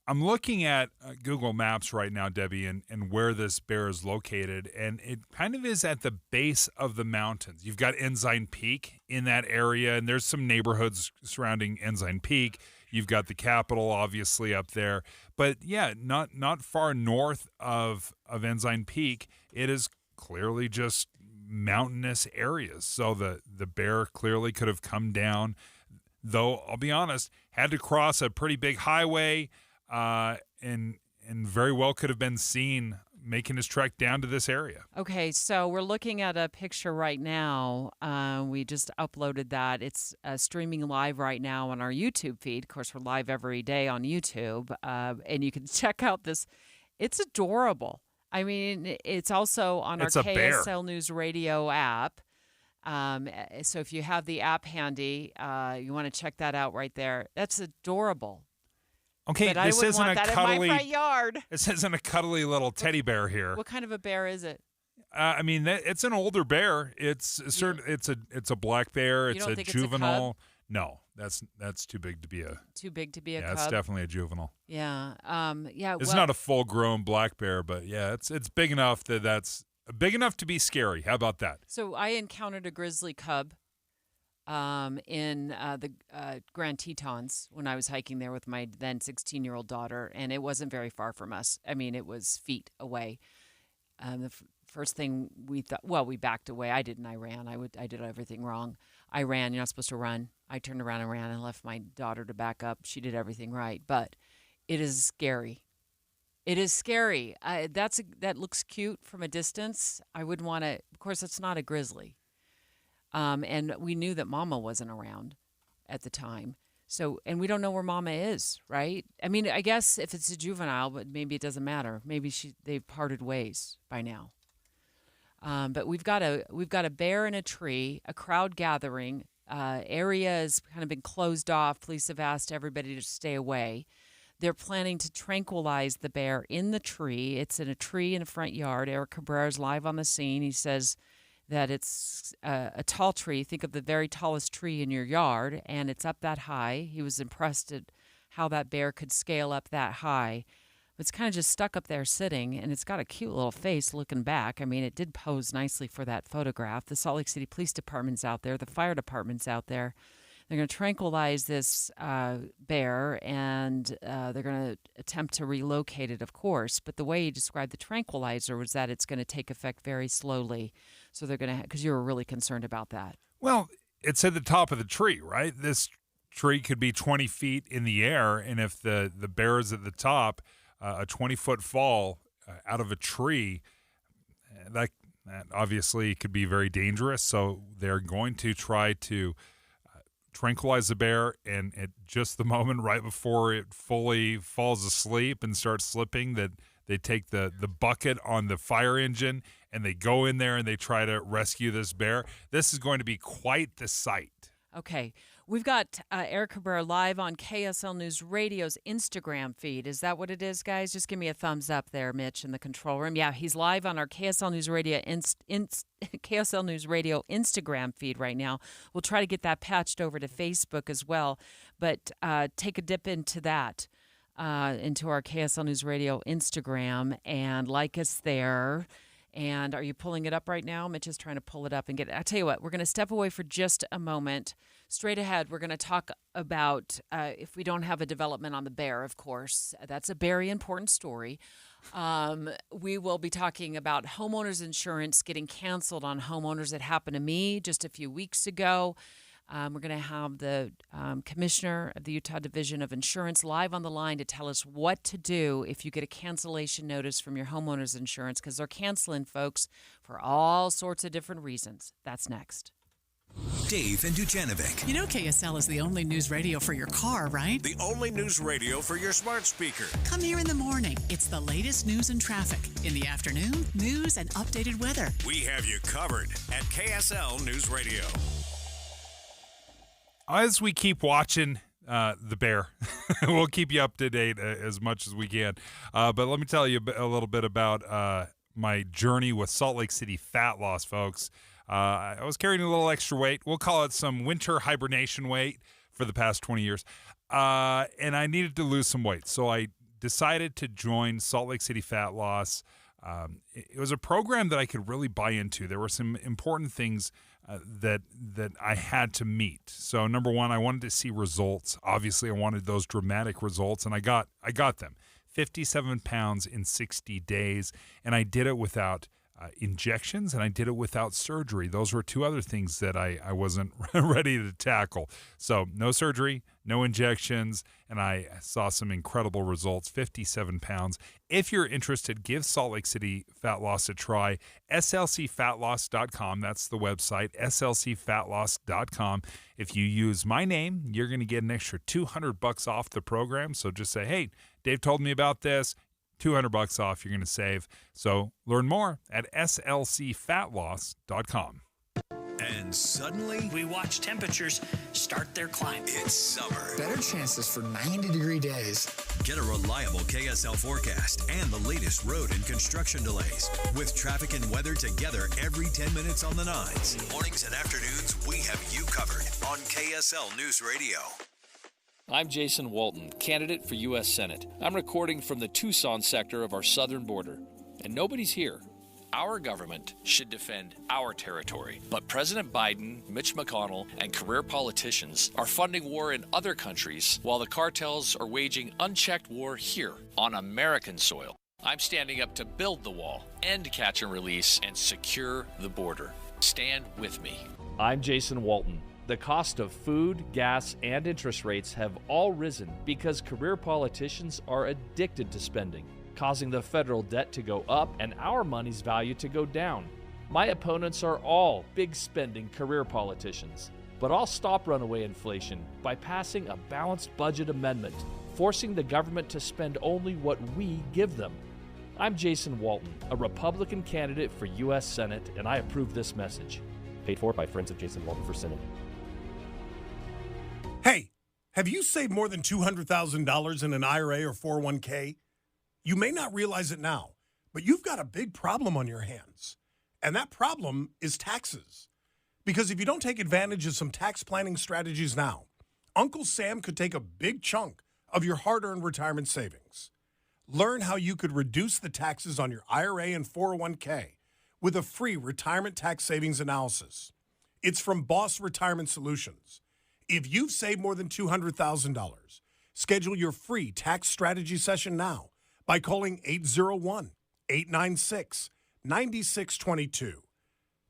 I'm looking at Google Maps right now, Debbie, and where this bear is located, and it kind of is at the base of the mountains. You've got Ensign Peak in that area, and there's some neighborhoods surrounding Ensign Peak. You've got the Capitol, obviously, up there. But, yeah, not far north of Ensign Peak. It is clearly just mountainous areas. So the bear clearly could have come down, though, I'll be honest, had to cross a pretty big highway and very well could have been seen making his trek down to this area. Okay, so we're looking at a picture right now. We just uploaded that. It's streaming live right now on our YouTube feed. Of course, we're live every day on YouTube, and you can check out this. It's adorable. I mean, it's also on our KSL News Radio app. So if you have the app handy, you want to check that out right there. That's adorable. Okay, but this isn't a cuddly. In my front yard. This isn't a cuddly little teddy bear here. What kind of a bear is it? I mean, it's an older bear. It's a black bear. It's a juvenile. It's a cub? No, that's too big to be a. Too big to be a cub. Yeah, it's definitely a juvenile. Yeah. It's not a full-grown black bear, but yeah, it's big enough that's big enough to be scary. How about that? So I encountered a grizzly cub in the Grand Tetons when I was hiking there with my then 16-year-old daughter, and it wasn't very far from us. I mean, it was feet away. The first thing we thought, well, we backed away. I didn't. I ran. I did everything wrong. I ran. You're not supposed to run. I turned around and ran and left my daughter to back up. She did everything right, but it is scary. It is scary. That looks cute from a distance. I wouldn't want to. Of course, it's not a grizzly. And we knew that Mama wasn't around at the time. So, and we don't know where Mama is, right? I mean, I guess if it's a juvenile, but maybe it doesn't matter. Maybe they've parted ways by now. But we've got a bear in a tree, a crowd gathering. Area has kind of been closed off. Police have asked everybody to stay away. They're planning to tranquilize the bear in the tree. It's in a tree in a front yard. Eric Cabrera is live on the scene. He says that it's a tall tree. Think of the very tallest tree in your yard, and it's up that high. He was impressed at how that bear could scale up that high. It's kind of just stuck up there sitting, and it's got a cute little face looking back. I mean, it did pose nicely for that photograph. The Salt Lake City Police Department's out there. The fire department's out there. They're going to tranquilize this bear, and they're going to attempt to relocate it, of course. But the way he described the tranquilizer was that it's going to take effect very slowly. So they're going to, because you were really concerned about that. Well, it's at the top of the tree, right? This tree could be 20 feet in the air, and if the bear is at the top, a 20-foot fall out of a tree, that obviously could be very dangerous. So they're going to try to tranquilize the bear, and at just the moment right before it fully falls asleep and starts slipping, that they take the bucket on the fire engine and they go in there and they try to rescue this bear. This is going to be quite the sight. Okay. We've got Eric Cabrera live on KSL News Radio's Instagram feed. Is that what it is, guys? Just give me a thumbs up there, Mitch, in the control room. Yeah, he's live on our KSL News Radio KSL News Radio Instagram feed right now. We'll try to get that patched over to Facebook as well. But take a dip into that, into our KSL News Radio Instagram, and like us there. And are you pulling it up right now? Mitch is trying to pull it up and get it. I'll tell you what, we're going to step away for just a moment. Straight ahead, we're going to talk about if we don't have a development on the bear, of course. That's a very important story. We will be talking about homeowners insurance getting canceled on homeowners. It happened to me just a few weeks ago. We're going to have the commissioner of the Utah Division of Insurance live on the line to tell us what to do if you get a cancellation notice from your homeowner's insurance, because they're canceling, folks, for all sorts of different reasons. That's next. Dave and Dujanovic. You know KSL is the only news radio for your car, right? The only news radio for your smart speaker. Come here in the morning. It's the latest news and traffic. In the afternoon, news and updated weather. We have you covered at KSL News Radio. As we keep watching the bear, we'll keep you up to date as much as we can. But let me tell you a little bit about my journey with Salt Lake City fat loss, folks. I was carrying a little extra weight. We'll call it some winter hibernation weight for the past 20 years. And I needed to lose some weight. So I decided to join Salt Lake City Fat Loss. It was a program that I could really buy into. There were some important things that I had to meet. So number one, I wanted to see results. Obviously, I wanted those dramatic results, and I got them. 57 pounds in 60 days, and I did it without injections, and I did it without surgery. Those were two other things that I wasn't ready to tackle. So no surgery, no injections, and I saw some incredible results, 57 pounds. If you're interested, give Salt Lake City Fat Loss a try. slcfatloss.com, that's the website, slcfatloss.com. If you use my name, you're going to get an extra $200 off the program. So just say, hey, Dave told me about this. $200 off you're going to save. So learn more at slcfatloss.com. And suddenly, we watch temperatures start their climb. It's summer. Better chances for 90-degree days. Get a reliable KSL forecast and the latest road and construction delays. With traffic and weather together every 10 minutes on the 9s. Mornings and afternoons, we have you covered on KSL News Radio. I'm Jason Walton, candidate for U.S. Senate. I'm recording from the Tucson sector of our southern border, and nobody's here. Our government should defend our territory, but President Biden, Mitch McConnell, and career politicians are funding war in other countries while the cartels are waging unchecked war here on American soil. I'm standing up to build the wall, end catch and release, and secure the border. Stand with me. I'm Jason Walton. The cost of food, gas, and interest rates have all risen because career politicians are addicted to spending, causing the federal debt to go up and our money's value to go down. My opponents are all big spending career politicians. But I'll stop runaway inflation by passing a balanced budget amendment, forcing the government to spend only what we give them. I'm Jason Walton, a Republican candidate for U.S. Senate, and I approve this message. Paid for by Friends of Jason Walton for Senate. Hey, have you saved more than $200,000 in an IRA or 401k? You may not realize it now, but you've got a big problem on your hands. And that problem is taxes. Because if you don't take advantage of some tax planning strategies now, Uncle Sam could take a big chunk of your hard-earned retirement savings. Learn how you could reduce the taxes on your IRA and 401k with a free retirement tax savings analysis. It's from Boss Retirement Solutions. If you've saved more than $200,000, schedule your free tax strategy session now by calling 801-896-9622.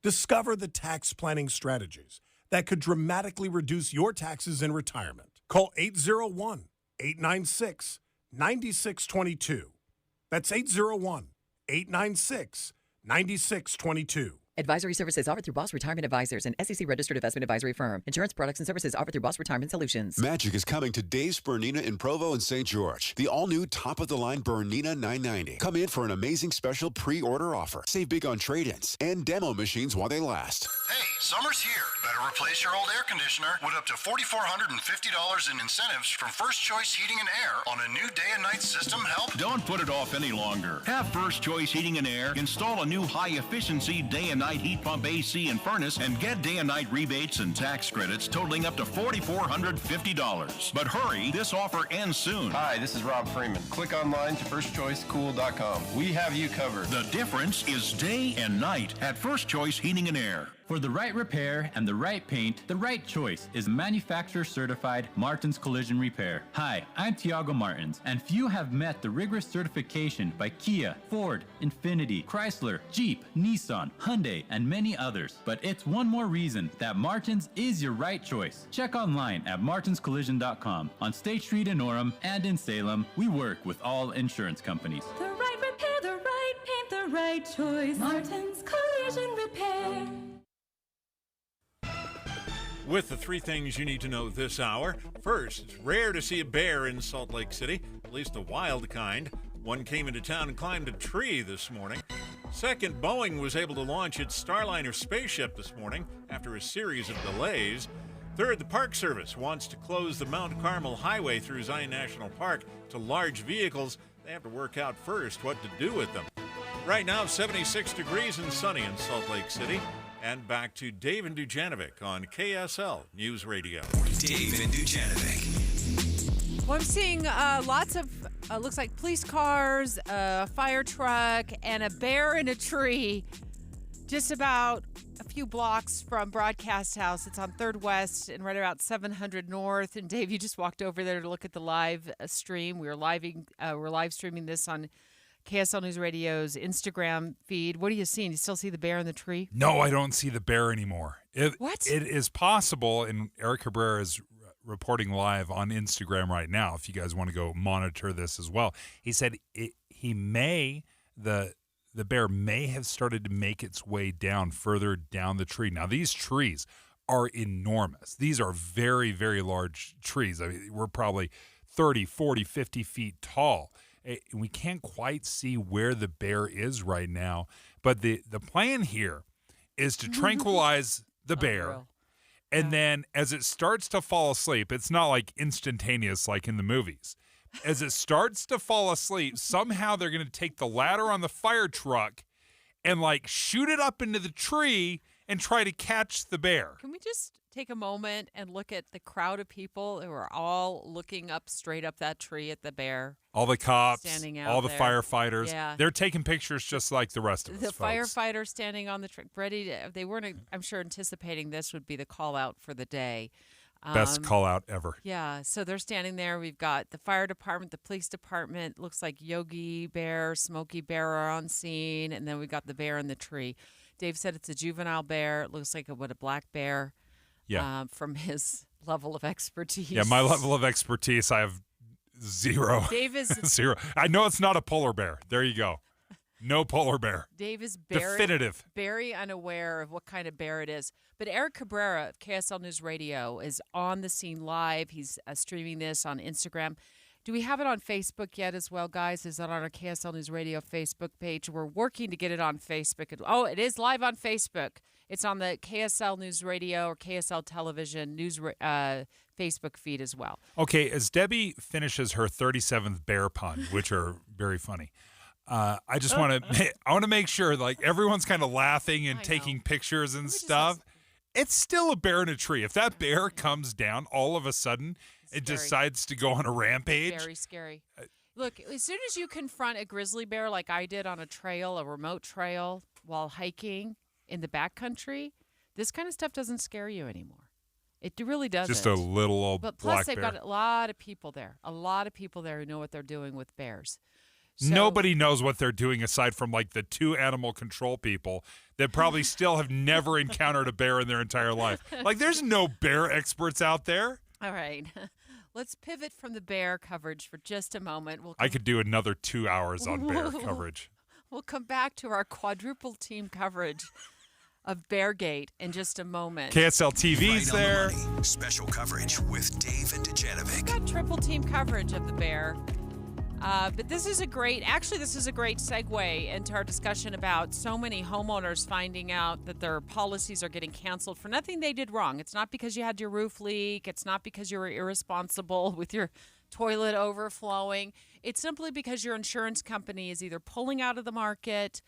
Discover the tax planning strategies that could dramatically reduce your taxes in retirement. Call 801-896-9622. That's 801-896-9622. Advisory services offered through Boss Retirement Advisors, an SEC-registered investment advisory firm. Insurance products and services offered through Boss Retirement Solutions. Magic is coming to Dave's Bernina in Provo and St. George. The all-new top-of-the-line Bernina 990. Come in for an amazing special pre-order offer. Save big on trade-ins and demo machines while they last. Hey, summer's here. Better replace your old air conditioner with up to $4,450 in incentives from First Choice Heating and Air on a new day and night system help. Don't put it off any longer. Have First Choice Heating and Air install a new high-efficiency day and night night heat pump, AC, and furnace and get day and night rebates and tax credits totaling up to $4,450. But hurry, this offer ends soon. Hi, this is Rob Freeman. Click online to firstchoicecool.com. We have you covered. The difference is day and night at First Choice Heating and Air. For the right repair and the right paint, the right choice is manufacturer-certified Martins Collision Repair. Hi, I'm Tiago Martins, and few have met the rigorous certification by Kia, Ford, Infiniti, Chrysler, Jeep, Nissan, Hyundai, and many others. But it's one more reason that Martins is your right choice. Check online at martinscollision.com. On State Street in Orem and in Salem, we work with all insurance companies. The right repair, the right paint, the right choice. Martins Collision Repair. With the 3 things you need to know this hour. First, it's rare to see a bear in Salt Lake City, at least a wild kind. One came into town and climbed a tree this morning. Second, Boeing was able to launch its Starliner spaceship this morning after a series of delays. Third, the Park Service wants to close the Mount Carmel Highway through Zion National Park to large vehicles. They have to work out first what to do with them. Right now, 76 degrees and sunny in Salt Lake City. And back to Dave and Dujanovic on KSL News Radio. Dave and Dujanovic. Well, I'm seeing lots of, looks like police cars, a fire truck, and a bear in a tree just about a few blocks from Broadcast House. It's on 3rd West and right about 700 North. And Dave, you just walked over there to look at the live stream. We're live streaming this on KSL News Radio's Instagram feed. What are you seeing? You still see the bear in the tree? No, I don't see the bear anymore. What? It is possible, and Eric Cabrera is reporting live on Instagram right now, if you guys want to go monitor this as well. He said the bear may have started to make its way down further down the tree. Now, these trees are enormous. These are very, very large trees. I mean, we're probably 30, 40, 50 feet tall. We can't quite see where the bear is right now, but the plan here is to tranquilize the bear, and then as it starts to fall asleep, it's not like instantaneous like in the movies. As it starts to fall asleep, somehow they're going to take the ladder on the fire truck and like shoot it up into the tree and try to catch the bear. Can we just take a moment and look at the crowd of people who are all looking up straight up that tree at the bear? All the cops, standing out all the there. Firefighters. Yeah. They're taking pictures just like the rest of us, The folks. firefighters standing on the tree, ready to, they weren't, I'm sure, anticipating this would be the call out for the day. Best call out ever. Yeah, so they're standing there. We've got the fire department, the police department. Looks like Yogi Bear, Smokey Bear are on scene, and then we've got the bear in the tree. Dave said it's a juvenile bear. It looks like a black bear. Yeah. From his level of expertise. Yeah, my level of expertise, I have zero. Dave is zero. I know it's not a polar bear. There you go. No polar bear. Dave is definitive. Very unaware of what kind of bear it is. But Eric Cabrera of KSL News Radio is on the scene live. He's streaming this on Instagram. Do we have it on Facebook yet as well, guys? Is that on our KSL News Radio Facebook page? We're working to get it on Facebook. Oh, it is live on Facebook. It's on the KSL News Radio or KSL Television News Facebook feed as well. Okay, as Debbie finishes her 37th bear pun, which are very funny, I just want to make sure like everyone's kind of laughing and taking pictures and stuff. It's still a bear in a tree. If that bear comes down all of a sudden, it decides to go on a rampage. Very scary. Look, as soon as you confront a grizzly bear like I did on a trail, a remote trail, while hiking in the backcountry, this kind of stuff doesn't scare you anymore. It really doesn't. Just a little old But black plus, they've bear. got a lot of people there. A lot of people there who know what they're doing with bears. So, Nobody knows what they're doing aside from like the 2 animal control people that probably still have never encountered a bear in their entire life. Like there's no bear experts out there. All right. Let's pivot from the bear coverage for just a moment. I could do another 2 hours on bear coverage. We'll come back to our quadruple team coverage of Beargate in just a moment. KSL TV's Right there. on the money. Special coverage with Dave and Dujanovic. We've got triple team coverage of the bear. But this is a great segue into our discussion about so many homeowners finding out that their policies are getting canceled for nothing they did wrong. It's not because you had your roof leak. It's not because you were irresponsible with your toilet overflowing. It's simply because your insurance company is either pulling out of the market,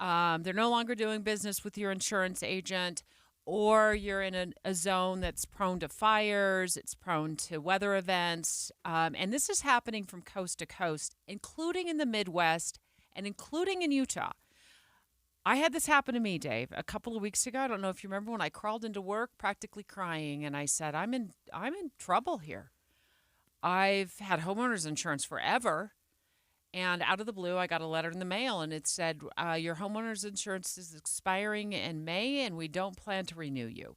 they're no longer doing business with your insurance agent, or you're in a zone that's prone to fires, it's prone to weather events. And this is happening from coast to coast, including in the Midwest and including in Utah. I had this happen to me, Dave, a couple of weeks ago. I don't know if you remember when I crawled into work practically crying, and I said, I'm in trouble here. I've had homeowners insurance forever, and out of the blue, I got a letter in the mail, and it said, your homeowners insurance is expiring in May, and we don't plan to renew you.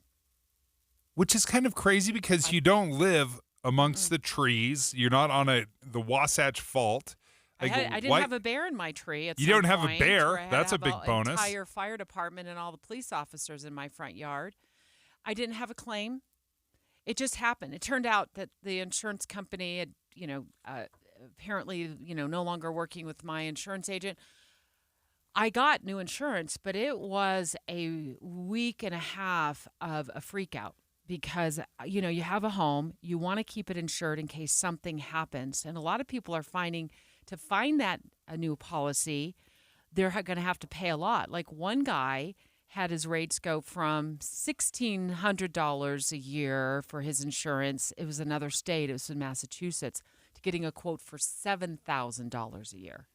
Which is kind of crazy because you don't live amongst the trees. You're not on the Wasatch Fault. I didn't have a bear in my tree. You don't have a bear. That's a big bonus. Entire fire department and all the police officers in my front yard. I didn't have a claim. It just happened. It turned out that the insurance company had, apparently, no longer working with my insurance agent. I got new insurance, but it was a week and a half of a freak out because, you have a home, you want to keep it insured in case something happens. And a lot of people are finding to find that a new policy, they're going to have to pay a lot. Like one guy had his rates go from $1,600 a year for his insurance. It was another state. It was in Massachusetts. To getting a quote for $7,000 a year.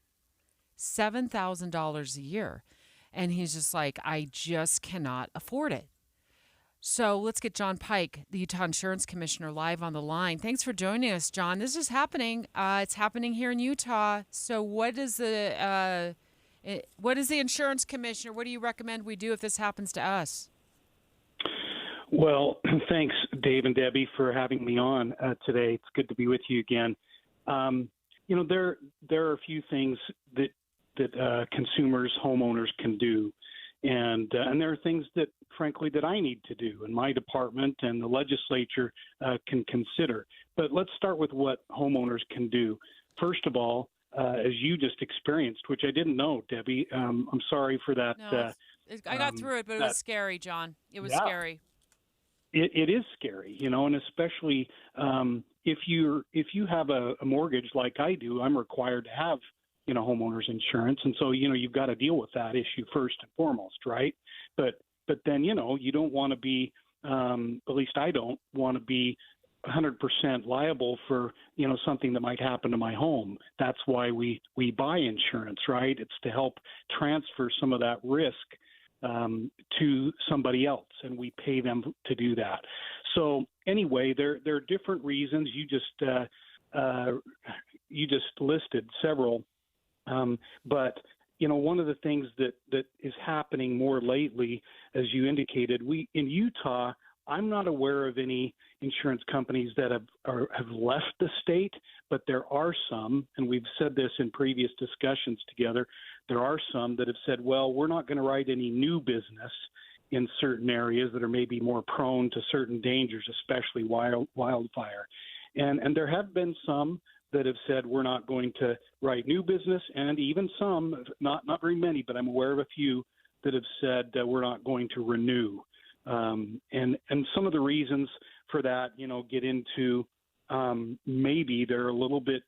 $7,000 a year. And he's just like, I just cannot afford it. So let's get John Pike, the Utah Insurance Commissioner, live on the line. Thanks for joining us, John. This is happening. It's happening here in Utah. So what is the insurance commissioner? What do you recommend we do if this happens to us? Well, thanks, Dave and Debbie, for having me on today. It's good to be with you again. There are a few things that consumers, homeowners can do. And there are things that, frankly, that I need to do and my department and the legislature can consider. But let's start with what homeowners can do. First of all, as you just experienced, which I didn't know, Debbie, I'm sorry for that. No, I got through it, but it was scary, John. It was scary. It is scary, and especially if you have a mortgage like I do, I'm required to have homeowners insurance. And so, you've got to deal with that issue first and foremost, right? But then, you don't want to be, at least I don't want to be 100% liable for, something that might happen to my home. That's why we buy insurance, right? It's to help transfer some of that risk to somebody else, and we pay them to do that. So anyway, there are different reasons. You just listed several. But, one of the things that is happening more lately, as you indicated, in Utah, I'm not aware of any insurance companies that have left the state, but there are some, and we've said this in previous discussions together, there are some that have said, well, we're not going to write any new business in certain areas that are maybe more prone to certain dangers, especially wildfire. And there have been some that have said we're not going to write new business, and even some, not very many, but I'm aware of a few that have said we're not going to renew. And some of the reasons for that, get into maybe they're a little bit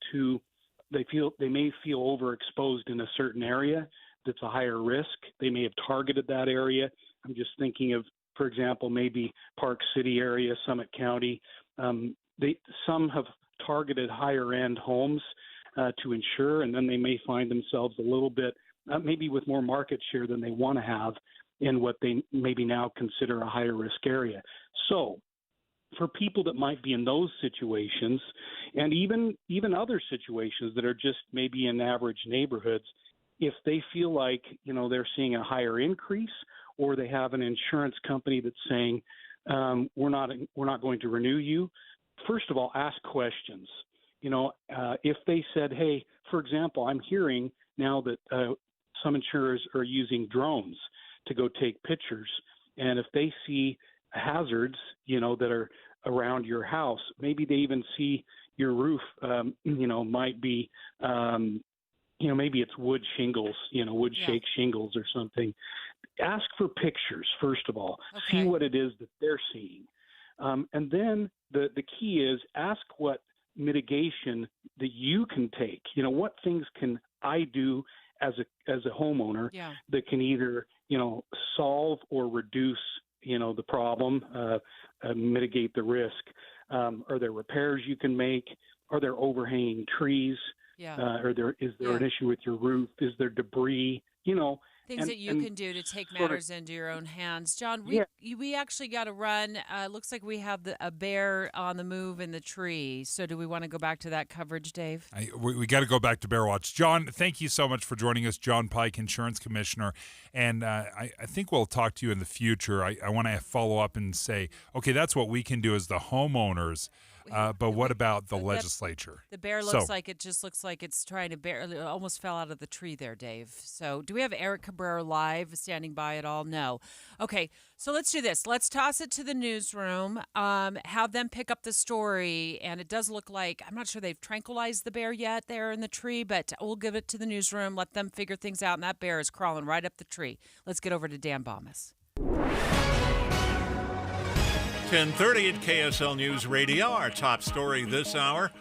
they may feel overexposed in a certain area that's a higher risk. They may have targeted that area. I'm just thinking of, for example, maybe Park City area, Summit County. Some have targeted higher end homes to insure, and then they may find themselves a little bit maybe with more market share than they want to have in what they maybe now consider a higher risk area. So for people that might be in those situations, and even other situations that are just maybe in average neighborhoods, if they feel like they're seeing a higher increase, or they have an insurance company that's saying we're not going to renew you, first of all, ask questions. If they said, hey, for example, I'm hearing now that some insurers are using drones to go take pictures. And if they see hazards, that are around your house, maybe they even see your roof, might be, maybe it's wood shingles, shake shingles or something. Ask for pictures, first of all. Okay. See what it is that they're seeing. And then the key is ask what mitigation that you can take. What things can I do as a homeowner that can either, solve or reduce, the problem, mitigate the risk. Are there repairs you can make? Are there overhanging trees? Is there an issue with your roof? Is there debris? Things that you can do to take matters into your own hands. John, we actually got to run. Looks like we have a bear on the move in the tree. So do we want to go back to that coverage, Dave? We got to go back to Bear Watch. John, thank you so much for joining us. John Pike, Insurance Commissioner. And I think we'll talk to you in the future. I want to follow up and say, okay, that's what we can do as the homeowners. But what about the legislature? The bear looks like it's trying to bear. It almost fell out of the tree there, Dave. So do we have Eric Cabrera live standing by at all? No. Okay, so let's do this. Let's toss it to the newsroom, have them pick up the story. And it does look like, I'm not sure they've tranquilized the bear yet there in the tree, but we'll give it to the newsroom, let them figure things out. And that bear is crawling right up the tree. Let's get over to Dan Bomas. 10:30 at KSL News Radio. Our top story this hour.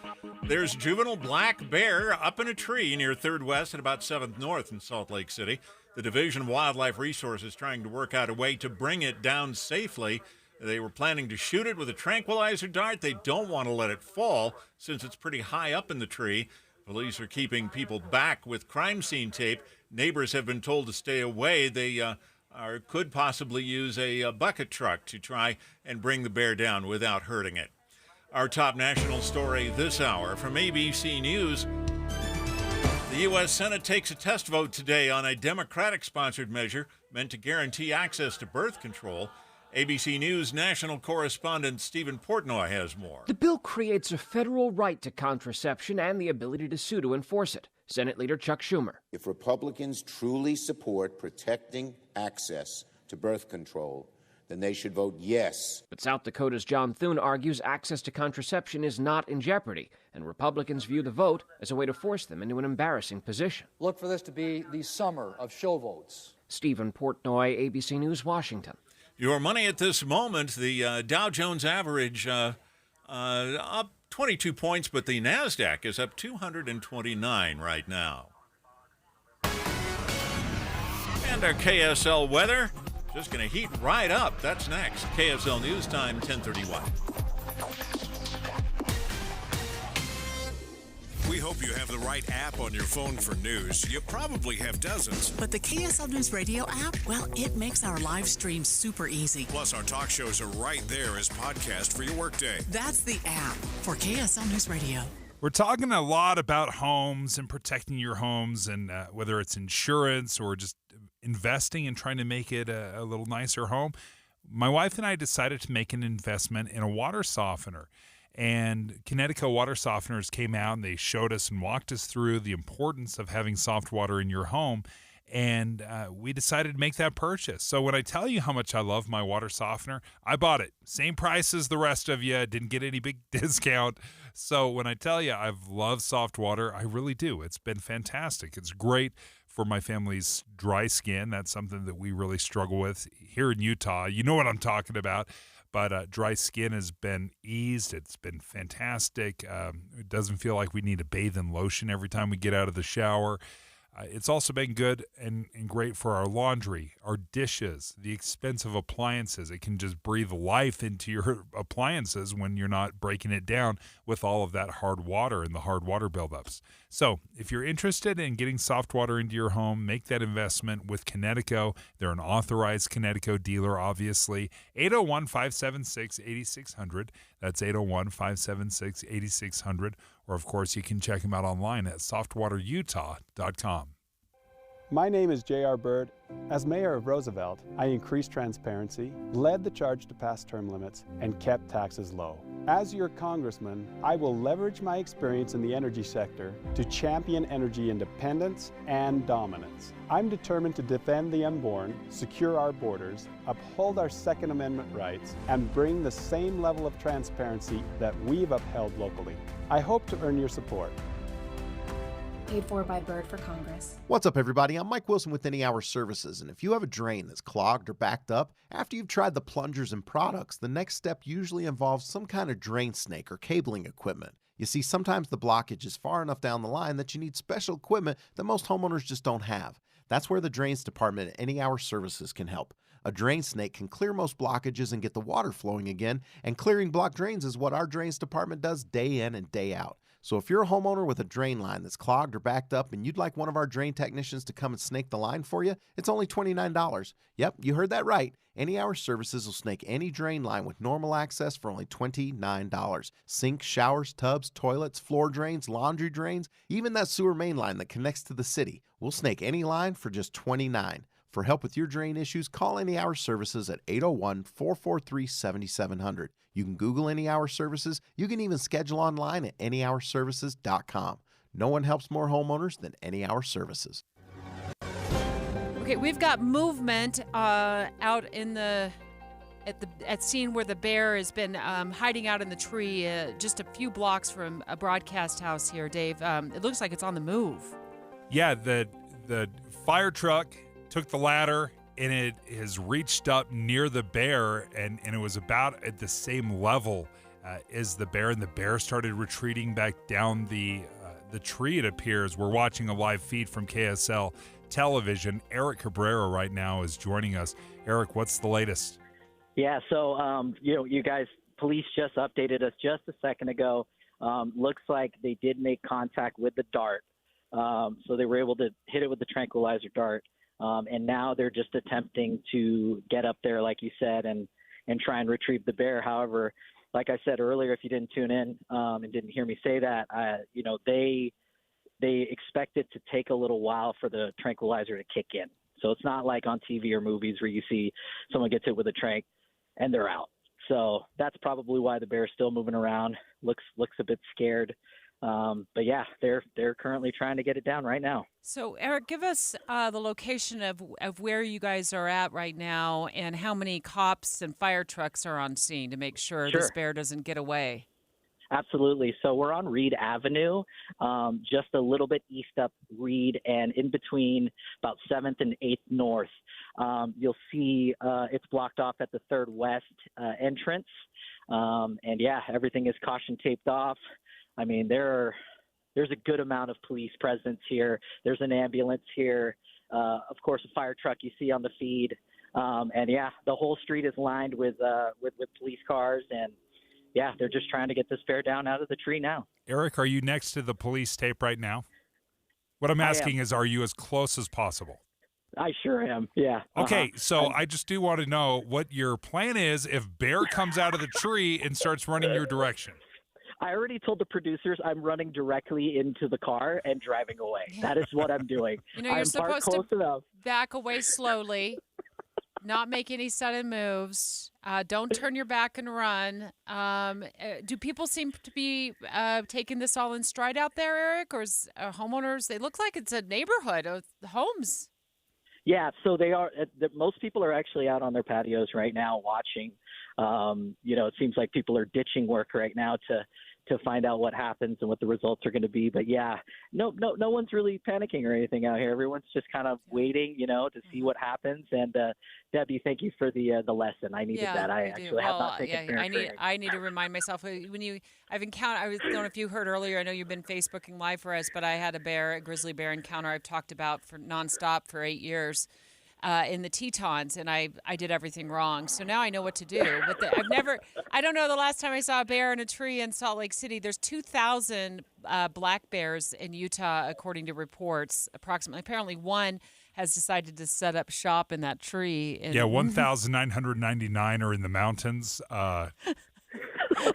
There's juvenile black bear up in a tree near 3rd West and about 7th North in Salt Lake City. The Division of Wildlife Resources trying to work out a way to bring it down safely. They were planning to shoot it with a tranquilizer dart. They don't want to let it fall since it's pretty high up in the tree. Police are keeping people back with crime scene tape. Neighbors have been told to stay away. They could possibly use a bucket truck to try and bring the bear down without hurting it. Our top national story this hour from ABC News. The U.S. Senate takes a test vote today on a Democratic-sponsored measure meant to guarantee access to birth control. ABC News national correspondent Stephen Portnoy has more. The bill creates a federal right to contraception and the ability to sue to enforce it. Senate Leader Chuck Schumer. If Republicans truly support protecting access to birth control, then they should vote yes. But South Dakota's John Thune argues access to contraception is not in jeopardy, and Republicans view the vote as a way to force them into an embarrassing position. Look for this to be the summer of show votes. Stephen Portnoy, ABC News, Washington. Your money at this moment, the Dow Jones average up 22 points, but the NASDAQ is up 229 right now. And our KSL weather, just going to heat right up. That's next. KSL News Time, 10:31. We hope you have the right app on your phone for news. You probably have dozens. But the KSL News Radio app, well, it makes our live stream super easy. Plus, our talk shows are right there as podcast for your workday. That's the app for KSL News Radio. We're talking a lot about homes and protecting your homes, and whether it's insurance or just investing and trying to make it a little nicer home. My wife and I decided to make an investment in a water softener. And Connecticut water softeners came out and they showed us and walked us through the importance of having soft water in your home. And we decided to make that purchase. So when I tell you how much I love my water softener, I bought it. Same price as the rest of you. Didn't get any big discount. So when I tell you I've loved soft water, I really do. It's been fantastic. It's great for my family's dry skin. That's something that we really struggle with here in Utah. You know what I'm talking about. But dry skin has been eased. It's been fantastic. It doesn't feel like we need to bathe in lotion every time we get out of the shower. It's also been good and great for our laundry, our dishes, the expensive appliances. It can just breathe life into your appliances when you're not breaking it down with all of that hard water and the hard water buildups. So if you're interested in getting soft water into your home, make that investment with Connecticut. They're an authorized Connecticut dealer, obviously. 801-576-8600. That's 801-576-8600. Or, of course, you can check them out online at softwaterutah.com. My name is J.R. Bird. As mayor of Roosevelt, I increased transparency, led the charge to pass term limits, and kept taxes low. As your congressman, I will leverage my experience in the energy sector to champion energy independence and dominance. I'm determined to defend the unborn, secure our borders, uphold our Second Amendment rights, and bring the same level of transparency that we've upheld locally. I hope to earn your support. Paid for by Bird for Congress. What's up, everybody? I'm Mike Wilson with Any Hour Services, and if you have a drain that's clogged or backed up, after you've tried the plungers and products, the next step usually involves some kind of drain snake or cabling equipment. You see, sometimes the blockage is far enough down the line that you need special equipment that most homeowners just don't have. That's where the Drains Department at Any Hour Services can help. A drain snake can clear most blockages and get the water flowing again, and clearing blocked drains is what our Drains Department does day in and day out. So if you're a homeowner with a drain line that's clogged or backed up and you'd like one of our drain technicians to come and snake the line for you, it's only $29. Yep, you heard that right. Any Hour Services will snake any drain line with normal access for only $29. Sinks, showers, tubs, toilets, floor drains, laundry drains, even that sewer main line that connects to the city. We'll snake any line for just $29. For help with your drain issues, call Any Hour Services at 801-443-7700. You can Google Any Hour Services. You can even schedule online at anyhourservices.com. No one helps more homeowners than Any Hour Services. Okay, we've got movement out in at scene where the bear has been hiding out in the tree, just a few blocks from a broadcast house here, Dave. It looks like it's on the move. Yeah, the fire truck took the ladder, and it has reached up near the bear, and it was about at the same level as the bear, and the bear started retreating back down the tree, it appears. We're watching a live feed from KSL Television. Eric Cabrera right now is joining us. Eric, what's the latest? Yeah, so, you guys, police just updated us just a second ago. Looks like they did make contact with the dart. So they were able to hit it with the tranquilizer dart. And now they're just attempting to get up there, like you said, and try and retrieve the bear. However, like I said earlier, if you didn't tune in and didn't hear me say that, they expect it to take a little while for the tranquilizer to kick in. So it's not like on TV or movies where you see someone gets hit with a tranq and they're out. So that's probably why the bear's still moving around, looks a bit scared. But yeah, they're currently trying to get it down right now. So Eric, give us the location of where you guys are at right now and how many cops and fire trucks are on scene to make sure this bear doesn't get away. Absolutely. So we're on Reed Avenue, just a little bit east up Reed and in between about 7th and 8th North. You'll see it's blocked off at the 3rd West entrance. And yeah, everything is caution taped off. I mean, there's a good amount of police presence here. There's an ambulance here. Of course, a fire truck you see on the feed. And yeah, the whole street is lined with police cars. And yeah, they're just trying to get this bear down out of the tree now. Eric, are you next to the police tape right now? What I'm asking is, are you as close as possible? I sure am, yeah. Okay, so I just do want to know what your plan is if bear comes out of the tree and starts running your direction. I already told the producers I'm running directly into the car and driving away. That is what I'm doing. You're I'm supposed close to enough. back away slowly, not make any sudden moves. Don't turn your back and run. Do people seem to be taking this all in stride out there, Eric? Or is homeowners, they look like it's a neighborhood of homes. Yeah, so they are. Most people are actually out on their patios right now watching. It seems like people are ditching work right now to find out what happens and what the results are going to be. But yeah, no one's really panicking or anything out here. Everyone's just kind of waiting, to see what happens. And Debbie, thank you for the lesson. I needed that. I actually have not taken training. I need to remind myself I don't know if you heard earlier. I know you've been Facebooking live for us, but I had a grizzly bear encounter I've talked about for nonstop for 8 years. In the Tetons, and I did everything wrong. So now I know what to do. But I don't know the last time I saw a bear in a tree in Salt Lake City. There's 2,000 black bears in Utah, according to reports, approximately. Apparently one has decided to set up shop in that tree. 1,999 are in the mountains.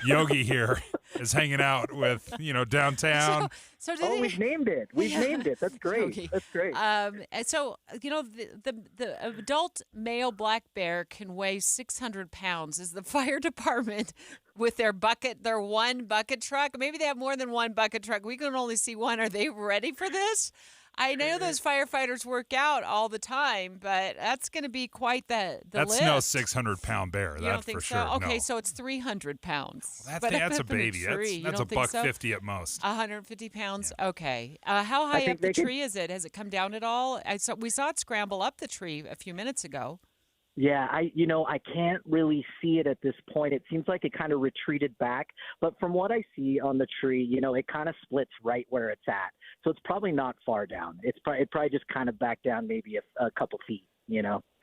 Yogi here is hanging out with, downtown. We've named it. Named it. That's great. Okay. That's great. So, the adult male black bear can weigh 600 pounds. Is the fire department with their one bucket truck? Maybe they have more than one bucket truck. We can only see one. Are they ready for this? I know those firefighters work out all the time, but that's going to be quite the That's list. no 600-pound bear, that's for sure. Okay, no. So it's 300 pounds. That's a baby. That's $150 at most. 150 pounds? Yeah. Okay. How high up the tree is it? Has it come down at all? We saw it scramble up the tree a few minutes ago. Yeah, I can't really see it at this point. It seems like it kind of retreated back, but from what I see on the tree, it kind of splits right where it's at. So it's probably not far down. It probably just kind of back down maybe a couple feet,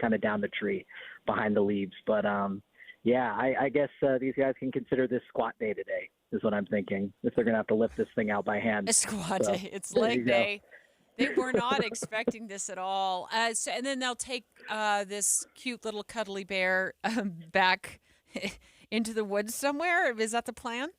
kind of down the tree behind the leaves. But I guess these guys can consider this squat day today, is what I'm thinking, if they're going to have to lift this thing out by hand. A squat day. It's leg day. They were not expecting this at all. And then they'll take this cute little cuddly bear back into the woods somewhere. Is that the plan?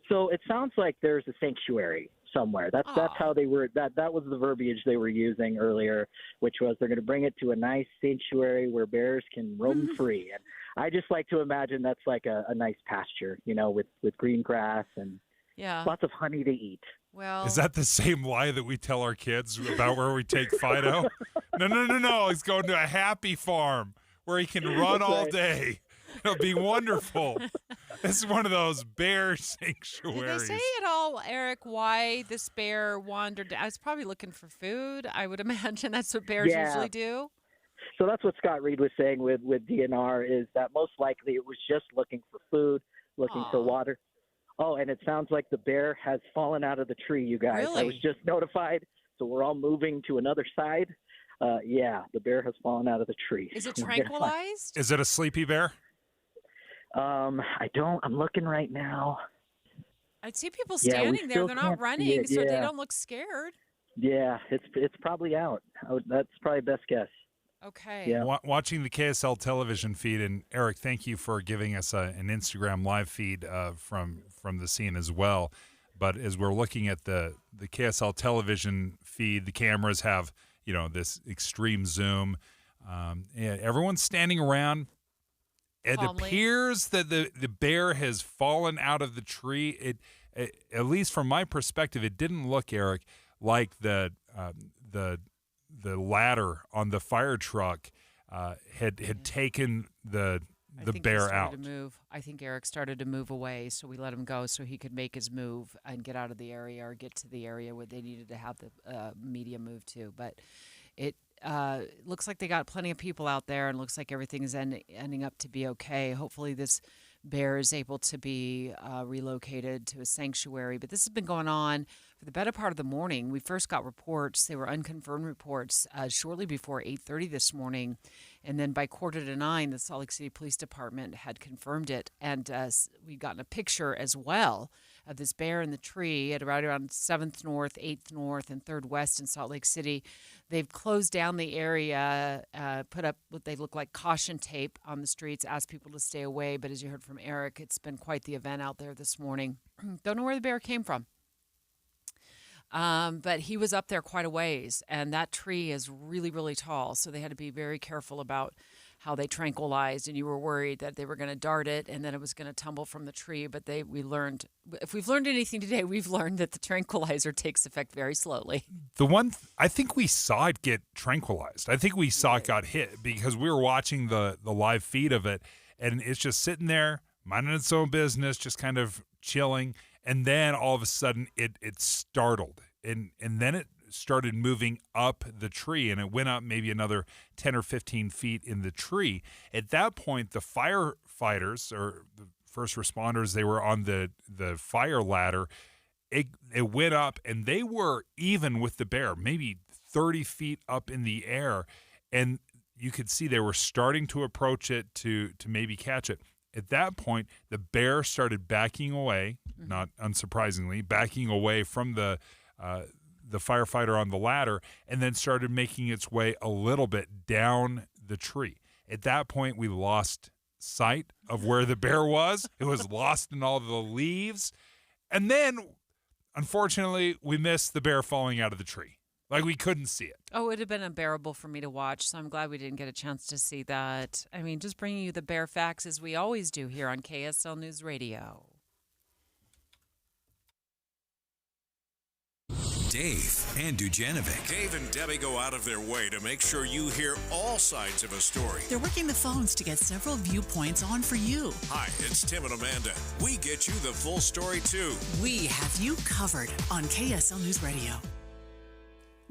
So it sounds like there's a sanctuary somewhere. That's how they were. That was the verbiage they were using earlier, which was they're going to bring it to a nice sanctuary where bears can roam free. And I just like to imagine that's like a nice pasture, with green grass and lots of honey to eat. Well, is that the same lie that we tell our kids about where we take Fido? No. He's going to a happy farm where he can run all day. It'll be wonderful. This is one of those bear sanctuaries. Did they say at all, Eric, why this bear wandered? I was probably looking for food. I would imagine that's what bears usually do. So that's what Scott Reed was saying with DNR, is that most likely it was just looking for food, looking for water. Oh, and it sounds like the bear has fallen out of the tree, you guys. Really? I was just notified, so we're all moving to another side. The bear has fallen out of the tree. Is it tranquilized? Is it a sleepy bear? I'm looking right now. I'd see people standing there. They're not running, so they don't look scared. Yeah, it's probably out. That's probably best guess. Okay. Yeah. Watching the KSL television feed, and Eric, thank you for giving us an Instagram live feed from the scene as well. But as we're looking at the KSL television feed, the cameras have this extreme zoom. Everyone's standing around. It appears that the bear has fallen out of the tree. It at least from my perspective, it didn't look, Eric, like the ladder on the fire truck had taken the bear out. I think Eric started to move away, so we let him go so he could make his move and get out of the area or get to the area where they needed to have the media move to. But it looks like they got plenty of people out there, and looks like everything is ending up to be okay. Hopefully this bear is able to be relocated to a sanctuary. But this has been going on for the better part of the morning. We first got reports. They were unconfirmed reports shortly before 8:30 this morning. And then by 8:45, the Salt Lake City Police Department had confirmed it. And we'd gotten a picture as well of this bear in the tree at right around 7th North, 8th North, and 3rd West in Salt Lake City. They've closed down the area, put up what they look like caution tape on the streets, asked people to stay away. But as you heard from Eric, it's been quite the event out there this morning. Don't know where the bear came from. But he was up there quite a ways, and that tree is really, really tall, so they had to be very careful about how they tranquilized, and you were worried that they were going to dart it and then it was going to tumble from the tree. But we learned, if we've learned anything today, we've learned that the tranquilizer takes effect very slowly. I think we saw it get tranquilized. I think we saw it got hit because we were watching the live feed of it, and it's just sitting there, minding its own business, just kind of chilling. And then all of a sudden it startled, and then it started moving up the tree, and it went up maybe another 10 or 15 feet in the tree. At that point, the firefighters or the first responders, they were on the fire ladder. It went up, and they were even with the bear, maybe 30 feet up in the air, and you could see they were starting to approach it to maybe catch it. At that point, the bear started backing away, not unsurprisingly, backing away from the firefighter on the ladder, and then started making its way a little bit down the tree. At that point, we lost sight of where the bear was. It was lost in all the leaves. And then, unfortunately, we missed the bear falling out of the tree. Like, we couldn't see it. Oh, it would have been unbearable for me to watch, so I'm glad we didn't get a chance to see that. I mean, just bringing you the bear facts as we always do here on KSL News Radio. Dave and Dujanovic. Dave and Debbie go out of their way to make sure you hear all sides of a story. They're working the phones to get several viewpoints on for you. Hi, it's Tim and Amanda. We get you the full story, too. We have you covered on KSL News Radio.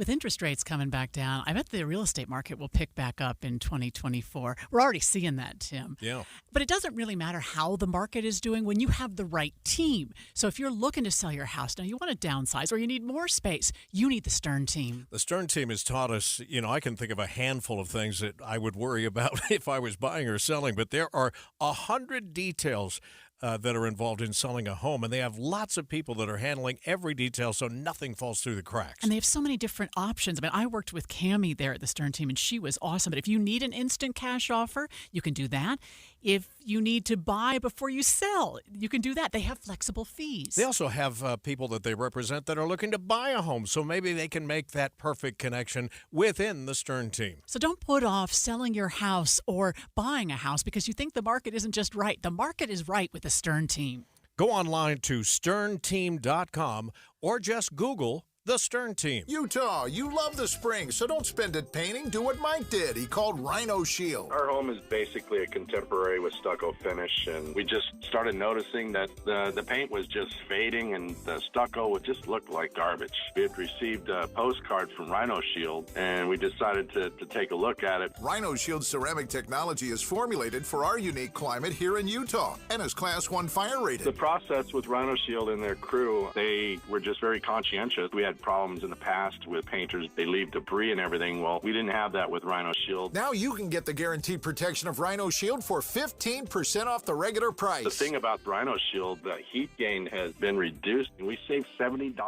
With interest rates coming back down, I bet the real estate market will pick back up in 2024. We're already seeing that, Tim. Yeah. But it doesn't really matter how the market is doing when you have the right team. So if you're looking to sell your house, now you want to downsize or you need more space, you need the Stern team. The Stern team has taught us, I can think of a handful of things that I would worry about if I was buying or selling, but there are 100 details that are involved in selling a home, and they have lots of people that are handling every detail so nothing falls through the cracks. And they have so many different options. I mean, I worked with Cammie there at the Stern team, and she was awesome. But if you need an instant cash offer, you can do that. If you need to buy before you sell, you can do that. They have flexible fees. They also have people that they represent that are looking to buy a home, so maybe they can make that perfect connection within the Stern team. So don't put off selling your house or buying a house because you think the market isn't just right. The market is right with the Stern team. Go online to sternteam.com or just Google the Stern team. Utah, you love the spring, so don't spend it painting. Do what Mike did. He called Rhino Shield. Our home is basically a contemporary with stucco finish, and we just started noticing that the paint was just fading and the stucco would just look like garbage. We had received a postcard from Rhino Shield, and we decided to take a look at it. Rhino Shield ceramic technology is formulated for our unique climate here in Utah and is Class 1 fire rated. The process with Rhino Shield and their crew, they were just very conscientious. We had problems in the past with painters. They leave debris and everything. Well, we didn't have that with Rhino Shield. Now you can get the guaranteed protection of Rhino Shield for 15% off the regular price. The thing about Rhino Shield, the heat gain has been reduced, and we save $70 a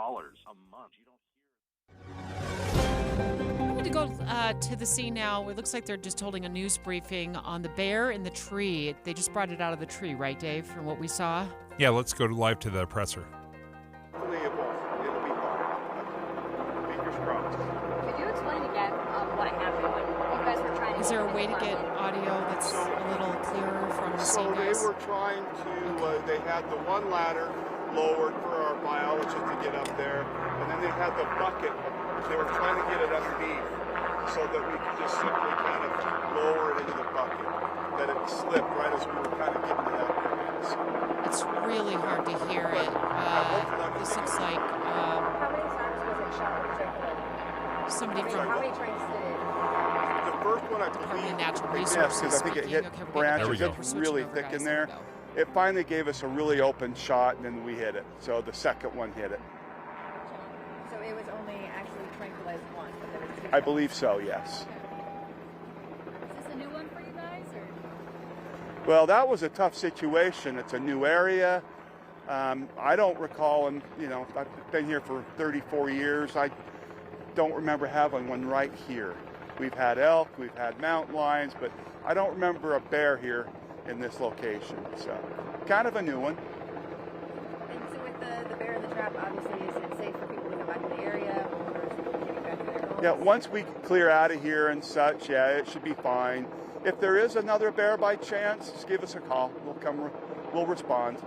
month. I'm going to go to the scene now. It looks like they're just holding a news briefing on the bear in the tree. They just brought it out of the tree, right, Dave, from what we saw? Yeah, let's go live to the presser. Is there a way to get audio that's a little clearer from the scene, guys? They were trying to, they had the one ladder lowered for our biologist to get up there, and then they had the bucket. They were trying to get it underneath so that we could just simply kind of lower it into the bucket. That it slipped right as we were kind of getting it up there. So, it's really hard to hear it. This looks like how many times was it shot? Somebody from... How many trains did it? The first one I believe, Natural Resources. Yes, because I think it hit branches. It's really thick in there. It finally gave us a really open shot, and then we hit it. So the second one hit it. So it was only actually tranquilized once, but there was two. I believe so, yes. Is this a new one for you guys, or? Well, that was a tough situation. It's a new area. I don't recall, and I've been here for 34 years. I don't remember having one right here. We've had elk, we've had mountain lions, but I don't remember a bear here in this location. So, kind of a new one. And so with the bear in the trap, obviously, is it safe for people to come back to the area, or is it getting back to their homes? Yeah, once we clear out of here and such, yeah, it should be fine. If there is another bear by chance, just give us a call. We'll respond. Is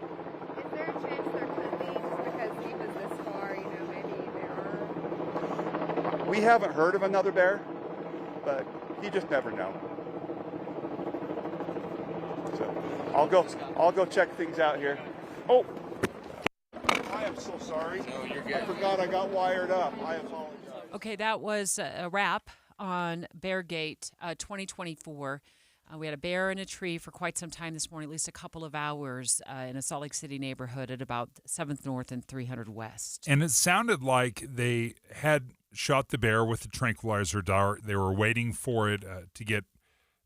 there a chance there could be, just because he was this far, maybe there are? We haven't heard of another bear, but you just never know. So I'll go check things out here. Oh, I am so sorry. No, you're good. I forgot I got wired up. I apologize. Okay, that was a wrap on Beargate 2024. We had a bear in a tree for quite some time this morning, at least a couple of hours in a Salt Lake City neighborhood at about 7th North and 300 West. And it sounded like they had shot the bear with a tranquilizer dart. They were waiting for it to get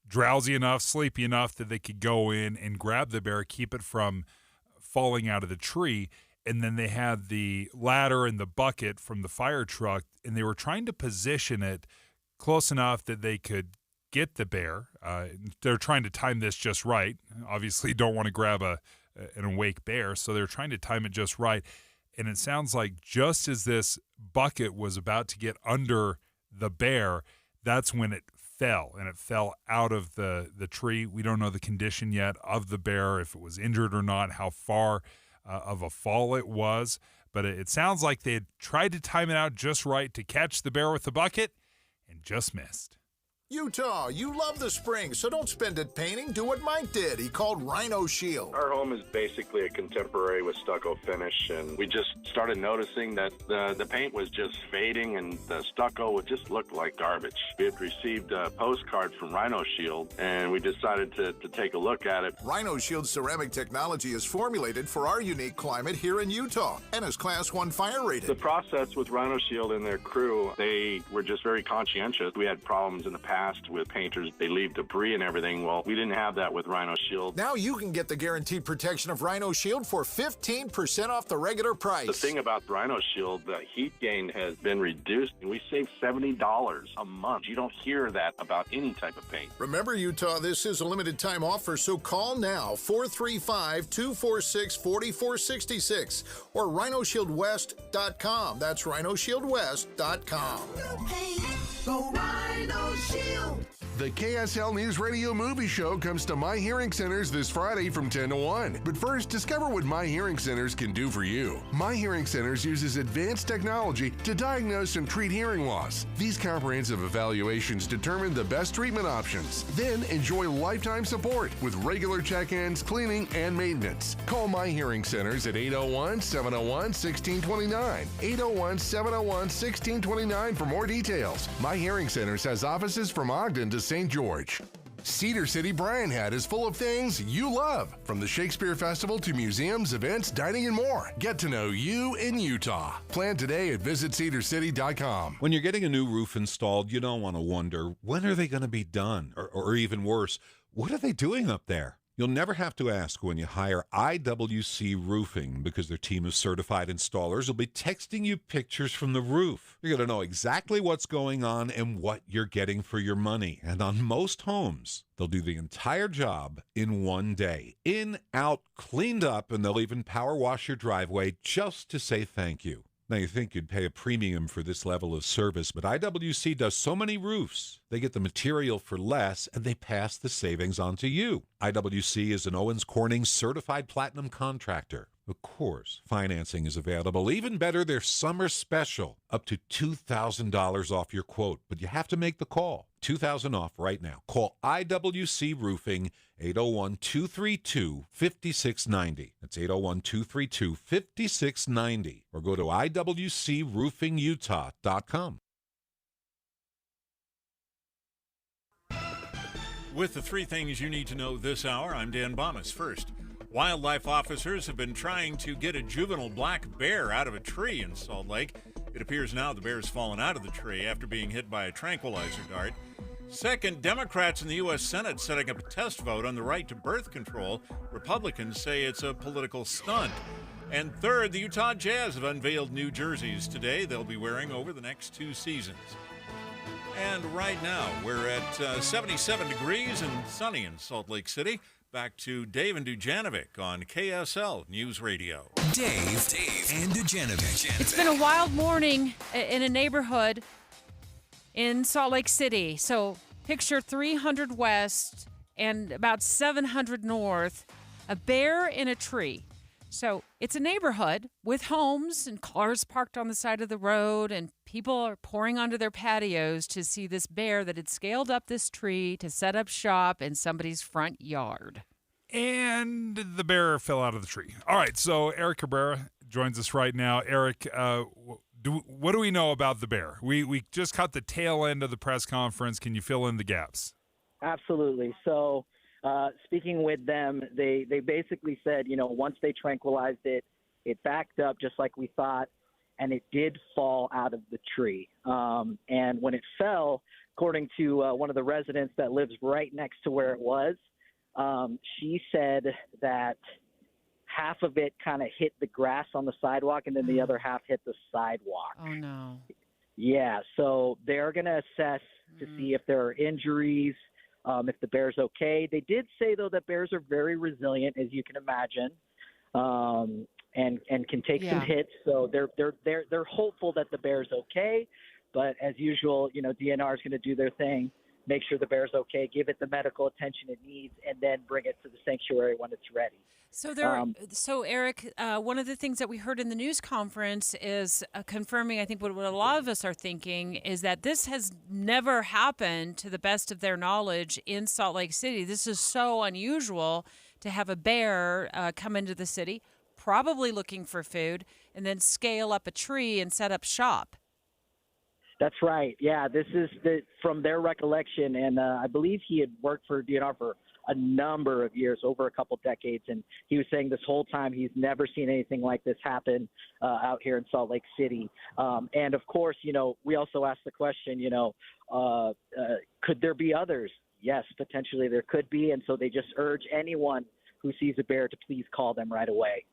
drowsy enough, sleepy enough that they could go in and grab the bear, keep it from falling out of the tree. And then they had the ladder and the bucket from the fire truck, and they were trying to position it close enough that they could get the bear. They're trying to time this just right. Obviously, don't want to grab an awake bear, so they're trying to time it just right. And it sounds like just as this bucket was about to get under the bear, that's when it fell, and it fell out of the tree. We don't know the condition yet of the bear, if it was injured or not, how far of a fall it was. But it sounds like they had tried to time it out just right to catch the bear with the bucket and just missed. Utah, you love the spring, so don't spend it painting. Do what Mike did. He called Rhino Shield. Our home is basically a contemporary with stucco finish, and we just started noticing that the paint was just fading and the stucco would just look like garbage. We had received a postcard from Rhino Shield, and we decided to take a look at it. Rhino Shield ceramic technology is formulated for our unique climate here in Utah and is Class 1 fire rated. The process with Rhino Shield and their crew, they were just very conscientious. We had problems in the past with painters. They leave debris and everything. Well, we didn't have that with Rhino Shield. Now you can get the guaranteed protection of Rhino Shield for 15% off the regular price. The thing about Rhino Shield, the heat gain has been reduced, and we save $70 a month. You don't hear that about any type of paint. Remember, Utah, this is a limited time offer, so call now, 435-246-4466 or rhinoshieldwest.com. That's rhinoshieldwest.com. Go Rhino Shield. The KSL News Radio Movie Show comes to My Hearing Centers this Friday from 10 to 1. But first, discover what My Hearing Centers can do for you. My Hearing Centers uses advanced technology to diagnose and treat hearing loss. These comprehensive evaluations determine the best treatment options. Then enjoy lifetime support with regular check-ins, cleaning, and maintenance. Call My Hearing Centers at 801-701-1629. 801-701-1629 for more details. My Hearing Centers has offices from Ogden to St. George. Cedar City Brian Hat is full of things you love, from the Shakespeare Festival to museums, events, dining, and more. Get to know you in Utah. Plan today at visitcedarcity.com. When you're getting a new roof installed, you don't want to wonder, when are they going to be done? Or even worse, what are they doing up there? You'll never have to ask when you hire IWC Roofing, because their team of certified installers will be texting you pictures from the roof. You're going to know exactly what's going on and what you're getting for your money. And on most homes, they'll do the entire job in one day. In, out, cleaned up, and they'll even power wash your driveway just to say thank you. Now, you think you'd pay a premium for this level of service, but IWC does so many roofs. They get the material for less, and they pass the savings on to you. IWC is an Owens Corning certified platinum contractor. Of course, financing is available. Even better, their summer special, up to $2,000 off your quote. But you have to make the call. $2,000 off right now. Call IWC Roofing, 801-232-5690. That's 801-232-5690. Or go to IWCRoofingUtah.com. With the three things you need to know this hour, I'm Dan Bomas. First, wildlife officers have been trying to get a juvenile black bear out of a tree in Salt Lake. It appears now the bear has fallen out of the tree after being hit by a tranquilizer dart. Second, Democrats in the U.S. Senate setting up a test vote on the right to birth control. Republicans say it's a political stunt. And third, the Utah Jazz have unveiled new jerseys today they'll be wearing over the next 2 seasons. And right now, we're at 77 degrees and sunny in Salt Lake City. Back to Dave and Dujanovic on KSL News Radio. Dave and Dujanovic. It's been a wild morning in a neighborhood in Salt Lake City. So picture 300 west and about 700 north, a bear in a tree. So it's a neighborhood with homes and cars parked on the side of the road, and people are pouring onto their patios to see this bear that had scaled up this tree to set up shop in somebody's front yard. And the bear fell out of the tree. All right, so Eric Cabrera joins us right now. Eric, what do we know about the bear? We just caught the tail end of the press conference. Can you fill in the gaps? Absolutely. So speaking with them, they basically said, once they tranquilized it, it backed up just like we thought, and it did fall out of the tree. And when it fell, according to one of the residents that lives right next to where it was, she said that half of it kind of hit the grass on the sidewalk, and then the other half hit the sidewalk. Oh, no. Yeah, so they're going to assess to see if there are injuries, if the bear's okay. They did say, though, that bears are very resilient, as you can imagine, and can take some hits. So they're hopeful that the bear's okay. But as usual, DNR is going to do their thing. make sure the bear's okay, give it the medical attention it needs, and then bring it to the sanctuary when it's ready. So so Eric, one of the things that we heard in the news conference is confirming, I think, what a lot of us are thinking is that this has never happened, to the best of their knowledge, in Salt Lake City. This is so unusual to have a bear come into the city, probably looking for food, and then scale up a tree and set up shop. That's right. Yeah, this is from their recollection, and I believe he had worked for DNR for a number of years, over a couple decades, and he was saying this whole time he's never seen anything like this happen out here in Salt Lake City. And of course, we also asked the question, could there be others? Yes, potentially there could be, and so they just urge anyone who sees a bear to please call them right away.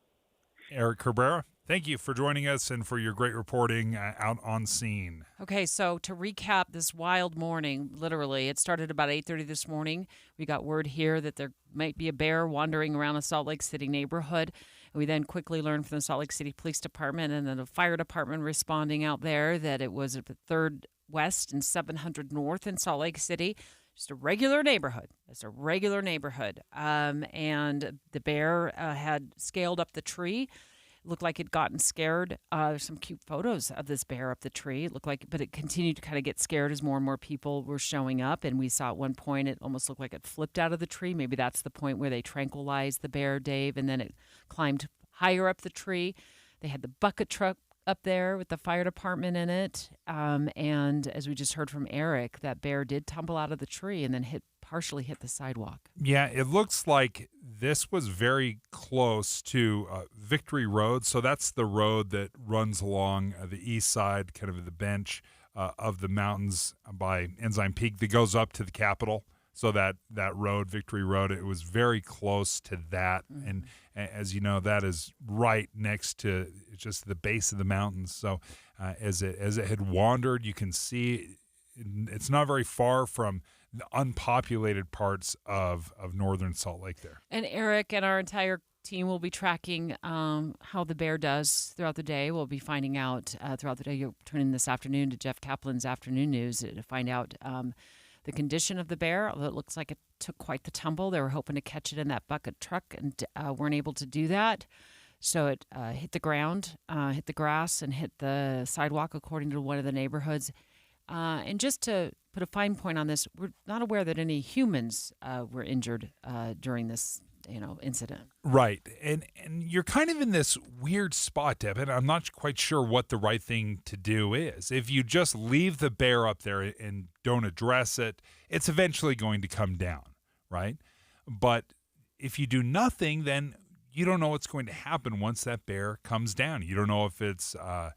Eric Cabrera, thank you for joining us and for your great reporting out on scene. Okay, so to recap this wild morning, literally, it started about 8:30 this morning. We got word here that there might be a bear wandering around a Salt Lake City neighborhood. And we then quickly learned from the Salt Lake City Police Department and then the fire department responding out there that it was at the 3rd West and 700 North in Salt Lake City. Just a regular neighborhood. It's a regular neighborhood. And the bear had scaled up the tree. Looked like it'd gotten scared. There's some cute photos of this bear up the tree. It looked like, but it continued to kind of get scared as more and more people were showing up. And we saw at one point it almost looked like it flipped out of the tree. Maybe that's the point where they tranquilized the bear, Dave, and then it climbed higher up the tree. They had the bucket truck up there with the fire department in it. And as we just heard from Eric, that bear did tumble out of the tree and then partially hit the sidewalk. Yeah, it looks like this was very close to Victory Road. So that's the road that runs along the east side, kind of the bench of the mountains by Ensign Peak that goes up to the Capitol. So that road, Victory Road, it was very close to that. Mm-hmm. And as you know, that is right next to just the base of the mountains. So as it had wandered, you can see it's not very far from the unpopulated parts of northern Salt Lake there. And Eric and our entire team will be tracking how the bear does throughout the day. We'll be finding out throughout the day. You'll tune in this afternoon to Jeff Kaplan's Afternoon News to find out the condition of the bear. Although it looks like it took quite the tumble. They were hoping to catch it in that bucket truck and weren't able to do that. So it hit the ground, hit the grass, and hit the sidewalk, according to one of the neighborhoods. And just to put a fine point on this, we're not aware that any humans were injured during this incident. Right. And you're kind of in this weird spot, Deb, and I'm not quite sure what the right thing to do is. If you just leave the bear up there and don't address it, it's eventually going to come down, right? But if you do nothing, then you don't know what's going to happen once that bear comes down. You don't know if it's going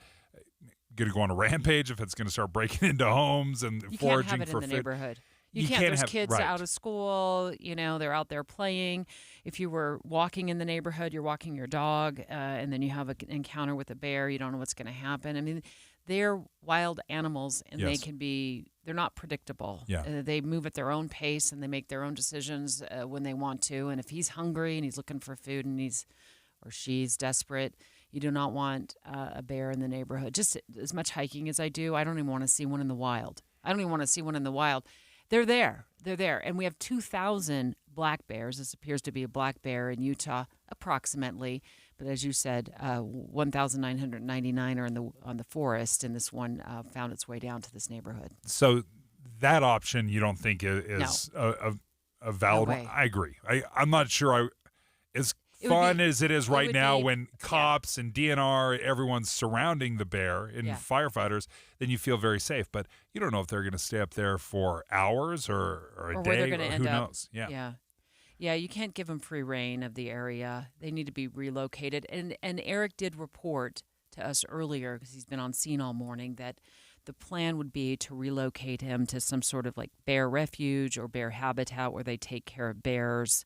to go on a rampage, if it's going to start breaking into homes and you foraging can't have it for in the food. Neighborhood. You can't. There's kids out of school. They're out there playing. If you were walking in the neighborhood, you're walking your dog, and then you have an encounter with a bear. You don't know what's going to happen. I mean, they're wild animals, and Yes. they're not predictable. Yeah. They move at their own pace, and they make their own decisions when they want to. And if he's hungry and he's looking for food and or she's desperate, you do not want a bear in the neighborhood. Just as much hiking as I do, I don't even want to see one in the wild. They're there. And we have 2,000 black bears. This appears to be a black bear in Utah, approximately. But as you said, 1,999 are on the forest, and this one found its way down to this neighborhood. So that option you don't think is a valid one? I agree. I'm not sure as fun as it is right now when cops and DNR, everyone's surrounding the bear and firefighters, then you feel very safe. But you don't know if they're going to stay up there for hours or a or day, where they're going to end who up. knows? Yeah. Yeah, you can't give them free reign of the area. They need to be relocated. And Eric did report to us earlier, because he's been on scene all morning, that the plan would be to relocate him to some sort of like bear refuge or bear habitat where they take care of bears.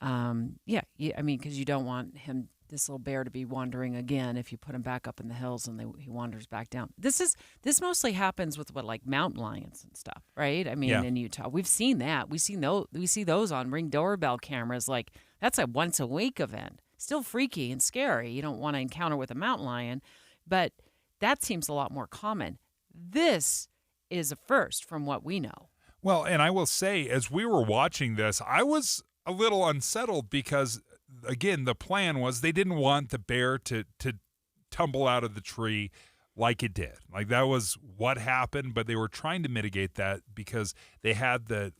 Because you don't want this little bear to be wandering again if you put him back up in the hills and he wanders back down. This mostly happens with mountain lions and stuff, right? I mean, in Utah, we've seen that. We see those on Ring doorbell cameras. Like, that's a once a week event. Still freaky and scary. You don't want to encounter with a mountain lion, but that seems a lot more common. This is a first from what we know. Well, and I will say, as we were watching this, I was a little unsettled because, again, the plan was they didn't want the bear to tumble out of the tree like it did. Like, that was what happened, but they were trying to mitigate that because they had the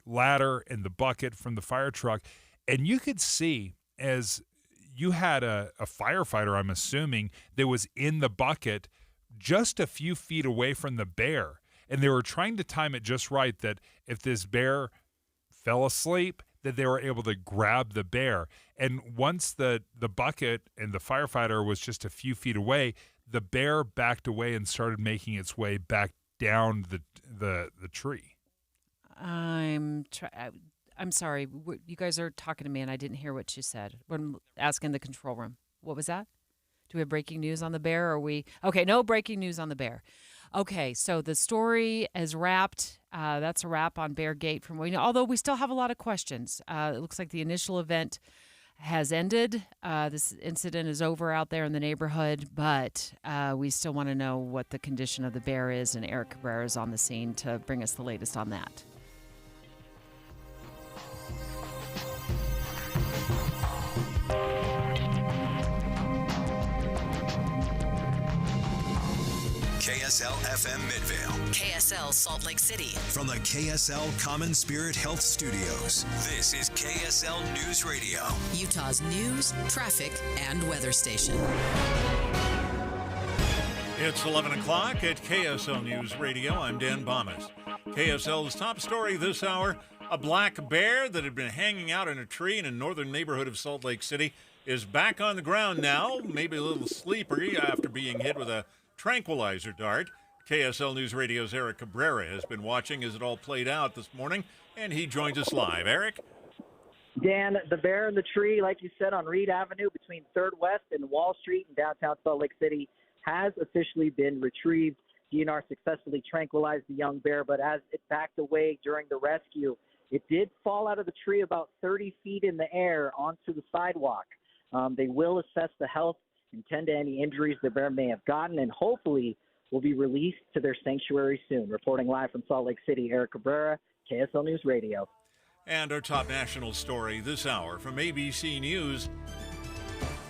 ladder and the bucket from the fire truck. And you could see, as you had a firefighter, I'm assuming, that was in the bucket just a few feet away from the bear. And they were trying to time it just right that if this bear fell asleep, that they were able to grab the bear. And once the bucket and the firefighter was just a few feet away, the bear backed away and started making its way back down the tree. I'm sorry. You guys are talking to me, and I didn't hear what you said when I'm asking the control room. What was that? Do we have breaking news on the bear? Or are we okay? No breaking news on the bear. Okay, so the story is wrapped. That's a wrap on Bear Gate from Wayne. Although we still have a lot of questions. It looks like the initial event has ended. This incident is over out there in the neighborhood, but we still want to know what the condition of the bear is, and Eric Cabrera is on the scene to bring us the latest on that. KSL FM Midvale. KSL Salt Lake City. From the KSL Common Spirit Health Studios, this is KSL News Radio. Utah's news, traffic, and weather station. It's 11 o'clock at KSL News Radio. I'm Dan Bomas. KSL's top story this hour, a black bear that had been hanging out in a tree in a northern neighborhood of Salt Lake City is back on the ground now, maybe a little sleepy after being hit with a tranquilizer dart. KSL News Radio's Eric Cabrera has been watching as it all played out this morning, and he joins us live. Eric? Dan, the bear in the tree, like you said, on Reed Avenue between 3rd West and Wall Street in downtown Salt Lake City has officially been retrieved. DNR successfully tranquilized the young bear, but as it backed away during the rescue, it did fall out of the tree about 30 feet in the air onto the sidewalk. They will assess the health and tend to any injuries the bear may have gotten, and hopefully will be released to their sanctuary soon. Reporting live from Salt Lake City, Eric Cabrera, KSL News Radio. And our top national story this hour from ABC News.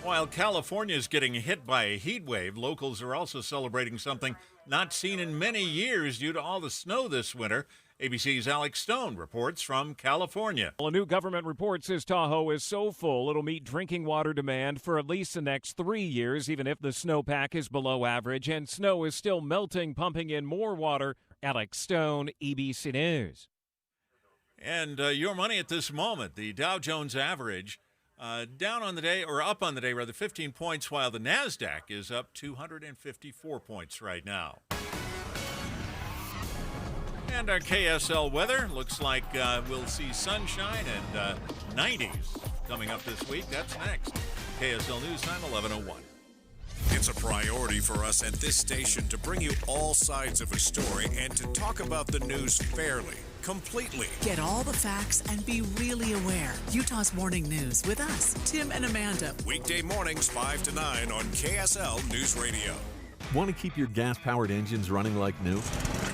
While California is getting hit by a heat wave, locals are also celebrating something not seen in many years due to all the snow this winter. ABC's Alex Stone reports from California. Well, a new government report says Tahoe is so full it'll meet drinking water demand for at least the next 3 years, even if the snowpack is below average and snow is still melting, pumping in more water. Alex Stone, ABC News. And your money at this moment, the Dow Jones average down on the day, or up on the day, rather, 15 points, while the NASDAQ is up 254 points right now. And our KSL weather looks like we'll see sunshine and 90s coming up this week. That's next. KSL News Time, 11:01. It's a priority for us at this station to bring you all sides of a story and to talk about the news fairly, completely. Get all the facts and be really aware. Utah's Morning News with us, Tim and Amanda. Weekday mornings 5 to 9 on KSL News Radio. Want to keep your gas-powered engines running like new?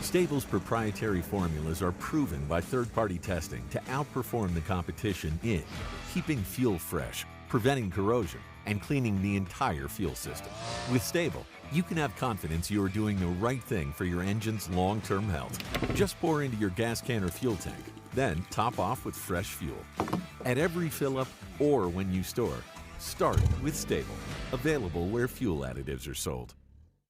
Stable's proprietary formulas are proven by third-party testing to outperform the competition in keeping fuel fresh, preventing corrosion, and cleaning the entire fuel system. With Stable, you can have confidence you are doing the right thing for your engine's long-term health. Just pour into your gas can or fuel tank, then top off with fresh fuel. At every fill-up or when you store, start with Stable. Available where fuel additives are sold.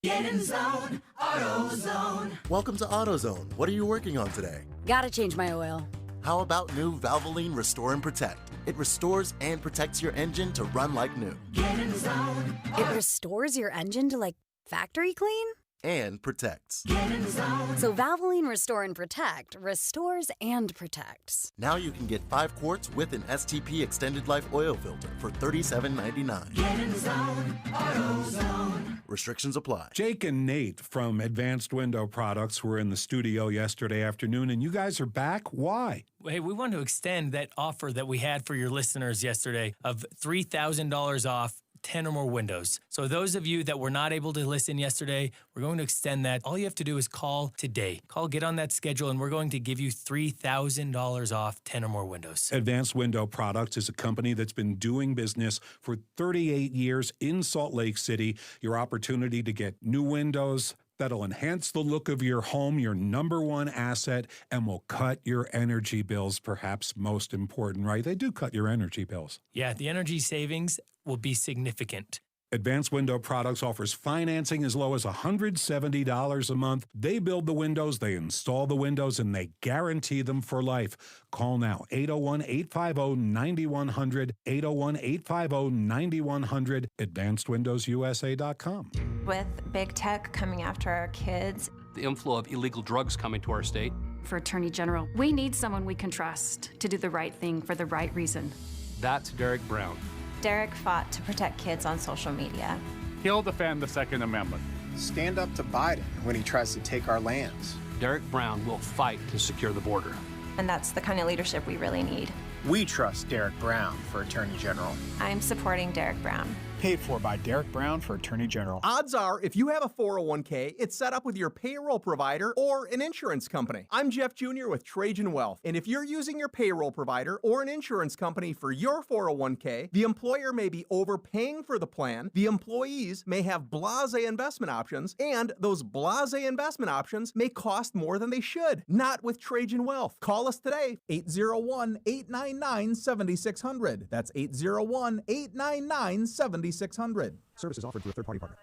Get in zone, AutoZone. Welcome to AutoZone. What are you working on today? Gotta change my oil. How about new Valvoline Restore and Protect? It restores and protects your engine to run like new. Get in zone. It restores your engine to like factory clean? And protects. Get in zone. So Valvoline Restore and Protect restores and protects. Now you can get 5 quarts with an STP extended life oil filter for $37.99. Get in zone, AutoZone. Restrictions apply. Jake and Nate from Advanced Window Products were in the studio yesterday afternoon, and you guys are back. Why? Hey, we want to extend that offer that we had for your listeners yesterday of $3,000 off 10 or more windows. So those of you that were not able to listen yesterday, we're going to extend that. All you have to do is call today. Get on that schedule, and we're going to give you $3,000 off 10 or more windows. Advanced Window Products is a company that's been doing business for 38 years in Salt Lake City. Your opportunity to get new windows that'll enhance the look of your home, your number one asset, and will cut your energy bills, perhaps most important, right? They do cut your energy bills. Yeah, the energy savings will be significant. Advanced Window Products offers financing as low as $170 a month. They build the windows, they install the windows, and they guarantee them for life. Call now, 801-850-9100, 801-850-9100, advancedwindowsusa.com. With big tech coming after our kids, the inflow of illegal drugs coming to our state. For Attorney General, we need someone we can trust to do the right thing for the right reason. That's Derek Brown. Derek fought to protect kids on social media. He'll defend the Second Amendment. Stand up to Biden when he tries to take our lands. Derek Brown will fight to secure the border. And that's the kind of leadership we really need. We trust Derek Brown for Attorney General. I'm supporting Derek Brown. Paid for by Derek Brown for Attorney General. Odds are, if you have a 401k, it's set up with your payroll provider or an insurance company. I'm Jeff Jr. with Trajan Wealth, and if you're using your payroll provider or an insurance company for your 401k, the employer may be overpaying for the plan, the employees may have blasé investment options, and those blasé investment options may cost more than they should. Not with Trajan Wealth. Call us today, 801-899-7600. That's 801-899-7600. Services offered through a third-party partner.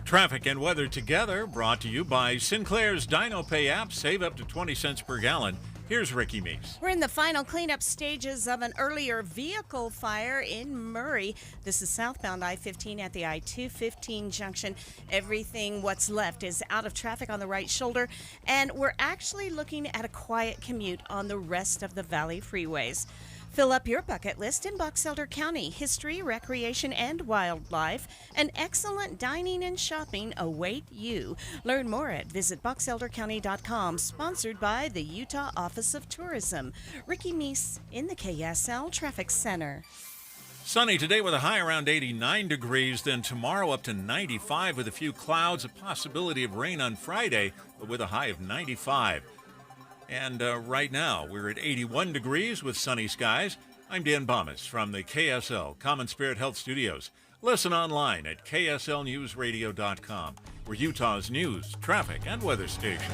Traffic and weather together, brought to you by Sinclair's DinoPay app. Save up to 20 cents per gallon. Here's Ricky Meeks. We're in the final cleanup stages of an earlier vehicle fire in Murray. This is southbound I-15 at the I-215 junction. Everything what's left is out of traffic on the right shoulder, and we're actually looking at a quiet commute on the rest of the Valley freeways. Fill up your bucket list in Box Elder County. History, recreation, and wildlife. And excellent dining and shopping await you. Learn more at visitboxeldercounty.com. Sponsored by the Utah Office of Tourism. Ricky Meese in the KSL Traffic Center. Sunny today with a high around 89 degrees. Then tomorrow up to 95 with a few clouds. A possibility of rain on Friday, but with a high of 95. And right now, we're at 81 degrees with sunny skies. I'm Dan Bomas from the KSL Common Spirit Health Studios. Listen online at kslnewsradio.com. We're Utah's news, traffic, and weather station.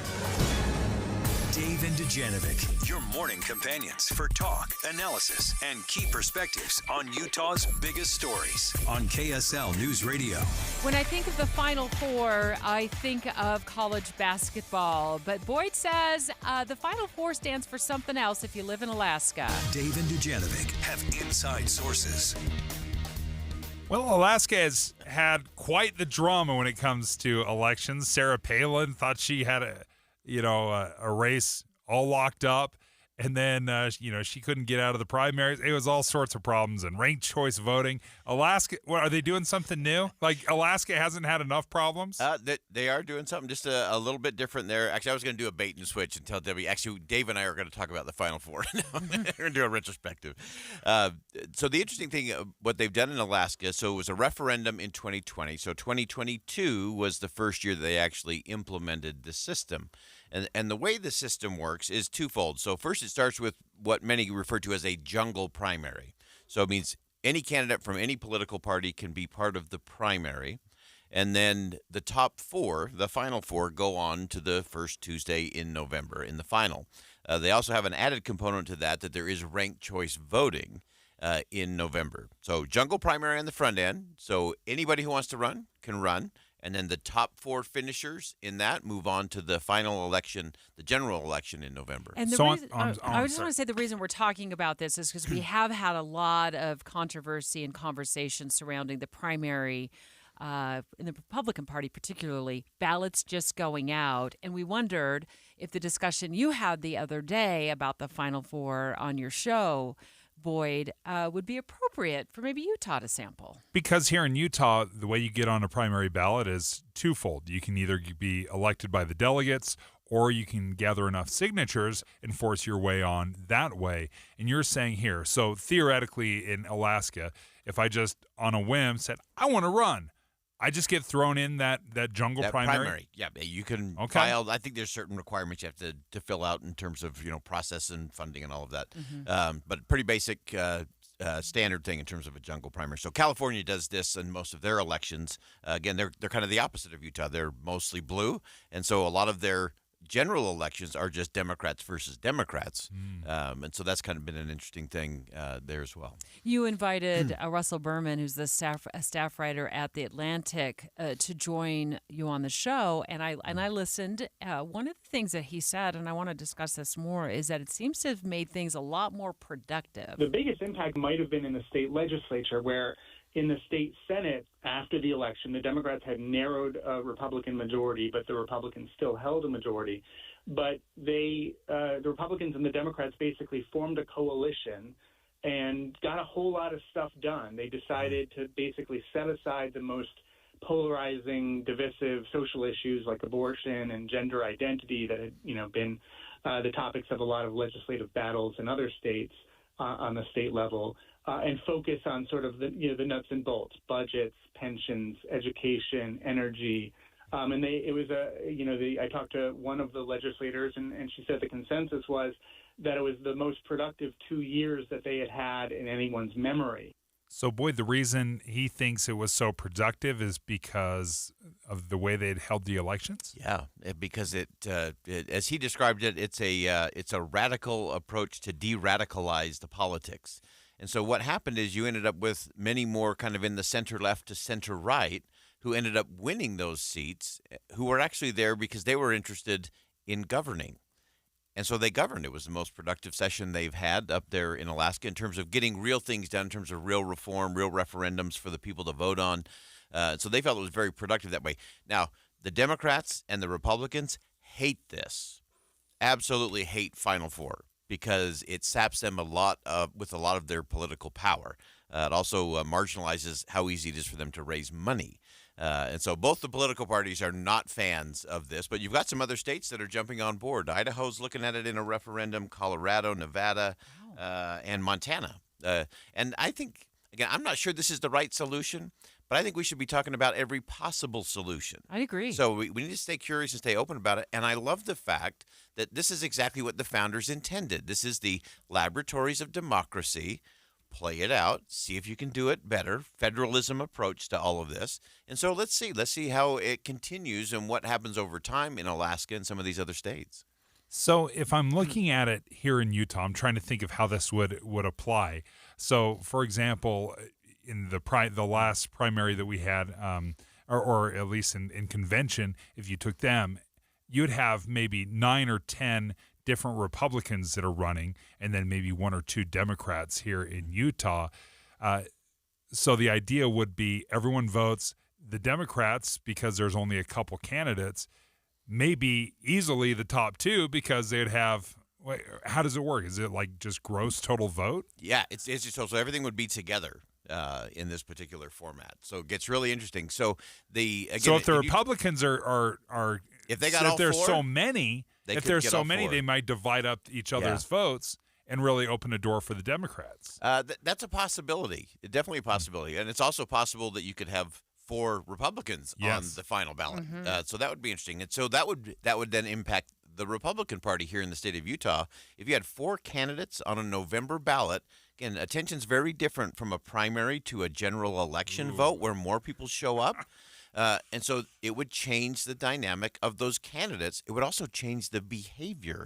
Dave and Dujanovic, your morning companions for talk, analysis, and key perspectives on Utah's biggest stories on KSL News Radio. When I think of the Final Four, I think of college basketball. But Boyd says the Final Four stands for something else if you live in Alaska. Dave and Dujanovic have inside sources. Well, Alaska has had quite the drama when it comes to elections. Sarah Palin thought she had a race all locked up, and then she couldn't get out of the primaries. It was all sorts of problems and ranked choice voting. Alaska, what are they doing something new? Like Alaska hasn't had enough problems? They are doing something just a little bit different there. Actually, I was going to do a bait and switch and tell Debbie. Actually, Dave and I are going to talk about the Final Four. We're going to do a retrospective. So the interesting thing, what they've done in Alaska, so it was a referendum in 2020. So 2022 was the first year that they actually implemented the system. And the way the system works is twofold. So first, it starts with what many refer to as a jungle primary. So it means any candidate from any political party can be part of the primary. And then the top four, the final four, go on to the first Tuesday in November in the final. They also have an added component to that there is ranked choice voting in November. So jungle primary on the front end. So anybody who wants to run can run. And then the top four finishers in that move on to the final election, the general election in November. And I just want to say the reason we're talking about this is because we have had a lot of controversy and conversation surrounding the primary in the Republican Party, particularly ballots just going out. And we wondered if the discussion you had the other day about the Final Four on your show, Boyd, would be appropriate for maybe Utah to sample. Because here in Utah, the way you get on a primary ballot is twofold. You can either be elected by the delegates, or you can gather enough signatures and force your way on that way. And you're saying here, so theoretically in Alaska, if I just on a whim said I want to run, I just get thrown in that jungle primary. Yeah, you can Okay. file. I think there's certain requirements you have to fill out in terms of process and funding and all of that. But pretty basic standard thing in terms of a jungle primary. So California does this in most of their elections. Again, they're kind of the opposite of Utah. They're mostly blue, and so a lot of their general elections are just Democrats versus Democrats. And so that's kind of been an interesting thing there as well. You invited Russell Berman, who's the staff writer at The Atlantic, to join you on the show. And I listened. One of the things that he said, and I want to discuss this more, is that it seems to have made things a lot more productive. The biggest impact might have been in the state legislature, where in the state Senate, after the election, the Democrats had narrowed a Republican majority, but the Republicans still held a majority. But the Republicans and the Democrats basically formed a coalition and got a whole lot of stuff done. They decided to basically set aside the most polarizing, divisive social issues like abortion and gender identity that had been the topics of a lot of legislative battles in other states on the state level. And focus on sort of the nuts and bolts, budgets, pensions, education, energy. I talked to one of the legislators, and she said the consensus was that it was the most productive 2 years that they had in anyone's memory. So, Boyd, the reason he thinks it was so productive is because of the way they'd held the elections? Yeah, because it as he described it, it's a radical approach to de-radicalize the politics. And so what happened is you ended up with many more kind of in the center-left to center-right who ended up winning those seats, who were actually there because they were interested in governing. And so they governed. It was the most productive session they've had up there in Alaska in terms of getting real things done, in terms of real reform, real referendums for the people to vote on. So they felt it was very productive that way. Now, the Democrats and the Republicans hate this, absolutely hate Final Four, because it saps them with a lot of their political power. It also marginalizes how easy it is for them to raise money. And so both the political parties are not fans of this, but you've got some other states that are jumping on board. Idaho's looking at it in a referendum, Colorado, Nevada, and Montana. And I think, again, I'm not sure this is the right solution, but I think we should be talking about every possible solution. I agree. So we need to stay curious and stay open about it. And I love the fact that this is exactly what the founders intended. This is the laboratories of democracy. Play it out. See if you can do it better. Federalism approach to all of this. And so let's see how it continues and what happens over time in Alaska and some of these other states. So if I'm looking at it here in Utah, I'm trying to think of how this would apply. So, for example, in the last primary that we had, or at least in convention, if you took them, you'd have maybe 9 or 10 different Republicans that are running, and then maybe 1 or 2 Democrats here in Utah. So the idea would be everyone votes. The Democrats, because there's only a couple candidates, may be easily the top 2 because they'd have. Wait, how does it work? Is it like just gross total vote? Yeah, it's just so everything would be together in this particular format. So it gets really interesting. So if the Republicans are if they got all there's 4, so many, they might divide up each other's votes and really open a door for the Democrats. That's a possibility. Definitely a possibility, and it's also possible that you could have 4 Republicans on the final ballot. So that would be interesting, and so that would then impact the Republican Party here in the state of Utah. If you had 4 candidates on a November ballot, again, attention's very different from a primary to a general election vote where more people show up. And so it would change the dynamic of those candidates. It would also change the behavior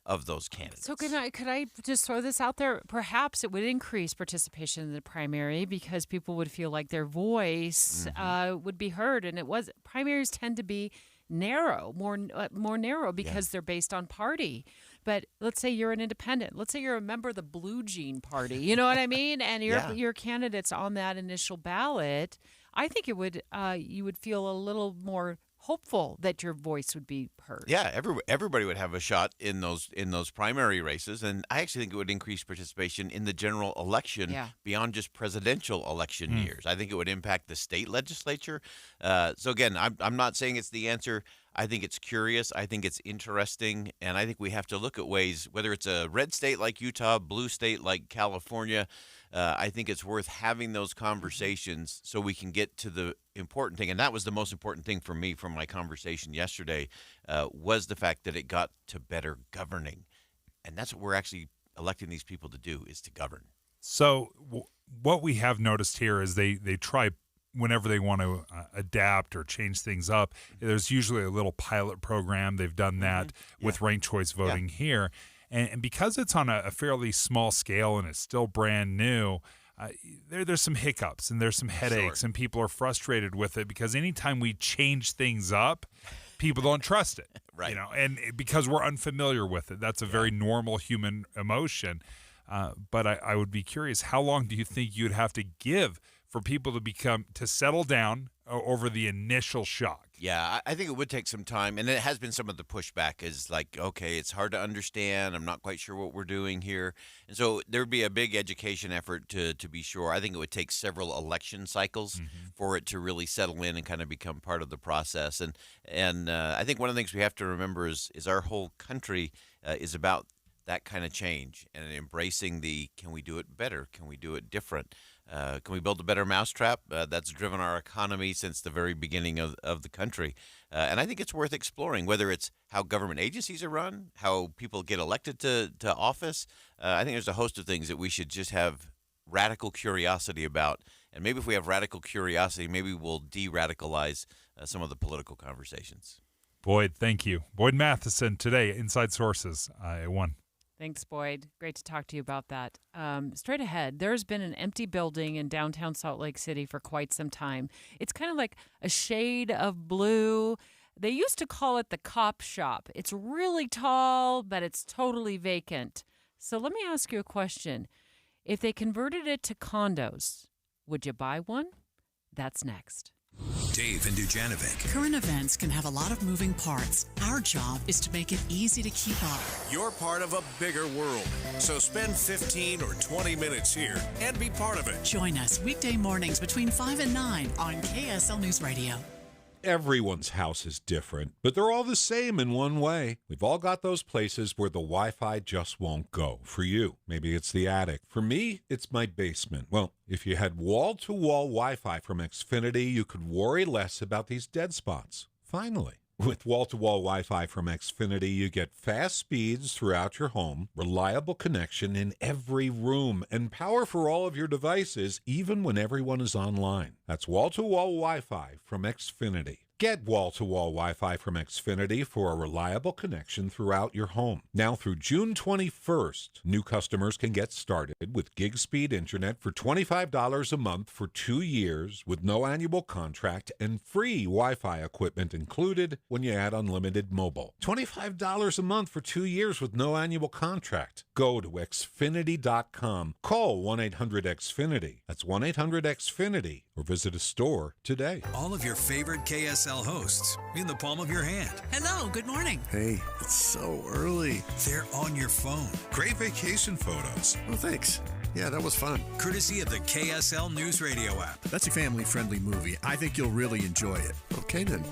of those candidates. So could I just throw this out there? Perhaps it would increase participation in the primary because people would feel like their voice would be heard. And primaries tend to be narrow, more narrow because they're based on party. But let's say you're an independent. Let's say you're a member of the Blue Jean Party. You know what I mean? And your candidate's on that initial ballot. I think you would feel a little more hopeful that your voice would be heard. Yeah, everybody would have a shot in those primary races, and I actually think it would increase participation in the general election beyond just presidential election years. I think it would impact the state legislature. So again, I'm not saying it's the answer. I think it's curious. I think it's interesting. And I think we have to look at ways, whether it's a red state like Utah, blue state like California, I think it's worth having those conversations so we can get to the important thing. And that was the most important thing for me from my conversation yesterday, was the fact that it got to better governing. And that's what we're actually electing these people to do, is to govern. So what we have noticed here is they try whenever they want to adapt or change things up. There's usually a little pilot program. They've done that with ranked choice voting here. And because it's on a fairly small scale and it's still brand new, there's some hiccups and there's some headaches, and people are frustrated with it because anytime we change things up, people don't trust it. Right. And because we're unfamiliar with it. That's a very normal human emotion. But I would be curious, how long do you think you'd have to give for people to settle down over the initial shock? Yeah, I think it would take some time, and it has been some of the pushback is like, okay, it's hard to understand. I'm not quite sure what we're doing here. And so there would be a big education effort to be sure. I think it would take several election cycles for it to really settle in and kind of become part of the process. And I think one of the things we have to remember is our whole country is about that kind of change and embracing can we do it better? Can we do it different? Can we build a better mousetrap? That's driven our economy since the very beginning of the country. And I think it's worth exploring, whether it's how government agencies are run, how people get elected to office. I think there's a host of things that we should just have radical curiosity about. And maybe if we have radical curiosity, maybe we'll de-radicalize some of the political conversations. Boyd, thank you. Boyd Matheson today, Inside Sources, at 1. Thanks, Boyd. Great to talk to you about that. Straight ahead, there's been an empty building in downtown Salt Lake City for quite some time. It's kind of like a shade of blue. They used to call it the cop shop. It's really tall, but it's totally vacant. So let me ask you a question. If they converted it to condos, would you buy one? That's next. Dave and Dujanovic. Current events can have a lot of moving parts. Our job is to make it easy to keep up. You're part of a bigger world, so spend 15 or 20 minutes here and be part of it. Join us weekday mornings between 5 and 9 on KSL News Radio. Everyone's house is different, but they're all the same in one way. We've all got those places where the Wi-Fi just won't go. For you, maybe it's the attic. For me, it's my basement. Well, if you had wall-to-wall Wi-Fi from Xfinity, you could worry less about these dead spots. Finally. With wall-to-wall Wi-Fi from Xfinity, you get fast speeds throughout your home, reliable connection in every room, and power for all of your devices, even when everyone is online. That's wall-to-wall Wi-Fi from Xfinity. Get wall-to-wall Wi-Fi from Xfinity for a reliable connection throughout your home. Now through June 21st, new customers can get started with gig speed internet for $25 a month for 2 years with no annual contract and free Wi-Fi equipment included when you add unlimited mobile. $25 a month for 2 years with no annual contract. Go to Xfinity.com. Call 1-800-XFINITY. That's 1-800-XFINITY. Or visit a store today. All of your favorite KSL hosts in the palm of your hand. Hello, good morning. Hey, it's so early. They're on your phone. Great vacation photos. Oh, thanks. Yeah, that was fun. Courtesy of the KSL News Radio app. That's a family-friendly movie. I think you'll really enjoy it. Okay, then.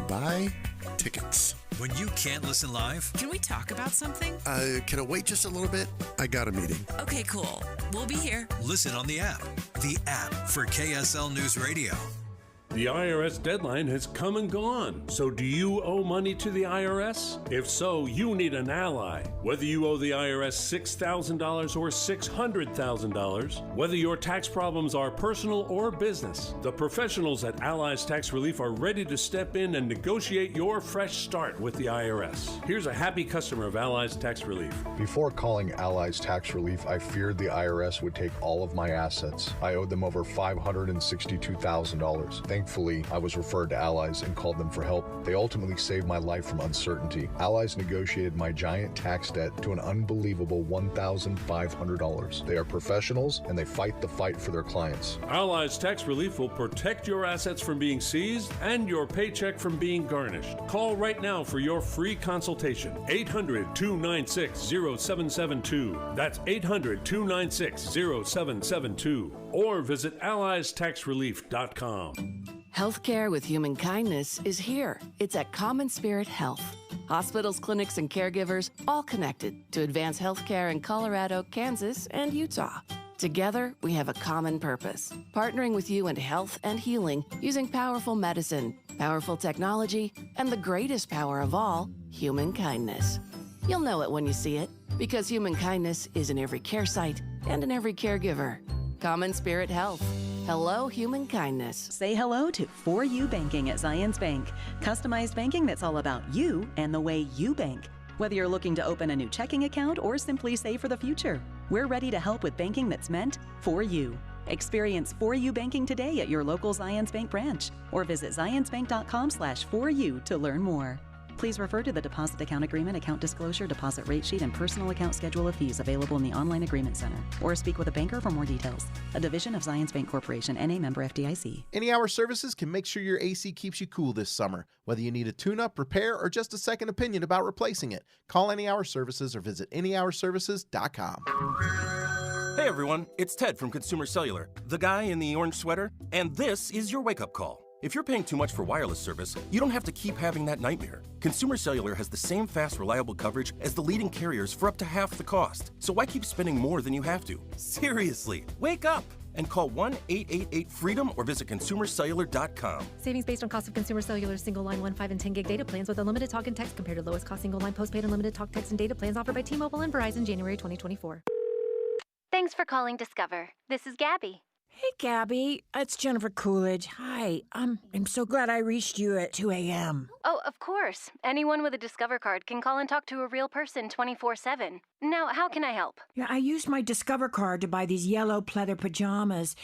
Buy tickets. When you can't listen live, Can we talk about something? Can it wait just a little bit? I got a meeting. Okay, cool. We'll be here. listen on the app. The app for KSL News Radio. The IRS deadline has come and gone. So do you owe money to the IRS? If so, you need an ally. Whether you owe the IRS $6,000 or $600,000, whether your tax problems are personal or business, the professionals at Allies Tax Relief are ready to step in and negotiate your fresh start with the IRS. Here's a happy customer of Allies Tax Relief. Before calling Allies Tax Relief, I feared the IRS would take all of my assets. I owed them over $562,000. Thankfully, I was referred to Allies and called them for help. They ultimately saved my life from uncertainty. Allies negotiated my giant tax debt to an unbelievable $1,500. They are professionals and they fight the fight for their clients. Allies Tax Relief will protect your assets from being seized and your paycheck from being garnished. Call right now for your free consultation. 800-296-0772. That's 800-296-0772. Or visit AlliesTaxRelief.com. Healthcare with human kindness is here. It's at Common Spirit Health. Hospitals, clinics, and caregivers all connected to advance healthcare in Colorado, Kansas, and Utah. Together, we have a common purpose, partnering with you in health and healing using powerful medicine, powerful technology, and the greatest power of all, human kindness. You'll know it when you see it, because human kindness is in every care site and in every caregiver. Common Spirit Health. Hello, human kindness. Say hello to For You Banking at Zions Bank. Customized banking that's all about you and the way you bank. Whether you're looking to open a new checking account or simply save for the future, we're ready to help with banking that's meant for you. Experience For You Banking today at your local Zions Bank branch or visit zionsbank.com/4u to learn more. Please refer to the deposit account agreement, account disclosure, deposit rate sheet, and personal account schedule of fees available in the online agreement center, or speak with a banker for more details. A division of Zions Bank Corporation, N.A. member FDIC. Any Hour Services can make sure your AC keeps you cool this summer. Whether you need a tune-up, repair, or just a second opinion about replacing it, call Any Hour Services or visit anyhourservices.com. Hey everyone, it's Ted from Consumer Cellular, the guy in the orange sweater, and this is your wake-up call. If you're paying too much for wireless service, you don't have to keep having that nightmare. Consumer Cellular has the same fast, reliable coverage as the leading carriers for up to half the cost. So why keep spending more than you have to? Seriously, wake up and call 1-888-FREEDOM or visit consumercellular.com. Savings based on cost of Consumer Cellular single line 1, 5, and 10 gig data plans with unlimited talk and text compared to lowest cost single line postpaid unlimited talk, text, and data plans offered by T-Mobile and Verizon January 2024. Thanks for calling Discover. This is Gabby. Hey, Gabby. It's Jennifer Coolidge. Hi. I'm so glad I reached you at 2 a.m. Oh, of course. Anyone with a Discover card can call and talk to a real person 24/7. Now, how can I help? Yeah, I used my Discover card to buy these yellow pleather pajamas,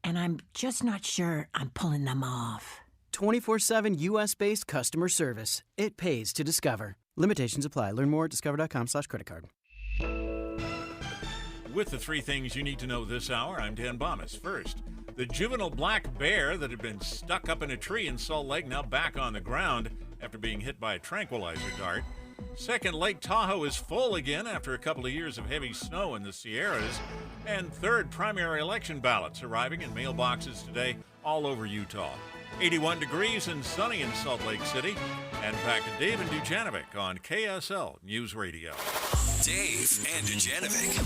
and I'm just not sure I'm pulling them off. 24/7 U.S.-based customer service. It pays to Discover. Limitations apply. Learn more at discover.com/creditcard. With the three things you need to know this hour, I'm Dan Bomas. First, the juvenile black bear that had been stuck up in a tree in Salt Lake now back on the ground after being hit by a tranquilizer dart. Second, Lake Tahoe is full again after a couple of years of heavy snow in the Sierras. And third, primary election ballots arriving in mailboxes today all over Utah. 81 degrees and sunny in Salt Lake City. And back to Dave and Dujanovic on KSL News Radio. Dave and Dujanovic.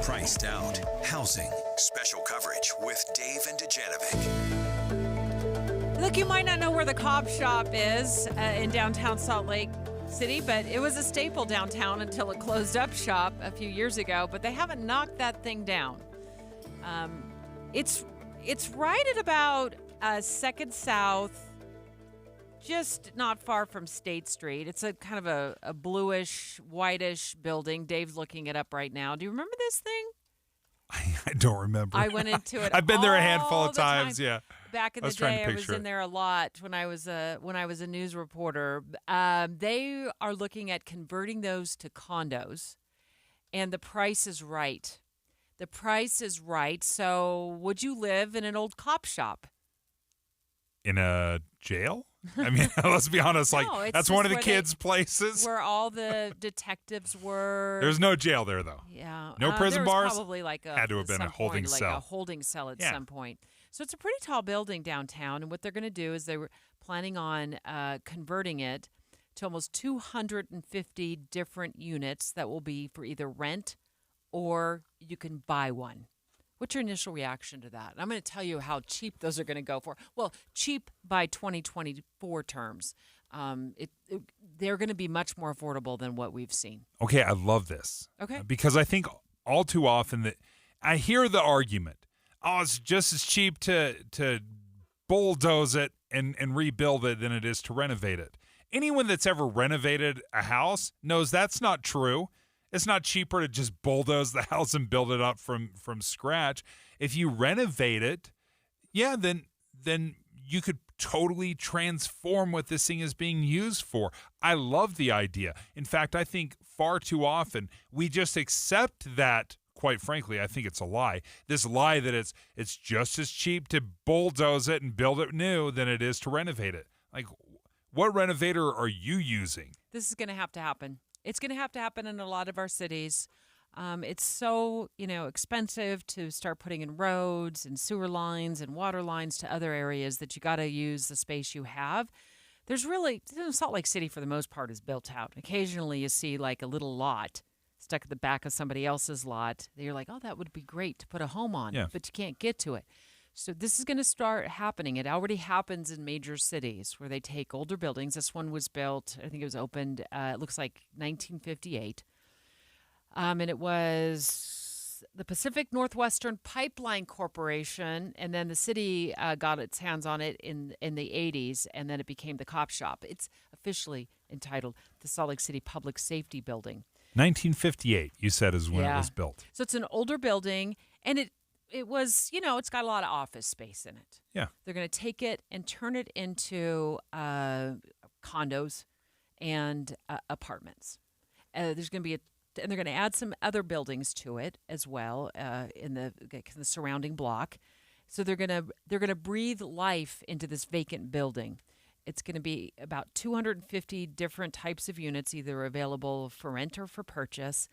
Priced Out. Housing. Special coverage with Dave and Dujanovic. Look, you might not know where the Cobb Shop is in downtown Salt Lake City, but it was a staple downtown until it closed up shop a few years ago, but they haven't knocked that thing down. It's right at about 2nd South, just not far from State Street. It's a kind of a bluish, whitish building. Dave's looking it up right now. Do you remember this thing? I don't remember. I went into it. I've been there a handful of times. Yeah. Back in the day, I was in there a lot when I was a news reporter. They are looking at converting those to condos, and the price is right. The price is right. So, would you live in an old cop shop? In a jail? I mean, let's be honest. Like, no, that's one of the kids' places. Where all the detectives were. There's no jail there, though. Yeah. No prison bars. Probably like had to have been a holding cell. Like a holding cell at some point. So it's a pretty tall building downtown, and what they're going to do is they were planning on converting it to almost 250 different units that will be for either rent or you can buy one. What's your initial reaction to that? I'm going to tell you how cheap those are going to go for. Well, cheap by 2024 terms. They're going to be much more affordable than what we've seen. Okay, I love this. Okay. Because I think all too often that I hear the argument, oh, it's just as cheap to bulldoze it and rebuild it than it is to renovate it. Anyone that's ever renovated a house knows that's not true. It's not cheaper to just bulldoze the house and build it up from scratch. If you renovate it, yeah, then you could totally transform what this thing is being used for. I love the idea. In fact, I think far too often we just accept that. Quite frankly, I think it's a lie. This lie that it's just as cheap to bulldoze it and build it new than it is to renovate it. Like, what renovator are you using? This is going to have to happen. It's going to have to happen in a lot of our cities. It's so, expensive to start putting in roads and sewer lines and water lines to other areas that you got to use the space you have. There's really, Salt Lake City for the most part is built out. Occasionally you see like a little lot stuck at the back of somebody else's lot that you're like, oh, that would be great to put a home on, but you can't get to it. So this is going to start happening. It already happens in major cities where they take older buildings. This one was built, I think it was opened, it looks like 1958. And it was the Pacific Northwestern Pipeline Corporation, and then the city got its hands on it in the 80s, and then it became the Cop Shop. It's officially entitled the Salt Lake City Public Safety Building. 1958, you said, is when it was built. So it's an older building, and it was, it's got a lot of office space in it. Yeah. They're going to take it and turn it into condos and apartments. There's going to be and they're going to add some other buildings to it as well in the surrounding block. So they're going to breathe life into this vacant building. It's going to be about 250 different types of units, either available for rent or for purchase.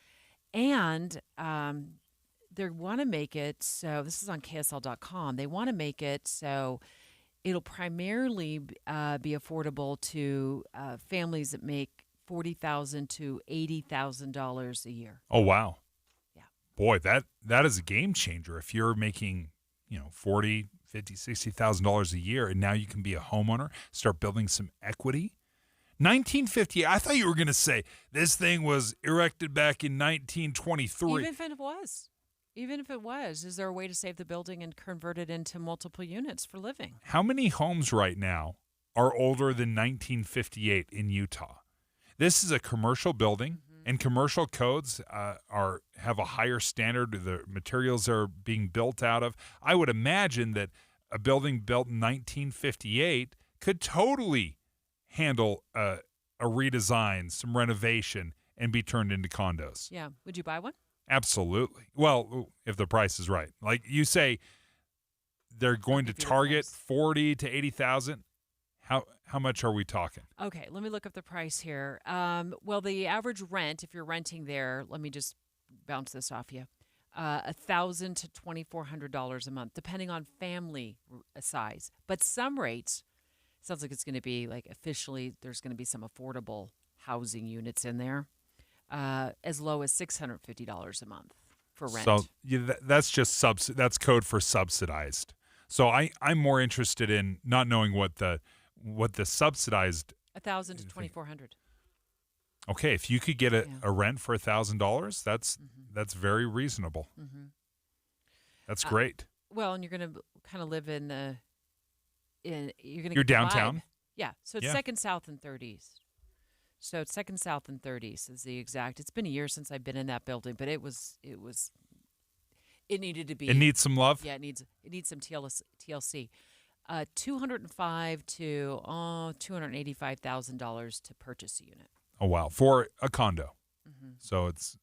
And they want to make it so, this is on KSL.com, they want to make it so it'll primarily be affordable to families that make $40,000 to $80,000 a year. Oh, wow. Yeah. Boy, that is a game changer. If you're making, $40,000, $50,000, $60,000 a year, and now you can be a homeowner, start building some equity. 1950, I thought you were going to say this thing was erected back in 1923. Even if it was, is there a way to save the building and convert it into multiple units for living? How many homes right now are older than 1958 in Utah? This is a commercial building, and commercial codes have a higher standard. The materials they're being built out of. I would imagine that a building built in 1958 could totally handle a redesign, some renovation, and be turned into condos. Yeah. Would you buy one? Absolutely. Well, if the price is right. Like you say, they're going to target 40 to 80,000. How much are we talking? Okay, let me look up the price here. Well, the average rent, if you're renting there, let me just bounce this off you, $1,000 to $2,400 a month, depending on family size. But some rates, sounds like it's going to be like officially, there's going to be some affordable housing units in there, as low as $650 a month for rent. So that's just that's code for subsidized. So I'm more interested in not knowing what the subsidized $1,000 to $2,400. Okay, if you could get a rent for $1,000, that's very reasonable. Mm-hmm. That's great. Well, and you're going to kind of live you're downtown. Yeah, so it's Second South and 3rd East. So it's Second South and 3rd East is the exact. It's been a year since I've been in that building, but it needed to be. It needs some love. Yeah, it needs some TLC. $205,000 to $285,000 to purchase a unit. Oh wow, for a condo. Mm-hmm. So it's,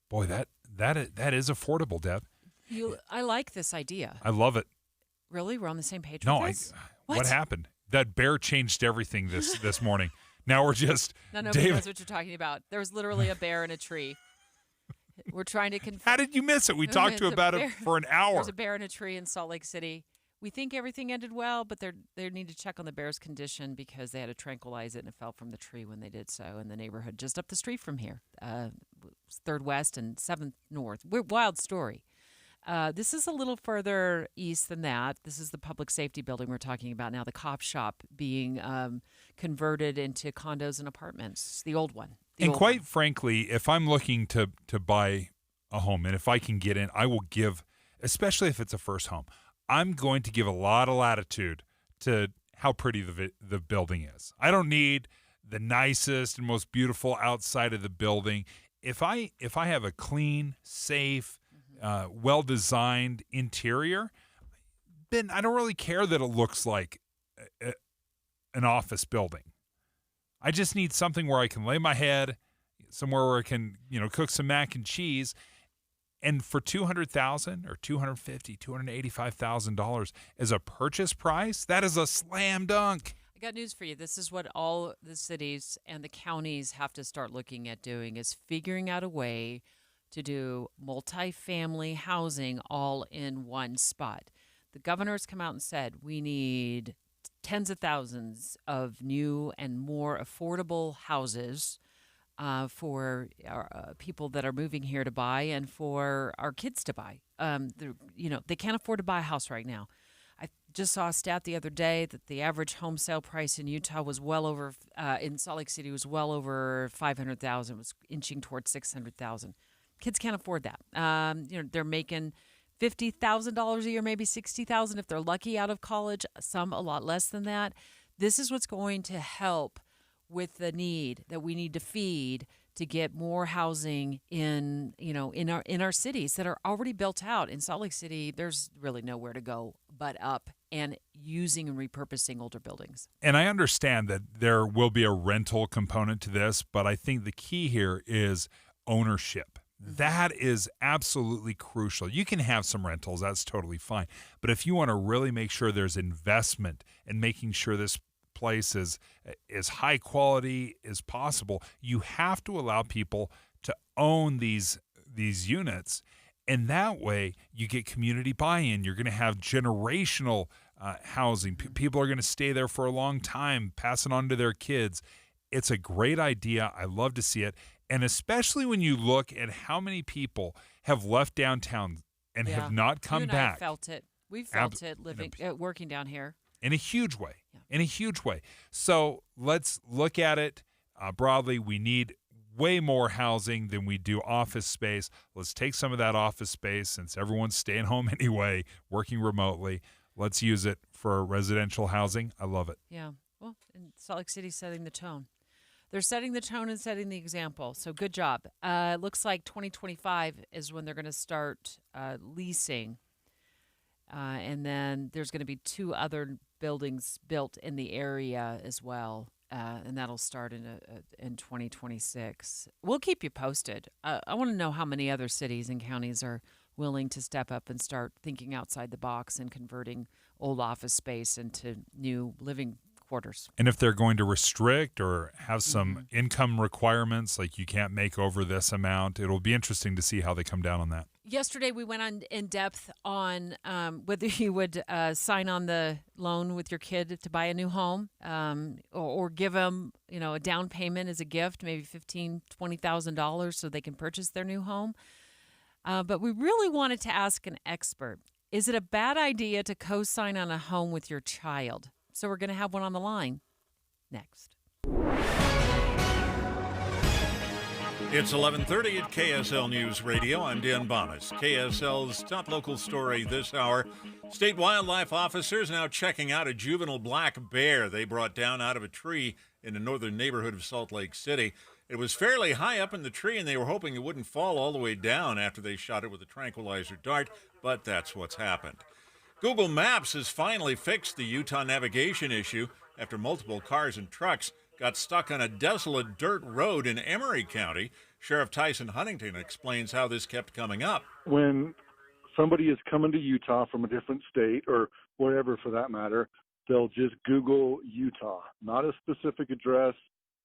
boy, that is affordable, Deb. I like this idea. I love it. Really, we're on the same page. No, with this? What happened? That bear changed everything this morning. Now we're just. Nobody knows what you're talking about. There was literally a bear in a tree. We're trying to. How did you miss it? We talked about it for an hour. There's a bear in a tree in Salt Lake City. We think everything ended well, but they need to check on the bear's condition because they had to tranquilize it and it fell from the tree when they did so in the neighborhood just up the street from here, 3rd West and 7th North. Wild story. This is a little further east than that. This is the public safety building we're talking about now, the Cop Shop being converted into condos and apartments, the old one. And quite frankly, if I'm looking to buy a home and if I can get in, I will give, especially if it's a first home, I'm going to give a lot of latitude to how pretty the building is. I don't need the nicest and most beautiful outside of the building. If I have a clean, safe, well-designed interior, then I don't really care that it looks like an office building. I just need something where I can lay my head, somewhere where I can, cook some mac and cheese. And for $200,000 or $250,000, $285,000 as a purchase price, that is a slam dunk. I got news for you. This is what all the cities and the counties have to start looking at doing is figuring out a way to do multifamily housing all in one spot. The governor's come out and said we need tens of thousands of new and more affordable houses for people that are moving here to buy and for our kids to buy. They can't afford to buy a house right now. I just saw a stat the other day that the average home sale price in Utah was in Salt Lake City was well over $500,000. It was inching towards $600,000. Kids can't afford that. They're making $50,000 a year, maybe $60,000 if they're lucky out of college. Some a lot less than that. This is what's going to help with the need that we need to feed to get more housing in our cities that are already built out. In Salt Lake City, there's really nowhere to go but up and using and repurposing older buildings. And I understand that there will be a rental component to this, but I think the key here is ownership. That is absolutely crucial. You can have some rentals, that's totally fine. But if you want to really make sure there's investment in making sure this place is as high quality as possible, you have to allow people to own these units. And that way you get community buy-in. You're going to have generational housing. People are going to stay there for a long time, pass it on to their kids. It's a great idea. I love to see it. And especially when you look at how many people have left downtown and have not come back. I felt it. We felt it living, working down here. In a huge way. So let's look at it broadly. We need way more housing than we do office space. Let's take some of that office space, since everyone's staying home anyway, working remotely. Let's use it for residential housing. I love it. Yeah. Well, and Salt Lake City's setting the tone. They're setting the tone and setting the example. So good job. It looks like 2025 is when they're going to start leasing. And then there's going to be 2 other buildings built in the area as well. And that'll start in 2026. We'll keep you posted. I want to know how many other cities and counties are willing to step up and start thinking outside the box and converting old office space into new living quarters. And if they're going to restrict or have some income requirements, like you can't make over this amount, it'll be interesting to see how they come down on that. Yesterday, we went on in depth on whether you would sign on the loan with your kid to buy a new home, or give them, a down payment as a gift, maybe $15,000, $20,000, so they can purchase their new home. But we really wanted to ask an expert: is it a bad idea to co-sign on a home with your child? So we're going to have one on the line next. It's 11:30 at KSL News Radio. I'm Dan Bonas. KSL's top local story this hour. State wildlife officers now checking out a juvenile black bear they brought down out of a tree in the northern neighborhood of Salt Lake City. It was fairly high up in the tree, and they were hoping it wouldn't fall all the way down after they shot it with a tranquilizer dart, but that's what's happened. Google Maps has finally fixed the Utah navigation issue after multiple cars and trucks got stuck on a desolate dirt road in Emery County. Sheriff Tyson Huntington explains how this kept coming up. When somebody is coming to Utah from a different state, or wherever for that matter, they'll just Google Utah, not a specific address,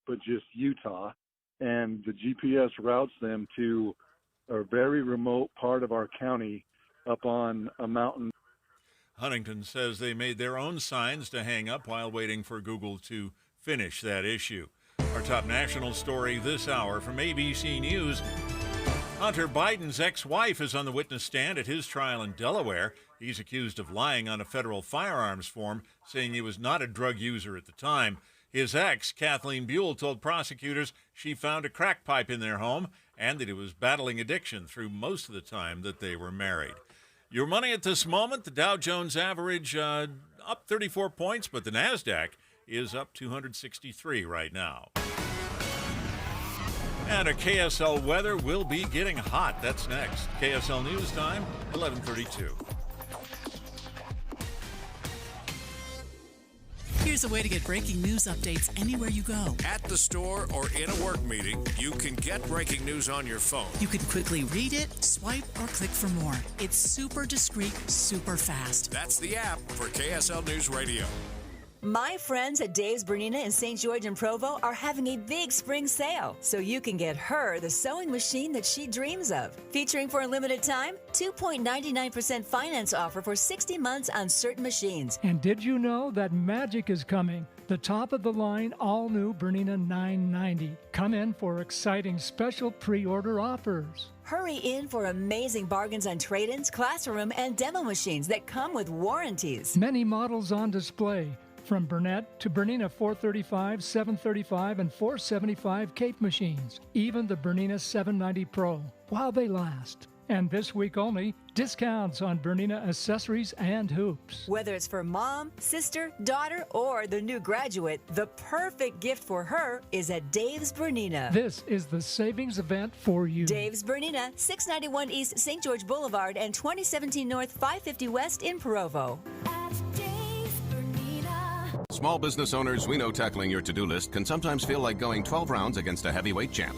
but just Utah, and the GPS routes them to a very remote part of our county up on a mountain. Huntington says they made their own signs to hang up while waiting for Google to finish that issue. Our top national story this hour from ABC News. Hunter Biden's ex-wife is on the witness stand at his trial in Delaware. He's accused of lying on a federal firearms form, saying he was not a drug user at the time. His ex, Kathleen Buell, told prosecutors she found a crack pipe in their home and that he was battling addiction through most of the time that they were married. Your money at this moment, the Dow Jones average up 34 points, but the NASDAQ is up 263 right now. And a KSL weather will be getting hot. That's next. KSL News Time, 11:32. Here's a way to get breaking news updates anywhere you go. At the store or in a work meeting, you can get breaking news on your phone. You can quickly read it, swipe, or click for more. It's super discreet, super fast. That's the app for KSL News Radio. My friends at Dave's Bernina in St. George and Provo are having a big spring sale, so you can get her the sewing machine that she dreams of. Featuring for a limited time, 2.99% finance offer for 60 months on certain machines. And did you know that magic is coming? The top of the line, all new Bernina 990. Come in for exciting special pre-order offers. Hurry in for amazing bargains on trade-ins, classroom, and demo machines that come with warranties. Many models on display, from Burnett to Bernina 435, 735, and 475 Cape machines. Even the Bernina 790 Pro, while they last. And this week only, discounts on Bernina accessories and hoops. Whether it's for mom, sister, daughter, or the new graduate, the perfect gift for her is at Dave's Bernina. This is the savings event for you. Dave's Bernina, 691 East St. George Boulevard and 2017 North 550 West in Provo. Small business owners, we know tackling your to-do list can sometimes feel like going 12 rounds against a heavyweight champ.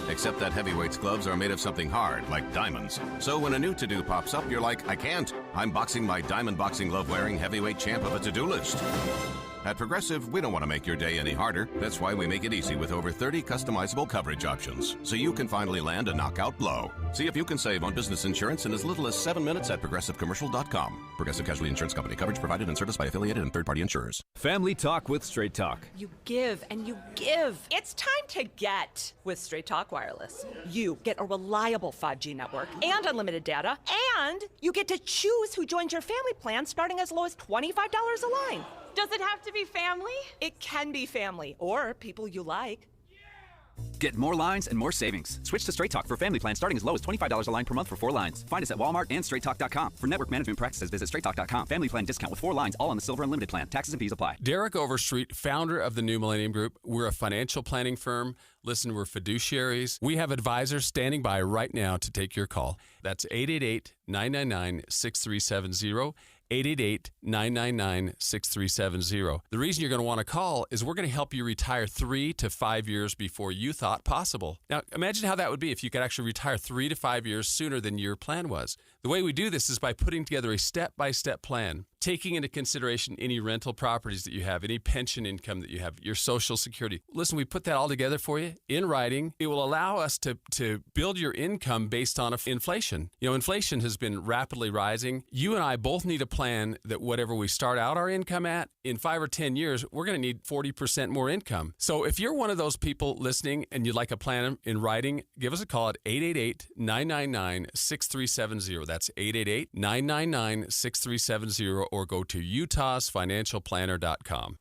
Except that heavyweight's gloves are made of something hard, like diamonds. So when a new to-do pops up, you're like, I can't. I'm boxing my diamond boxing glove-wearing heavyweight champ of a to-do list. At Progressive, we don't want to make your day any harder. That's why we make it easy with over 30 customizable coverage options, so you can finally land a knockout blow. See if you can save on business insurance in as little as 7 minutes at ProgressiveCommercial.com. Progressive Casualty Insurance Company. Coverage provided and serviced by affiliated and third-party insurers. Family Talk with Straight Talk. You give and you give. It's time to get with Straight Talk Wireless. You get a reliable 5G network and unlimited data, and you get to choose who joins your family plan starting as low as $25 a line. Does it have to be family? It can be family or people you like. Get more lines and more savings. Switch to Straight Talk for family plans starting as low as $25 a line per month for 4 lines. Find us at Walmart and StraightTalk.com. For network management practices, visit StraightTalk.com. Family plan discount with 4 lines, all on the Silver Unlimited plan. Taxes and fees apply. Derek Overstreet, founder of the New Millennium Group. We're a financial planning firm. Listen, we're fiduciaries. We have advisors standing by right now to take your call. That's 888-999-6370. 888-999-6370. The reason you're going to want to call is we're going to help you retire 3 to 5 years before you thought possible. Now, imagine how that would be if you could actually retire 3 to 5 years sooner than your plan was. The way we do this is by putting together a step-by-step plan, taking into consideration any rental properties that you have, any pension income that you have, your Social Security. Listen, we put that all together for you in writing. It will allow us to build your income based on inflation. You know, inflation has been rapidly rising. You and I both need a plan that whatever we start out our income at, in 5 or 10 years, we're going to need 40% more income. So if you're one of those people listening and you'd like a plan in writing, give us a call at 888-999-6370. That's 888-999-6370, or go to utahsfinancialplanner.com.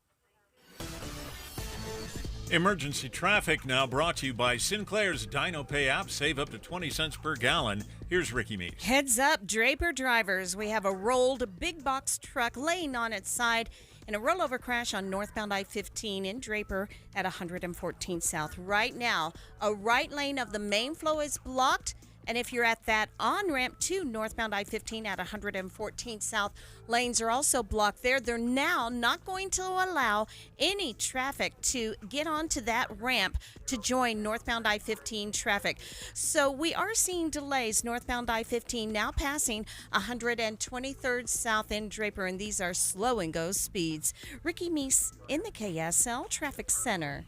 Emergency traffic now brought to you by Sinclair's Dino Pay app. Save up to 20 cents per gallon. Here's Ricky Meeks. Heads up, Draper drivers. We have a rolled big box truck laying on its side in a rollover crash on northbound I-15 in Draper at 114 South. Right now, a right lane of the main flow is blocked. And if you're at that on-ramp to northbound I-15 at 114 South, lanes are also blocked there. They're now not going to allow any traffic to get onto that ramp to join northbound I-15 traffic. So we are seeing delays northbound I-15 now passing 123rd South in Draper, and these are slow and go speeds. Ricky Meese in the KSL Traffic Center.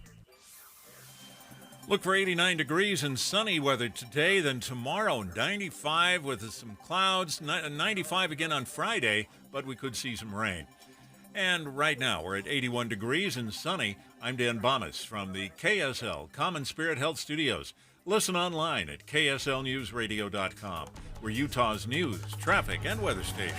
Look for 89 degrees and sunny weather today, then tomorrow 95 with some clouds, 95 again on Friday, but we could see some rain. And right now we're at 81 degrees and sunny. I'm Dan Bomas from the KSL Common Spirit Health Studios. Listen online at kslnewsradio.com. We're Utah's news, traffic, and weather station.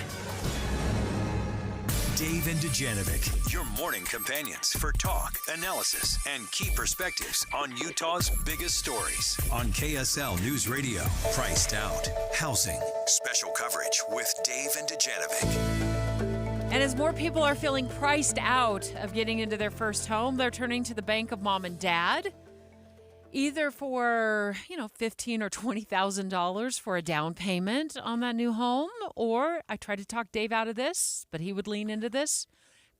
Dave and Dujanovic, your morning companions for talk, analysis, and key perspectives on Utah's biggest stories on KSL News Radio. Priced Out, housing, special coverage with Dave and Dujanovic. And as more people are feeling priced out of getting into their first home, they're turning to the bank of mom and dad, either for, $15,000 or $20,000 for a down payment on that new home, or I tried to talk Dave out of this, but he would lean into this,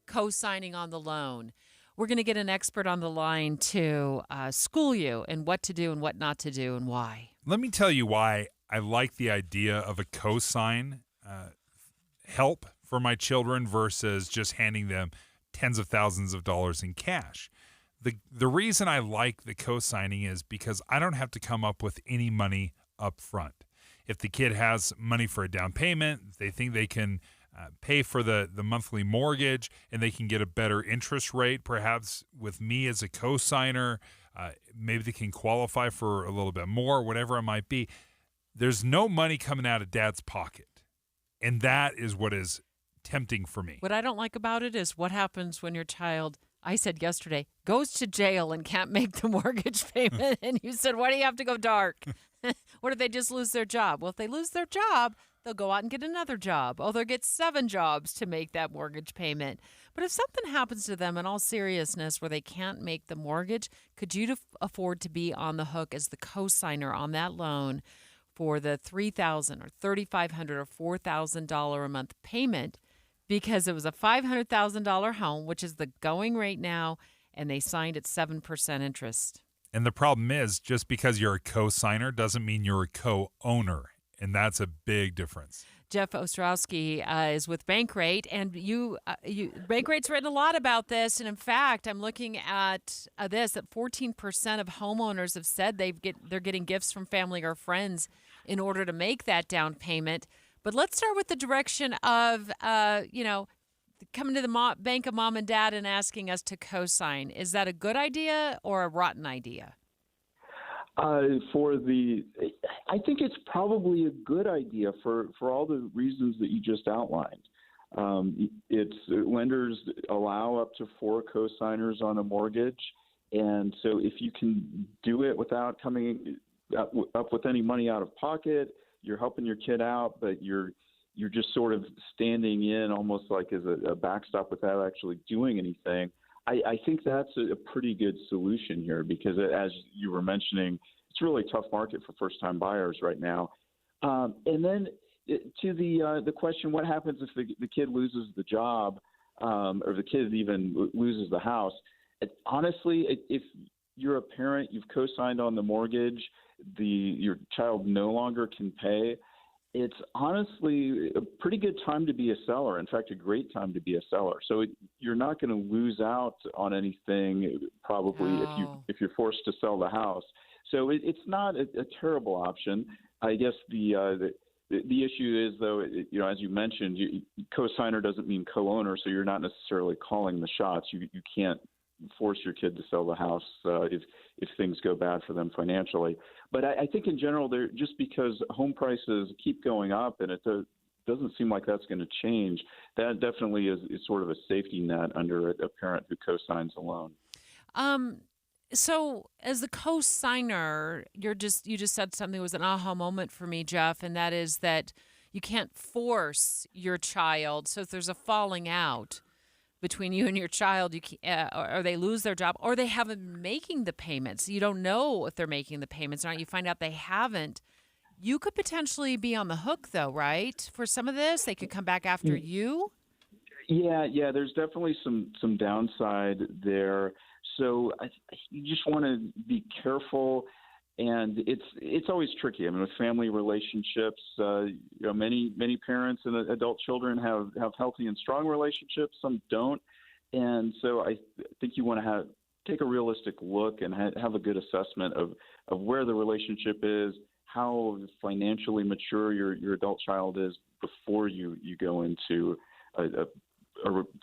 co-signing on the loan. We're going to get an expert on the line to school you in what to do and what not to do and why. Let me tell you why I like the idea of a co-sign help for my children versus just handing them tens of thousands of dollars in cash. The reason I like the co-signing is because I don't have to come up with any money up front. If the kid has money for a down payment, they think they can pay for the monthly mortgage and they can get a better interest rate, perhaps with me as a co-signer. Maybe they can qualify for a little bit more, whatever it might be. There's no money coming out of dad's pocket. And that is what is tempting for me. What I don't like about it is what happens when your child, I said yesterday, goes to jail and can't make the mortgage payment. And you said, why do you have to go dark? What if they just lose their job? Well, if they lose their job, they'll go out and get another job. Oh, they'll get 7 jobs to make that mortgage payment. But if something happens to them in all seriousness where they can't make the mortgage, could you afford to be on the hook as the co-signer on that loan for the $3,000 or $3,500 or $4,000 a month payment because it was a $500,000 home, which is the going rate now, and they signed at 7% interest. And the problem is, just because you're a co-signer doesn't mean you're a co-owner, and that's a big difference. Jeff Ostrowski is with Bankrate, and Bankrate's written a lot about this. And in fact, I'm looking at this, that 14% of homeowners have said they're getting gifts from family or friends in order to make that down payment. But let's start with the direction of, coming to the bank of mom and dad and asking us to co-sign. Is that a good idea or a rotten idea? I think it's probably a good idea for all the reasons that you just outlined. Lenders allow up to 4 co-signers on a mortgage, and so if you can do it without coming up with any money out of pocket, you're helping your kid out, but you're just sort of standing in almost like as a backstop without actually doing anything. I think that's a pretty good solution here because, as you were mentioning, it's a really tough market for first-time buyers right now. And then to the question, what happens if the kid loses the job or the kid even loses the house? Honestly, if you're a parent, you've co-signed on the mortgage, your child no longer can pay, it's honestly a pretty good time to be a seller. In fact, a great time to be a seller. So you're not going to lose out on anything probably if you're forced to sell the house. So it's not a terrible option. I guess the issue is, though, as you mentioned, co-signer doesn't mean co-owner, so you're not necessarily calling the shots. You can't force your kid to sell the house if things go bad for them financially. But I think in general, just because home prices keep going up and it doesn't seem like that's going to change, that definitely is sort of a safety net under a parent who co-signs a loan. So as the co-signer, you just said something that was an aha moment for me, Jeff, and that is that you can't force your child. So if there's a falling out between you and your child, or they lose their job, or they haven't been making the payments. You don't know if they're making the payments or not. You find out they haven't. You could potentially be on the hook, though, right? For some of this, they could come back after you. Yeah. There's definitely some downside there. So you just want to be careful, and it's always tricky. I mean, with family relationships, many parents and adult children have healthy and strong relationships. Some don't, and so I think you want to take a realistic look and have a good assessment of where the relationship is, how financially mature your adult child is before you go into a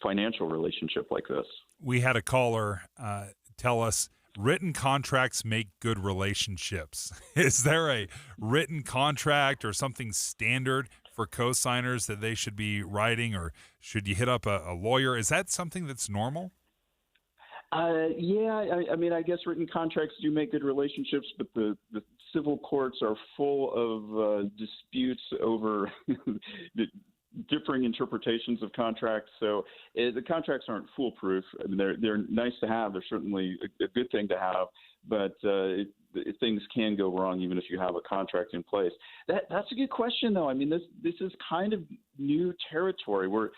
financial relationship like this. We had a caller tell us written contracts make good relationships. Is there a written contract or something standard for co-signers that they should be writing, or should you hit up a lawyer? Is that something that's normal? I mean, I guess written contracts do make good relationships, but the civil courts are full of disputes over the differing interpretations of contracts. So the contracts aren't foolproof. I mean, they're nice to have. They're certainly a good thing to have, but things can go wrong even if you have a contract in place. That's a good question, though. I mean, this is kind of new territory where,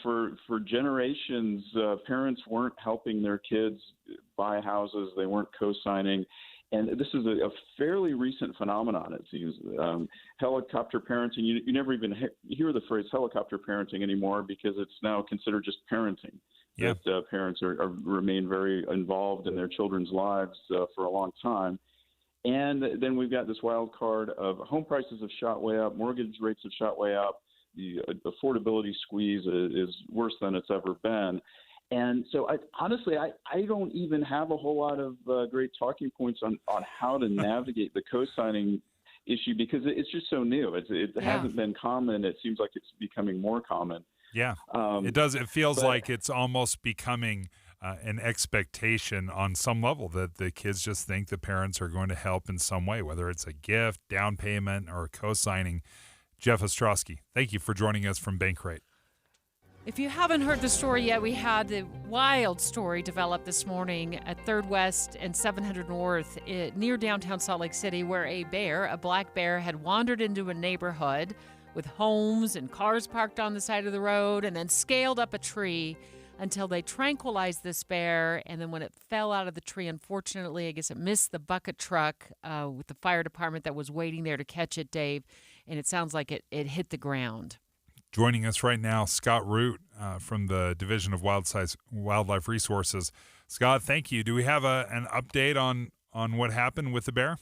for generations, parents weren't helping their kids buy houses. They weren't co-signing. And this is a fairly recent phenomenon, it seems. Helicopter parenting, you never even hear the phrase helicopter parenting anymore because it's now considered just parenting. Yeah. That parents remain very involved in their children's lives for a long time. And then we've got this wild card of home prices have shot way up, mortgage rates have shot way up, the affordability squeeze is worse than it's ever been. And so, honestly, I don't even have a whole lot of great talking points on how to navigate the co-signing issue because it's just so new. It hasn't been common. It seems like it's becoming more common. Yeah, it does. It feels like it's almost becoming an expectation on some level that the kids just think the parents are going to help in some way, whether it's a gift, down payment, or co-signing. Jeff Ostrowski, thank you for joining us from Bankrate. If you haven't heard the story yet, we had the wild story develop this morning at 3rd West and 700 North near downtown Salt Lake City where a black bear, had wandered into a neighborhood with homes and cars parked on the side of the road and then scaled up a tree until they tranquilized this bear. And then when it fell out of the tree, unfortunately, I guess it missed the bucket truck with the fire department that was waiting there to catch it, Dave. And it sounds like it hit the ground. Joining us right now, Scott Root from the Division of Wildlife Resources. Scott, thank you. Do we have an update on what happened with the bear?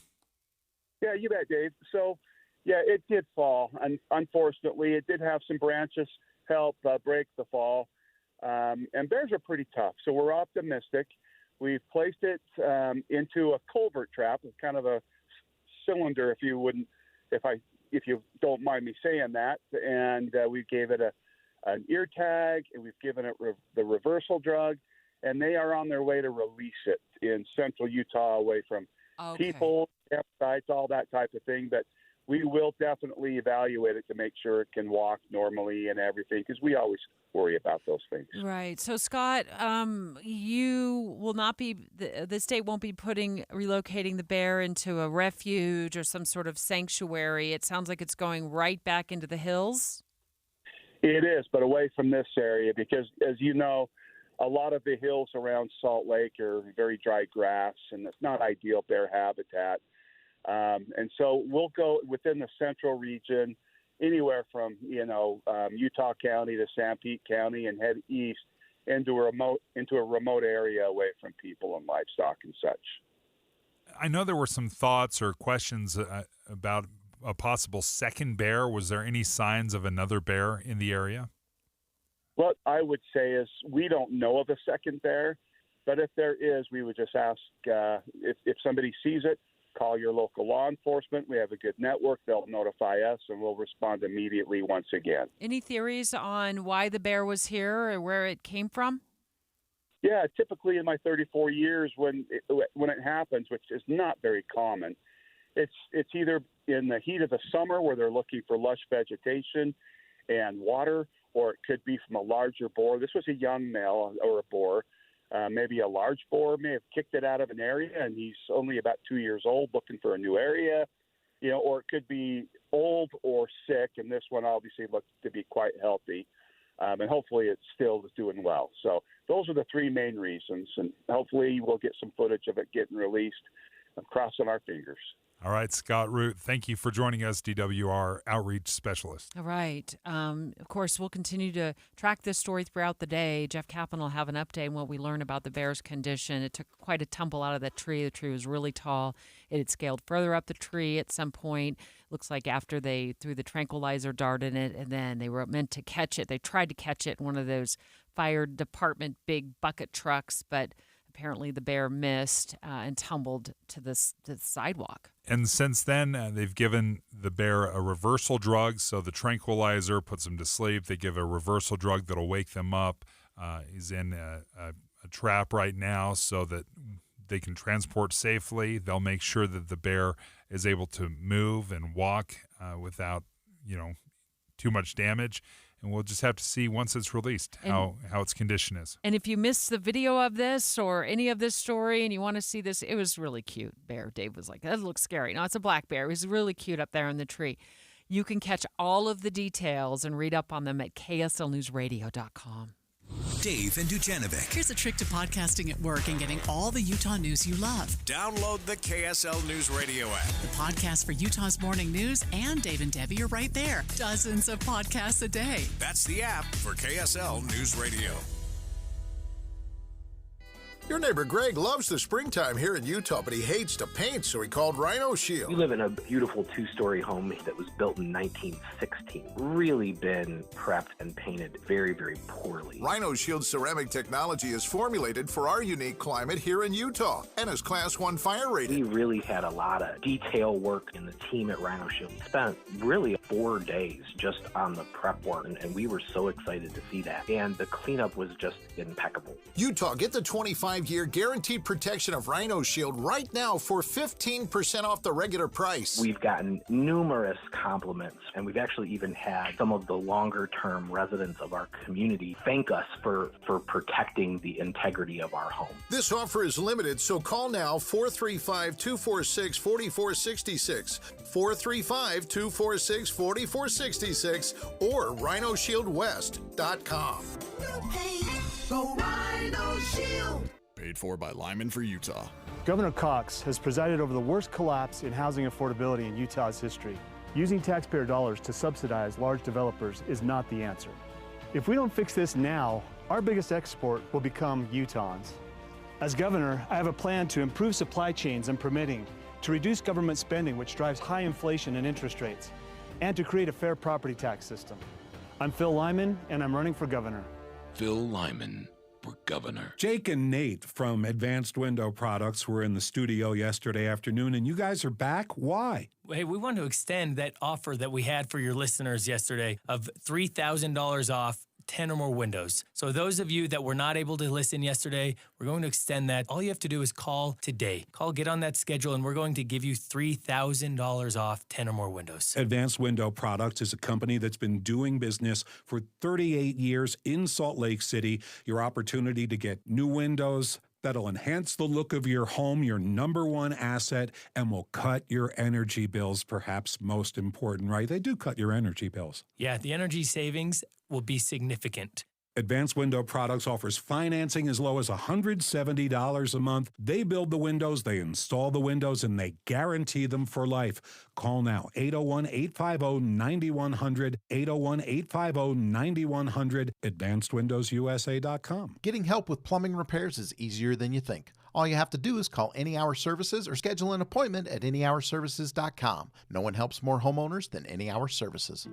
Yeah, you bet, Dave. So, yeah, it did fall. And unfortunately, it did have some branches help break the fall. And bears are pretty tough, so we're optimistic. We've placed it into a culvert trap, kind of a cylinder, if you don't mind me saying that, and we gave it an ear tag, and we've given it the reversal drug, and they are on their way to release it in central Utah away from people, campsites, all that type of thing. But we will definitely evaluate it to make sure it can walk normally and everything, because we always worry about those things. Right. So, Scott, you will not be, the state won't be relocating the bear into a refuge or some sort of sanctuary. It sounds like it's going right back into the hills. It is, but away from this area, because as you know, a lot of the hills around Salt Lake are very dry grass, and it's not ideal bear habitat. And so we'll go within the central region, anywhere from Utah County to Sanpete County, and head east into a remote area away from people and livestock and such. I know there were some thoughts or questions about a possible second bear. Was there any signs of another bear in the area? What I would say is we don't know of a second bear, but if there is, we would just ask if somebody sees it, call your local law enforcement. We have a good network. They'll notify us, and we'll respond immediately once again. Any theories on why the bear was here or where it came from? Yeah, typically in my 34 years when it happens, which is not very common, it's either in the heat of the summer where they're looking for lush vegetation and water, or it could be from a larger boar. This was a young male or a boar. Maybe a large boar may have kicked it out of an area, and he's only about 2 years old looking for a new area, or it could be old or sick, and this one obviously looked to be quite healthy, and hopefully it still is doing well. So those are the three main reasons, and hopefully we'll get some footage of it getting released. I'm crossing our fingers. All right, Scott Root, thank you for joining us, DWR Outreach Specialist. All right. Of course, we'll continue to track this story throughout the day. Jeff Kaplan will have an update on what we learn about the bear's condition. It took quite a tumble out of that tree. The tree was really tall. It had scaled further up the tree at some point. Looks like after they threw the tranquilizer dart in it, and then they were meant to catch it. They tried to catch it in one of those fire department big bucket trucks, but apparently the bear missed and tumbled to the sidewalk. And since then, they've given the bear a reversal drug. So the tranquilizer puts him to sleep. They give a reversal drug that'll wake them up. He's in a trap right now so that they can transport safely. They'll make sure that the bear is able to move and walk without, too much damage. And we'll just have to see once it's released how its condition is. And if you missed the video of this or any of this story and you want to see this, it was really cute. Bear, Dave was like, that looks scary. No, it's a black bear. It was really cute up there in the tree. You can catch all of the details and read up on them at kslnewsradio.com. Dave and Dujanovic. Here's a trick to podcasting at work and getting all the Utah news you love. Download the KSL News Radio app. The podcast for Utah's morning news and Dave and Debbie are right there. Dozens of podcasts a day. That's the app for KSL News Radio. Your neighbor Greg loves the springtime here in Utah, but he hates to paint, so he called Rhino Shield. We live in a beautiful two-story home that was built in 1916. Really been prepped and painted very, very poorly. Rhino Shield ceramic technology is formulated for our unique climate here in Utah and is Class 1 fire rated. We really had a lot of detail work, and the team at Rhino Shield spent really 4 days just on the prep work, and we were so excited to see that. And the cleanup was just impeccable. Utah, get the 25-year guaranteed protection of Rhino Shield right now for 15% off the regular price. We've gotten numerous compliments, and we've actually even had some of the longer-term residents of our community thank us for protecting the integrity of our home. This offer is limited, so call now 435-246-4466, 435-246-4466, or rhinoshieldwest.com. Go Rhino Shield. Paid for by Lyman for Utah. Governor Cox has presided over the worst collapse in housing affordability in Utah's history. Using taxpayer dollars to subsidize large developers is not the answer. If we don't fix this now, our biggest export will become Utahns. As governor, I have a plan to improve supply chains and permitting, to reduce government spending, which drives high inflation and interest rates, and to create a fair property tax system. I'm Phil Lyman, and I'm running for governor. Phil Lyman for governor. Jake and Nate from Advanced Window Products were in the studio yesterday afternoon, and you guys are back. Why? Hey, we want to extend that offer that we had for your listeners yesterday of $3,000 off 10 or more windows. So those of you that were not able to listen yesterday, we're going to extend that. All you have to do is call today. Get on that schedule, and we're going to give you $3,000 off 10 or more windows. Advanced Window Products is a company that's been doing business for 38 years in Salt Lake City. Your opportunity to get new windows that'll enhance the look of your home, your number one asset, and will cut your energy bills, perhaps most important, right? They do cut your energy bills. Yeah, the energy savings will be significant. Advanced Window Products offers financing as low as $170 a month. They build the windows, they install the windows, and they guarantee them for life. Call now, 801-850-9100, 801-850-9100, advancedwindowsusa.com. Getting help with plumbing repairs is easier than you think. All you have to do is call Any Hour Services or schedule an appointment at anyhourservices.com. No one helps more homeowners than Any Hour Services.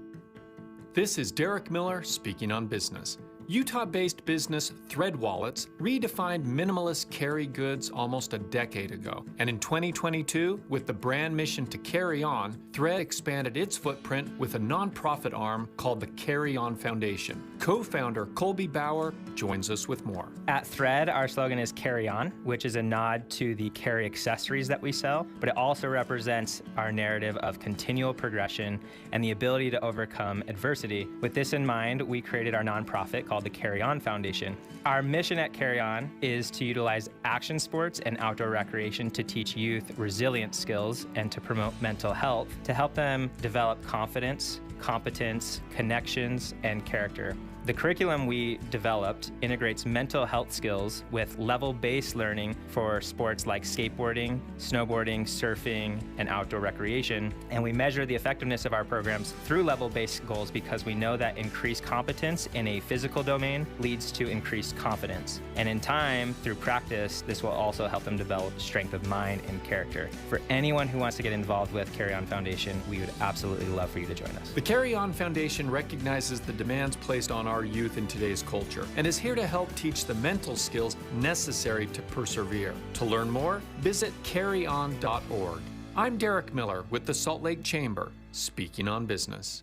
This is Derek Miller speaking on business. Utah-based business Thread Wallets redefined minimalist carry goods almost a decade ago. And in 2022, with the brand mission to carry on, Thread expanded its footprint with a nonprofit arm called the Carry On Foundation. Co-founder Colby Bauer joins us with more. At Thread, our slogan is Carry On, which is a nod to the carry accessories that we sell, but it also represents our narrative of continual progression and the ability to overcome adversity. With this in mind, we created our nonprofit called the Carry On Foundation. Our mission at Carry On is to utilize action sports and outdoor recreation to teach youth resilience skills and to promote mental health, to help them develop confidence, competence, connections, and character. The curriculum we developed integrates mental health skills with level-based learning for sports like skateboarding, snowboarding, surfing, and outdoor recreation. And we measure the effectiveness of our programs through level-based goals because we know that increased competence in a physical domain leads to increased confidence. And in time, through practice, this will also help them develop strength of mind and character. For anyone who wants to get involved with Carry On Foundation, we would absolutely love for you to join us. The Carry On Foundation recognizes the demands placed on our youth in today's culture and is here to help teach the mental skills necessary to persevere. To learn more, visit carryon.org. I'm Derek Miller with the Salt Lake Chamber, speaking on business.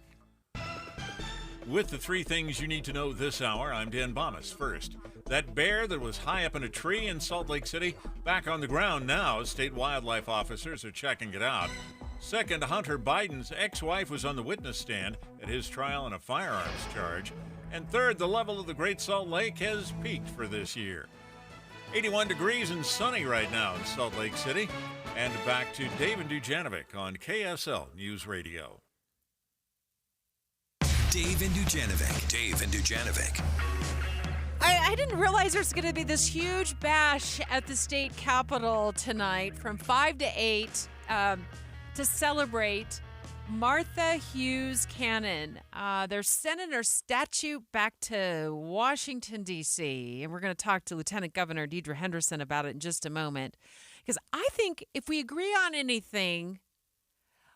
With the three things you need to know this hour, I'm Dan Bomas. First, that bear that was high up in a tree in Salt Lake City, back on the ground now. State wildlife officers are checking it out. Second, Hunter Biden's ex-wife was on the witness stand at his trial on a firearms charge. And third, the level of the Great Salt Lake has peaked for this year. 81 degrees and sunny right now in Salt Lake City. And back to Dave and Dujanovic on KSL News Radio. Dave and Dujanovic. Dave and Dujanovic. I didn't realize there's going to be this huge bash at the state capitol tonight from 5 to 8 to celebrate Martha Hughes Cannon. They're sending her statue back to Washington, D.C., and we're going to talk to Lieutenant Governor Deidre Henderson about it in just a moment. Because I think if we agree on anything,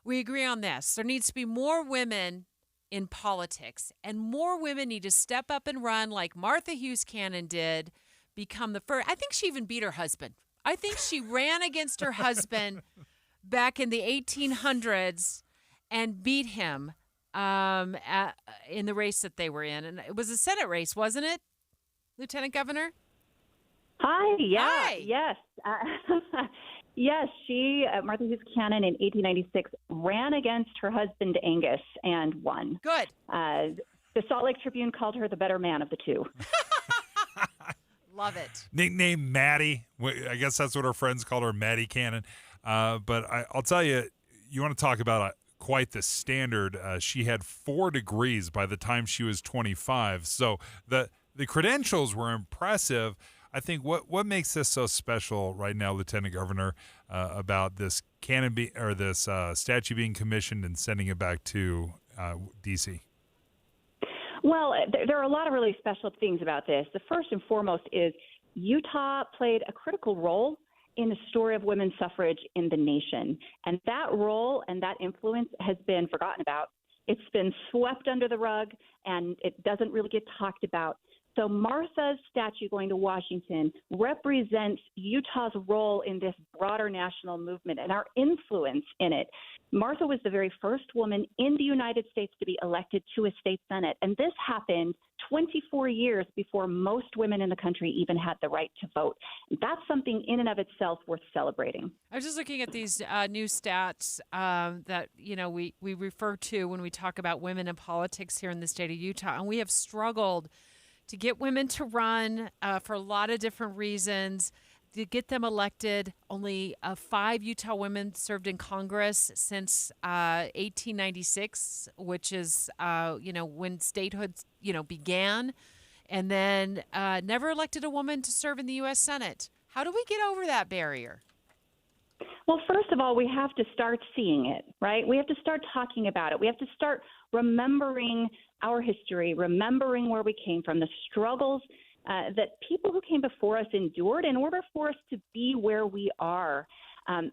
we agree on this. There needs to be more women in politics, and more women need to step up and run like Martha Hughes Cannon did, become the first. I think she even beat her husband. I think she ran against her husband back in the 1800s and beat him in the race that they were in. And it was a Senate race, wasn't it, Lieutenant Governor? Hi, yeah, Hi. Yes. Yes, she, Martha Hughes Cannon, in 1896, ran against her husband Angus and won. Good. The Salt Lake Tribune called her the better man of the two. Love it. Nickname Maddie. I guess that's what her friends called her, Maddie Cannon. But I'll tell you, you want to talk about quite the standard. She had 4 degrees by the time she was 25. So the credentials were impressive. I think what makes this so special right now, Lieutenant Governor, about this this statue being commissioned and sending it back to D.C.? Well, there are a lot of really special things about this. The first and foremost is Utah played a critical role in the story of women's suffrage in the nation. And that role and that influence has been forgotten about. It's been swept under the rug, and it doesn't really get talked about. So Martha's statue going to Washington represents Utah's role in this broader national movement and our influence in it. Martha was the very first woman in the United States to be elected to a state senate. And this happened 24 years before most women in the country even had the right to vote. That's something in and of itself worth celebrating. I was just looking at these new stats that, we refer to when we talk about women in politics here in the state of Utah. And we have struggled to get women to run for a lot of different reasons, to get them elected. Only 5 Utah women served in Congress since 1896, which is, when statehood, began, and then never elected a woman to serve in the U.S. Senate. How do we get over that barrier? Well, first of all, we have to start seeing it, right? We have to start talking about it. We have to start remembering our history, remembering where we came from, the struggles that people who came before us endured in order for us to be where we are.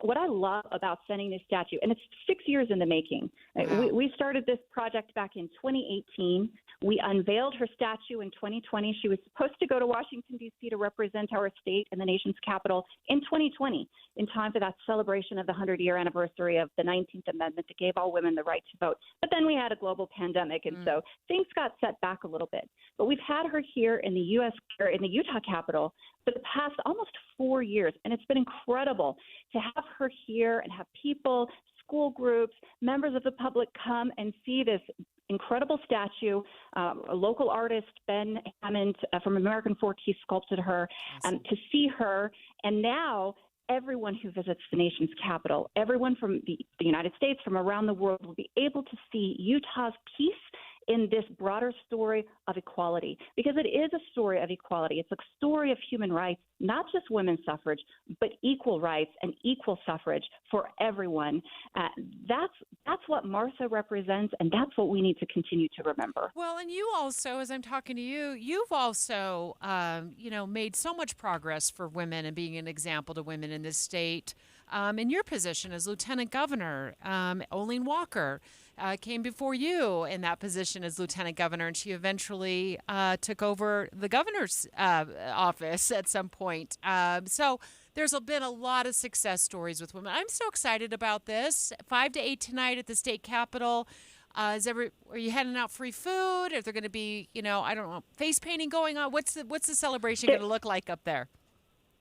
What I love about sending this statue, and it's 6 years in the making. Wow. We started this project back in 2018. We unveiled her statue in 2020. She was supposed to go to Washington, D.C. to represent our state in the nation's capital in 2020, in time for that celebration of the 100-year anniversary of the 19th Amendment that gave all women the right to vote. But then we had a global pandemic, and so things got set back a little bit. But we've had her here in the Utah Capitol for the past almost 4 years, and it's been incredible to have her here and have people, school groups, members of the public come and see this incredible statue. A local artist, Ben Hammond from American Fork, he sculpted her, to see her. And now everyone who visits the nation's capital, everyone from the United States, from around the world, will be able to see Utah's piece in this broader story of equality, because it is a story of equality. It's a story of human rights, not just women's suffrage, but equal rights and equal suffrage for everyone. That's what Martha represents, and that's what we need to continue to remember. Well, and you also, as I'm talking to you, you've also, made so much progress for women and being an example to women in this state. In your position as Lieutenant Governor, Olene Walker came before you in that position as Lieutenant Governor, and she eventually took over the governor's office at some point. So there's been a lot of success stories with women. I'm so excited about this. 5 to 8 tonight at the state capitol. Are you handing out free food? Is there going to be, face painting going on? What's the celebration going to look like up there?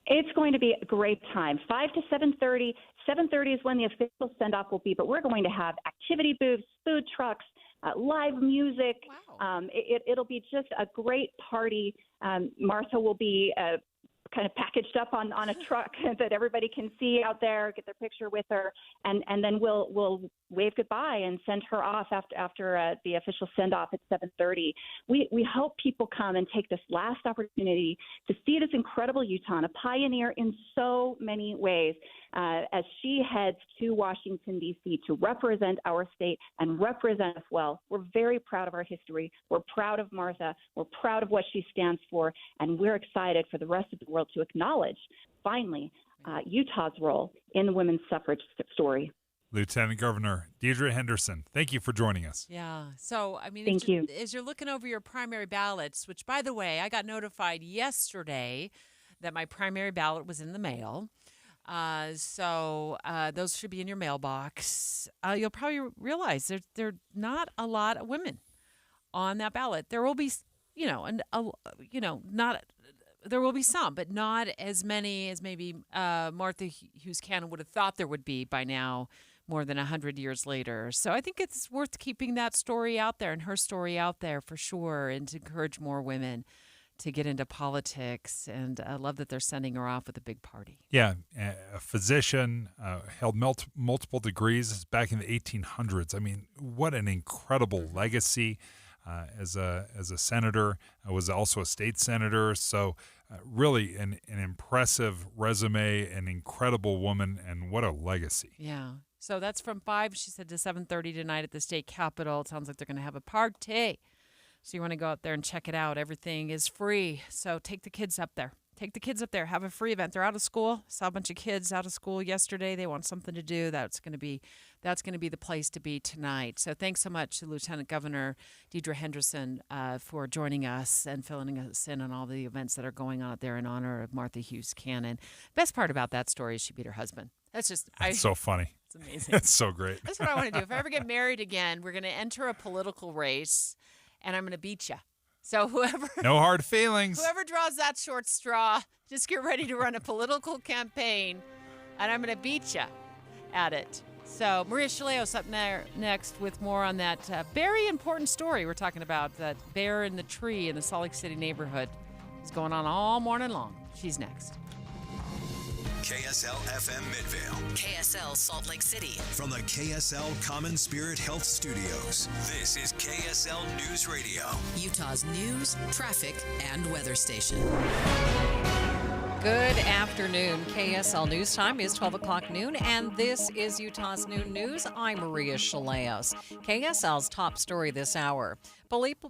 It's going to be a great time. 5 to 7:30. 7:30 is when the official send-off will be, but we're going to have activity booths, food trucks, live music. Wow. It'll be just a great party. Martha will be kind of packaged up on a truck that everybody can see out there, get their picture with her, and then we'll wave goodbye and send her off after the official send-off at 7:30. We hope people come and take this last opportunity to see this incredible Utahn, a pioneer in so many ways, as she heads to Washington, D.C. to represent our state and represent us well. We're very proud of our history. We're proud of Martha. We're proud of what she stands for, and we're excited for the rest of the world to acknowledge, finally, Utah's role in the women's suffrage story. Lieutenant Governor Deidre Henderson, thank you for joining us. Yeah. So, I mean, Thank you. As you're looking over your primary ballots, which, by the way, I got notified yesterday that my primary ballot was in the mail. So those should be in your mailbox. You'll probably realize there are not a lot of women on that ballot. There will be, there will be some, but not as many as maybe Martha Hughes Cannon would have thought there would be by now, more than 100 years later. So I think it's worth keeping that story out there and her story out there for sure, and to encourage more women to get into politics. And I love that they're sending her off with a big party. Yeah, a physician, held multiple degrees back in the 1800s. I mean, what an incredible legacy. As a senator, I was also a state senator. So really an impressive resume, an incredible woman, and what a legacy. Yeah. So that's from 5, she said, to 7:30 tonight at the state capitol. It sounds like they're going to have a party. So you want to go out there and check it out. Everything is free. So take the kids up there. Take the kids up there. Have a free event. They're out of school. Saw a bunch of kids out of school yesterday. They want something to do. That's going to be the place to be tonight. So thanks so much to Lieutenant Governor Deidre Henderson for joining us and filling us in on all the events that are going on out there in honor of Martha Hughes Cannon. Best part about that story is she beat her husband. That's so funny. It's amazing. It's so great. That's what I want to do. If I ever get married again, we're going to enter a political race, and I'm going to beat you. So no hard feelings. Whoever draws that short straw, just get ready to run a political campaign, and I'm going to beat you at it. So Maria Chaleos up there next with more on that very important story we're talking about, that bear in the tree in the Salt Lake City neighborhood. It's going on all morning long. She's next. KSL FM Midvale. KSL Salt Lake City. From the KSL Common Spirit Health Studios, this is KSL News Radio. Utah's news, traffic, and weather station. Good afternoon. KSL News Time is 12 o'clock noon, and this is Utah's Noon News. I'm Maria Chaleos. KSL's top story this hour.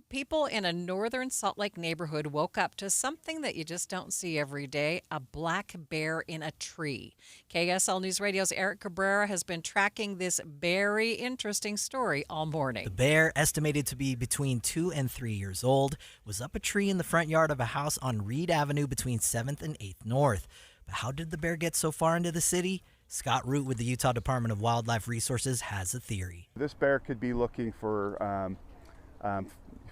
People in a northern Salt Lake neighborhood woke up to something that you just don't see every day, a black bear in a tree. KSL News Radio's Eric Cabrera has been tracking this very interesting story all morning. The bear, estimated to be between 2 and 3 years old, was up a tree in the front yard of a house on Reed Avenue between 7th and 8th North. But how did the bear get so far into the city? Scott Root with the Utah Department of Wildlife Resources has a theory. This bear could be looking for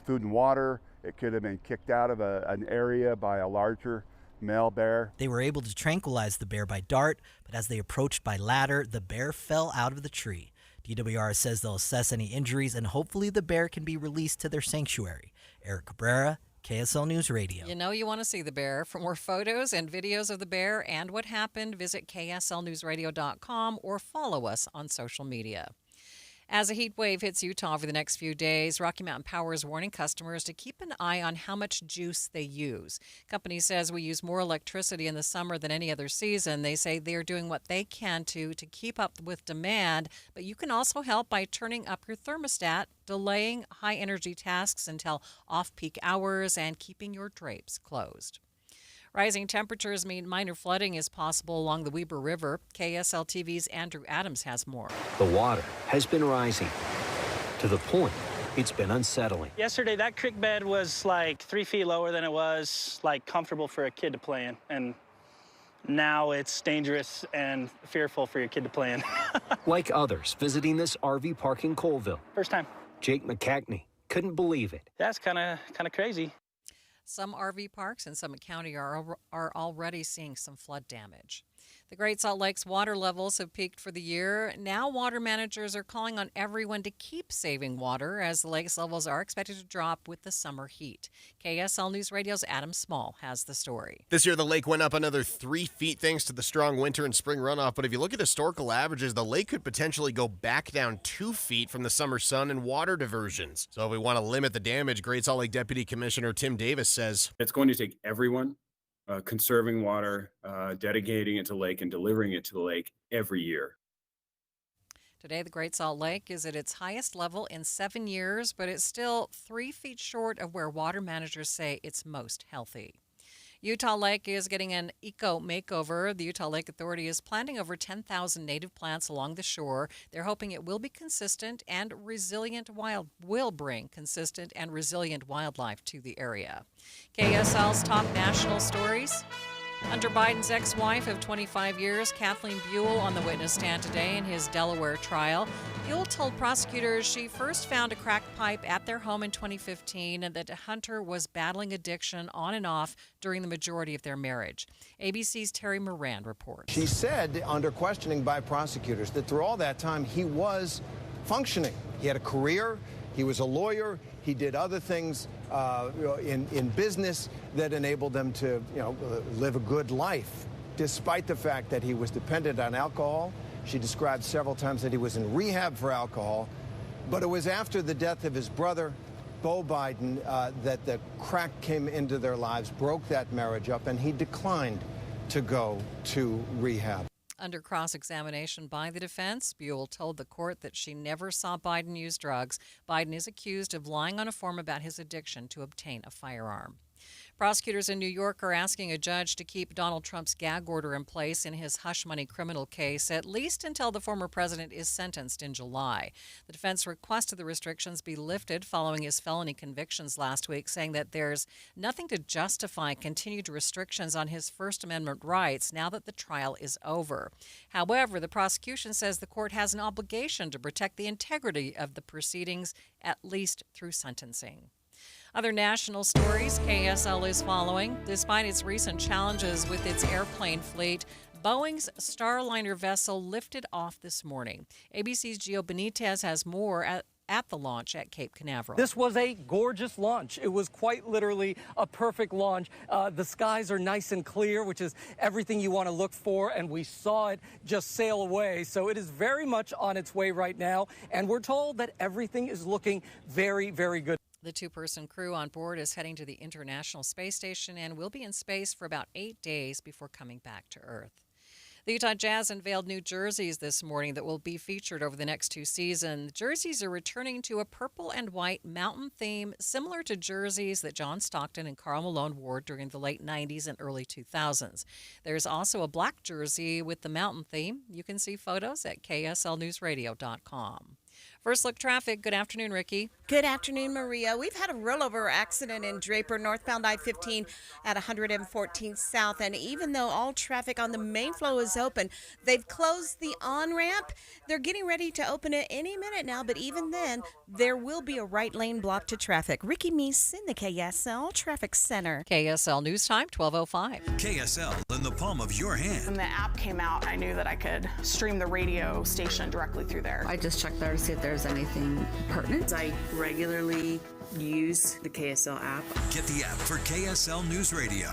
food and water. It could have been kicked out of an area by a larger male bear. They were able to tranquilize the bear by dart, but as they approached by ladder, the bear fell out of the tree. DWR says they'll assess any injuries, and hopefully the bear can be released to their sanctuary. Eric Cabrera, KSL News Radio. You know you want to see the bear. For more photos and videos of the bear and what happened, visit KSLNewsRadio.com or follow us on social media. As a heat wave hits Utah over the next few days, Rocky Mountain Power is warning customers to keep an eye on how much juice they use. Company says we use more electricity in the summer than any other season. They say they're doing what they can to keep up with demand, but you can also help by turning up your thermostat, delaying high-energy tasks until off-peak hours, and keeping your drapes closed. Rising temperatures mean minor flooding is possible along the Weber River. KSL TV's Andrew Adams has more. The water has been rising to the point it's been unsettling. Yesterday, that creek bed was like 3 feet lower than it was like comfortable for a kid to play in. And now it's dangerous and fearful for your kid to play in. Like others visiting this RV park in Colville. First time. Jake McCackney couldn't believe it. That's kind of crazy. Some RV parks in Summit County are already seeing some flood damage. The Great Salt Lake's water levels have peaked for the year. Now water managers are calling on everyone to keep saving water as the lake's levels are expected to drop with the summer heat. KSL News Radio's Adam Small has the story. This year, the lake went up another 3 feet thanks to the strong winter and spring runoff. But if you look at historical averages, the lake could potentially go back down 2 feet from the summer sun and water diversions. So if we want to limit the damage, Great Salt Lake Deputy Commissioner Tim Davis says it's going to take everyone conserving water, dedicating it to the lake, and delivering it to the lake every year. Today, the Great Salt Lake is at its highest level in 7 years, but it's still 3 feet short of where water managers say it's most healthy. Utah Lake is getting an eco makeover. The Utah Lake Authority is planting over 10,000 native plants along the shore. They're hoping it will be consistent and resilient will bring consistent and resilient wildlife to the area. KSL's top national stories. Hunter Biden's ex-wife of 25 years, Kathleen Buell, on the witness stand today in his Delaware trial. Buell told prosecutors she first found a crack pipe at their home in 2015 and that Hunter was battling addiction on and off during the majority of their marriage. ABC's Terry Moran reports. She said, under questioning by prosecutors, that through all that time he was functioning. He had a career, he was a lawyer, he did other things in business that enabled them to, live a good life, despite the fact that he was dependent on alcohol. She described several times that he was in rehab for alcohol. But it was after the death of his brother, Beau Biden, that the crack came into their lives, broke that marriage up, and he declined to go to rehab. Under cross-examination by the defense, Buell told the court that she never saw Biden use drugs. Biden is accused of lying on a form about his addiction to obtain a firearm. Prosecutors in New York are asking a judge to keep Donald Trump's gag order in place in his hush money criminal case, at least until the former president is sentenced in July. The defense requested the restrictions be lifted following his felony convictions last week, saying that there's nothing to justify continued restrictions on his First Amendment rights now that the trial is over. However, the prosecution says the court has an obligation to protect the integrity of the proceedings, at least through sentencing. Other national stories KSL is following. Despite its recent challenges with its airplane fleet, Boeing's Starliner vessel lifted off this morning. ABC's Gio Benitez has more at the launch at Cape Canaveral. This was a gorgeous launch. It was quite literally a perfect launch. The skies are nice and clear, which is everything you want to look for, and we saw it just sail away. So it is very much on its way right now, and we're told that everything is looking very, very good. The two-person crew on board is heading to the International Space Station and will be in space for about 8 days before coming back to Earth. The Utah Jazz unveiled new jerseys this morning that will be featured over the next 2 seasons. Jerseys are returning to a purple and white mountain theme, similar to jerseys that John Stockton and Karl Malone wore during the late 90s and early 2000s. There's also a black jersey with the mountain theme. You can see photos at kslnewsradio.com. First Look Traffic. Good afternoon, Ricky. Good afternoon, Maria. We've had a rollover accident in Draper, northbound I-15 at 114 South. And even though all traffic on the main flow is open, they've closed the on-ramp. They're getting ready to open it any minute now. But even then, there will be a right lane block to traffic. Ricky Meese in the KSL Traffic Center. KSL News Time, 12:05. KSL in the palm of your hand. When the app came out, I knew that I could stream the radio station directly through there. I just checked there to see if there's anything pertinent. I regularly use the KSL app. Get the app for KSL News Radio.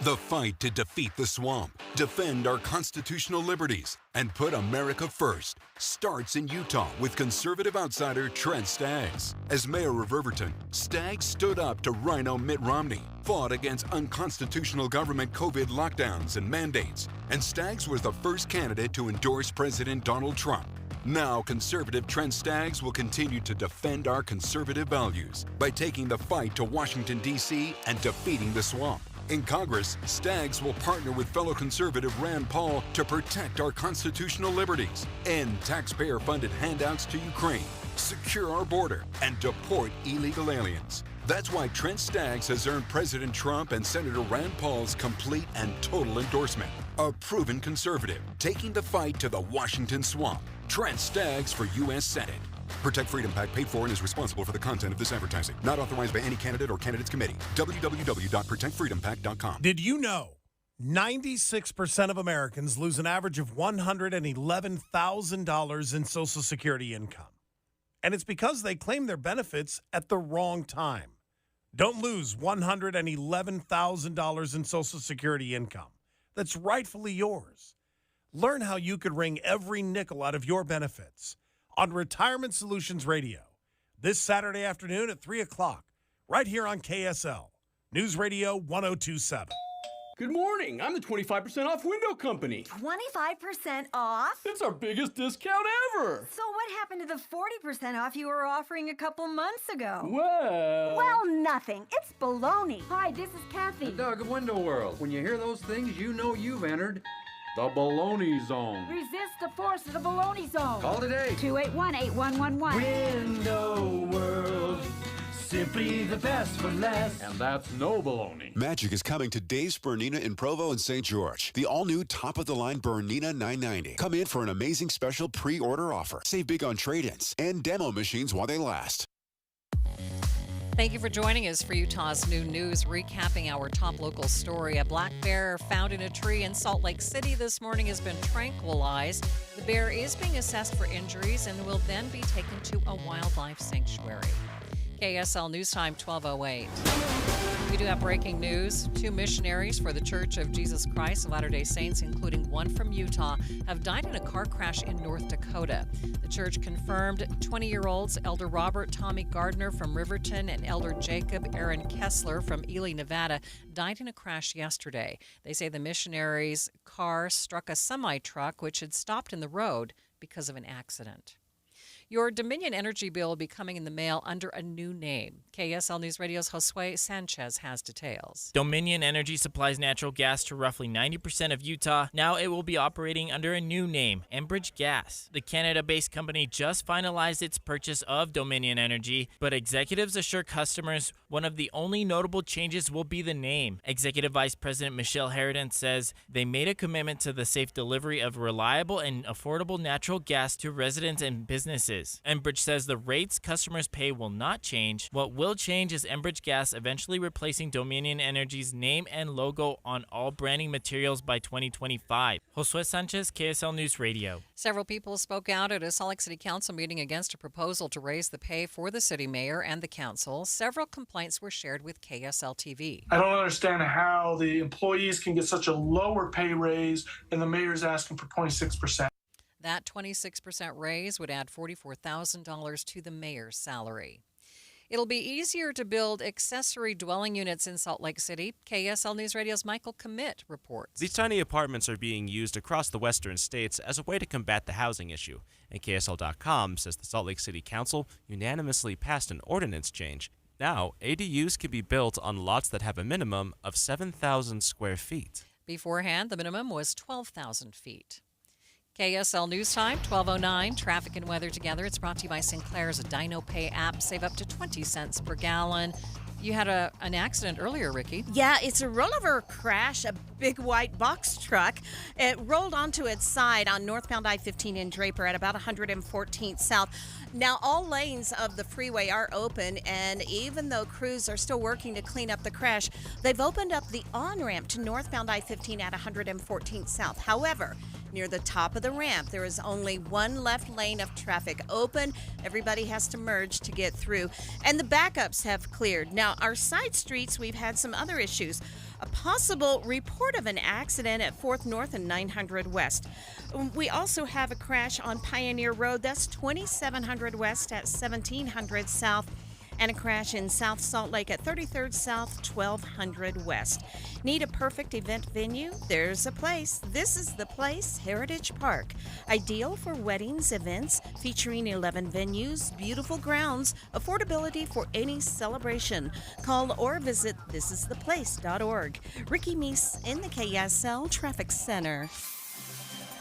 The fight to defeat the swamp, defend our constitutional liberties, and put America first starts in Utah with conservative outsider Trent Staggs. As mayor of Riverton, Staggs stood up to Rhino Mitt Romney, fought against unconstitutional government COVID lockdowns and mandates, and Staggs was the first candidate to endorse President Donald Trump. Now, conservative Trent Staggs will continue to defend our conservative values by taking the fight to Washington, D.C. and defeating the swamp. In Congress, Staggs will partner with fellow conservative Rand Paul to protect our constitutional liberties, end taxpayer-funded handouts to Ukraine, secure our border, and deport illegal aliens. That's why Trent Staggs has earned President Trump and Senator Rand Paul's complete and total endorsement. A proven conservative, taking the fight to the Washington swamp. Trent Staggs for U.S. Senate. Protect Freedom PAC paid for and is responsible for the content of this advertising. Not authorized by any candidate or candidates committee. www.protectfreedompac.com. Did you know 96% of Americans lose an average of $111,000 in Social Security income. And it's because they claim their benefits at the wrong time. Don't lose $111,000 in Social Security income that's rightfully yours. Learn how you could wring every nickel out of your benefits on Retirement Solutions Radio this Saturday afternoon at 3 o'clock, right here on KSL, News Radio 1027. Good morning. I'm the 25% off window company. 25% off? It's our biggest discount ever. So what happened to the 40% off you were offering a couple months ago? Well, nothing. It's baloney. Hi, this is Kathy. The Doug of Window World. When you hear those things, you know you've entered the baloney zone. Resist the force of the baloney zone. Call today. 281-8111. Window World. Simply the best for less. and that's no baloney. Magic is coming to Dave's Bernina in Provo and St. George. The all-new top-of-the-line Bernina 990. Come in for an amazing special pre-order offer. Save big on trade-ins and demo machines while they last. Thank you for joining us for Utah's New News, recapping our top local story. A black bear found in a tree in Salt Lake City this morning has been tranquilized. The bear is being assessed for injuries and will then be taken to a wildlife sanctuary. KSL News Time, 12:08. We do have breaking news. 2 missionaries for the Church of Jesus Christ of Latter-day Saints, including one from Utah, have died in a car crash in North Dakota. The church confirmed 20-year-olds Elder Robert Tommy Gardner from Riverton and Elder Jacob Aaron Kessler from Ely, Nevada, died in a crash yesterday. They say the missionaries' car struck a semi-truck, which had stopped in the road because of an accident. Your Dominion Energy bill will be coming in the mail under a new name. KSL News Radio's Josue Sanchez has details. Dominion Energy supplies natural gas to roughly 90% of Utah. Now it will be operating under a new name, Enbridge Gas. The Canada-based company just finalized its purchase of Dominion Energy, but executives assure customers one of the only notable changes will be the name. Executive Vice President Michelle Harridan says they made a commitment to the safe delivery of reliable and affordable natural gas to residents and businesses. Enbridge says the rates customers pay will not change. What will change is Enbridge Gas eventually replacing Dominion Energy's name and logo on all branding materials by 2025. Josue Sanchez, KSL News Radio. Several people spoke out at a Salt Lake City Council meeting against a proposal to raise the pay for the city mayor and the council. Several complaints were shared with KSL TV. I don't understand how the employees can get such a lower pay raise and the mayor's asking for 26%. That 26% raise would add $44,000 to the mayor's salary. It'll be easier to build accessory dwelling units in Salt Lake City. KSL News Radio's Michael Commit reports. These tiny apartments are being used across the western states as a way to combat the housing issue. And KSL.com says the Salt Lake City Council unanimously passed an ordinance change. Now, ADUs can be built on lots that have a minimum of 7,000 square feet. Beforehand, the minimum was 12,000 feet. KSL News Time, 12:09. Traffic and weather together. It's brought to you by Sinclair's Dino Pay app. Save up to 20 cents per gallon. You had an accident earlier, Ricky. Yeah, it's a rollover crash, a big white box truck. It rolled onto its side on northbound I-15 in Draper at about 114th South. Now, all lanes of the freeway are open, and even though crews are still working to clean up the crash, they've opened up the on-ramp to northbound I-15 at 114th South. However, near the top of the ramp, there is only one left lane of traffic open. Everybody has to merge to get through, and the backups have cleared. Now, our side streets, we've had some other issues. A possible report of an accident at 4th North and 900 West. We also have a crash on Pioneer Road. That's 2700 West at 1700 South. And a crash in South Salt Lake at 33rd South, 1200 West. Need a perfect event venue? There's a place. This is the place, Heritage Park. Ideal for weddings, events, featuring 11 venues, beautiful grounds, affordability for any celebration. Call or visit thisistheplace.org. Ricky Meese in the KSL Traffic Center.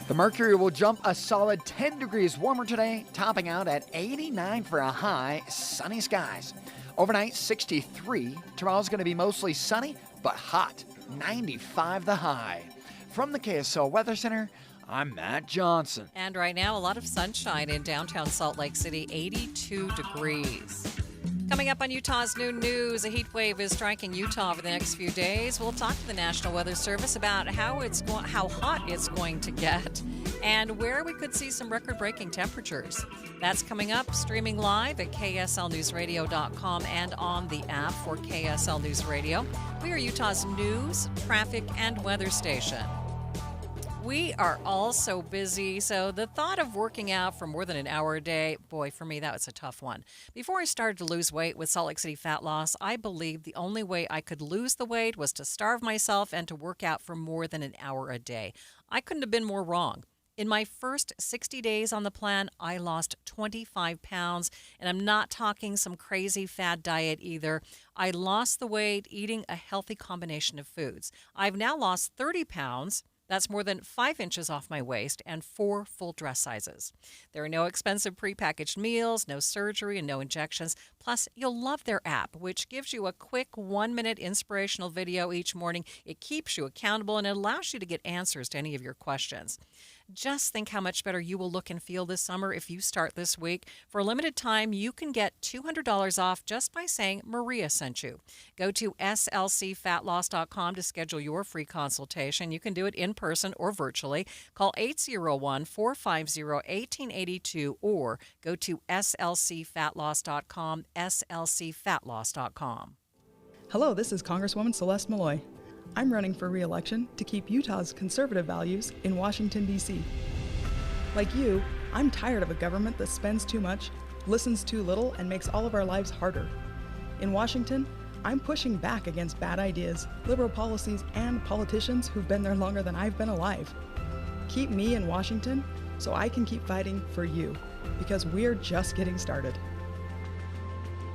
The mercury will jump a solid 10 degrees warmer today, topping out at 89 for a high, sunny skies. Overnight, 63. Tomorrow's going to be mostly sunny, but hot, 95 the high. From the KSL Weather Center, I'm Matt Johnson. And right now, a lot of sunshine in downtown Salt Lake City, 82 degrees. Coming up on Utah's Noon News, a heat wave is striking Utah over the next few days. We'll talk to the National Weather Service about how hot it's going to get and where we could see some record-breaking temperatures. That's coming up, streaming live at kslnewsradio.com and on the app for KSL News Radio. We are Utah's news, traffic, and weather station. We are all so busy, so the thought of working out for more than an hour a day, boy, for me, that was a tough one. Before I started to lose weight with Salt Lake City Fat Loss, I believed the only way I could lose the weight was to starve myself and to work out for more than an hour a day. I couldn't have been more wrong. In my first 60 days on the plan, I lost 25 pounds, and I'm not talking some crazy fad diet either. I lost the weight eating a healthy combination of foods. I've now lost 30 pounds. That's more than 5 inches off my waist and 4 full dress sizes. There are no expensive prepackaged meals, no surgery, and no injections. Plus, you'll love their app, which gives you a quick 1-minute inspirational video each morning. It keeps you accountable, and it allows you to get answers to any of your questions. Just think how much better you will look and feel this summer if you start this week. For a limited time, you can get $200 off just by saying Maria sent you. Go to slcfatloss.com to schedule your free consultation. You can do it in person or virtually. Call 801-450-1882 or go to slcfatloss.com, slcfatloss.com. Hello, this is Congresswoman Celeste Malloy. I'm running for re-election to keep Utah's conservative values in Washington, D.C. Like you, I'm tired of a government that spends too much, listens too little, and makes all of our lives harder. In Washington, I'm pushing back against bad ideas, liberal policies, and politicians who've been there longer than I've been alive. Keep me in Washington so I can keep fighting for you, because we're just getting started.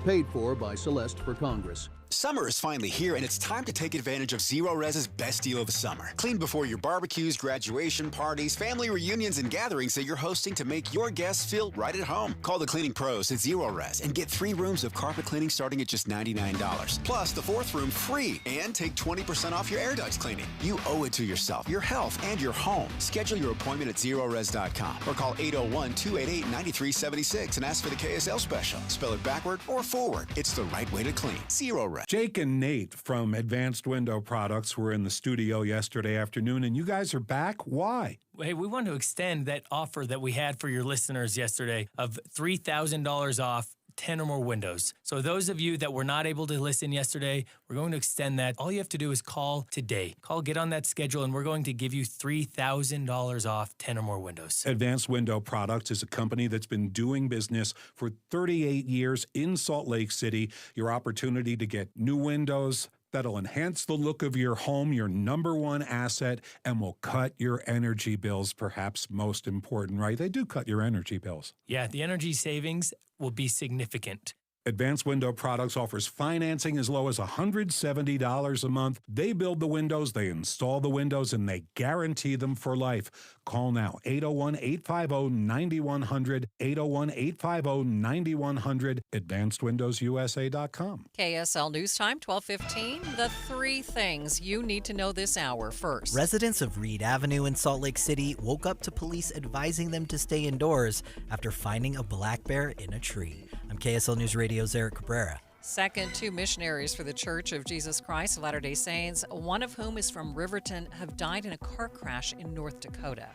Paid for by Celeste for Congress. Summer is finally here, and it's time to take advantage of Zero Res's best deal of the summer. Clean before your barbecues, graduation parties, family reunions, and gatherings that you're hosting to make your guests feel right at home. Call the cleaning pros at Zero Res and get 3 rooms of carpet cleaning starting at just $99. Plus, the 4th room free, and take 20% off your air ducts cleaning. You owe it to yourself, your health, and your home. Schedule your appointment at ZeroRes.com or call 801-288-9376 and ask for the KSL special. Spell it backward or forward. It's the right way to clean. Zero Res. Jake and Nate from Advanced Window Products were in the studio yesterday afternoon, and you guys are back. Why? Hey, we want to extend that offer that we had for your listeners yesterday of $3,000 off 10 or more windows. So those of you that were not able to listen yesterday, we're going to extend that. All you have to do is call today. Get on that schedule, and we're going to give you $3,000 off 10 or more windows. Advanced Window Products is a company that's been doing business for 38 years in Salt Lake City. Your opportunity to get new windows that'll enhance the look of your home, your number one asset, and will cut your energy bills, perhaps most important, right? They do cut your energy bills. Yeah, the energy savings will be significant. Advanced Window Products offers financing as low as $170 a month. They build the windows, they install the windows, and they guarantee them for life. Call now, 801-850-9100, 801-850-9100, advancedwindowsusa.com. KSL News Time, 12:15. The 3 things you need to know this hour. First, residents of Reed Avenue in Salt Lake City woke up to police advising them to stay indoors after finding a black bear in a tree. I'm KSL News Radio's Eric Cabrera. Second, 2 missionaries for the Church of Jesus Christ of Latter-day Saints, one of whom is from Riverton, have died in a car crash in North Dakota.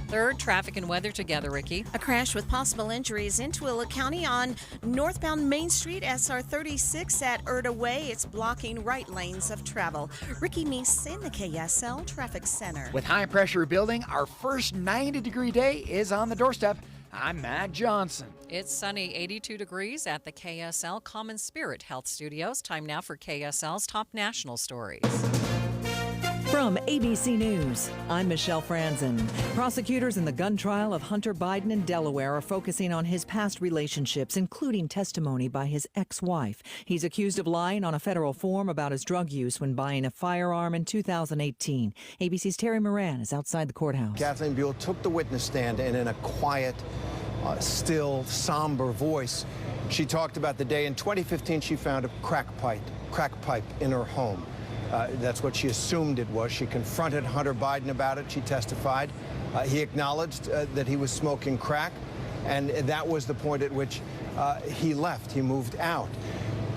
Third, traffic and weather together, Ricky. A crash with possible injuries in Tooele County on northbound Main Street, SR 36 at Erda Way. It's blocking right lanes of travel. Ricky Meese in the KSL Traffic Center. With high pressure building, our first 90-degree day is on the doorstep. I'm Matt Johnson. It's sunny, 82 degrees at the KSL Common Spirit Health Studios. Time now for KSL's top national stories. From ABC News, I'm Michelle Franzen. Prosecutors in the gun trial of Hunter Biden in Delaware are focusing on his past relationships, including testimony by his ex-wife. He's accused of lying on a federal form about his drug use when buying a firearm in 2018. ABC's Terry Moran is outside the courthouse. Kathleen Buell took the witness stand, and in a quiet, still, somber voice, she talked about the day in 2015 she found a crack pipe in her home. That's what she assumed it was. She confronted Hunter Biden about it. She testified. He acknowledged that he was smoking crack, and that was the point at which he left. He moved out.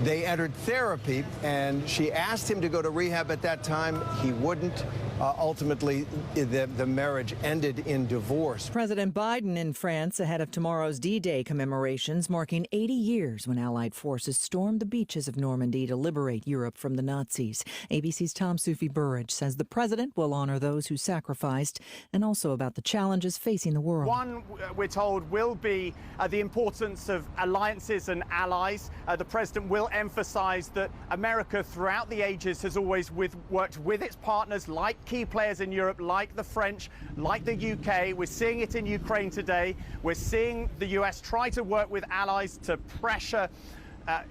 They entered therapy, and she asked him to go to rehab at that time. He wouldn't. Ultimately, the marriage ended in divorce. President Biden in France ahead of tomorrow's D-Day commemorations, marking 80 years when Allied forces stormed the beaches of Normandy to liberate Europe from the Nazis. ABC's Tom Soufi-Burridge says the president will honor those who sacrificed and also about the challenges facing the world. One, we're told, will be the importance of alliances and allies. The president will emphasize that America throughout the ages has always worked with its partners, like key players in Europe, like the French, like the UK. We're seeing it in Ukraine today. We're seeing the US try to work with allies to pressure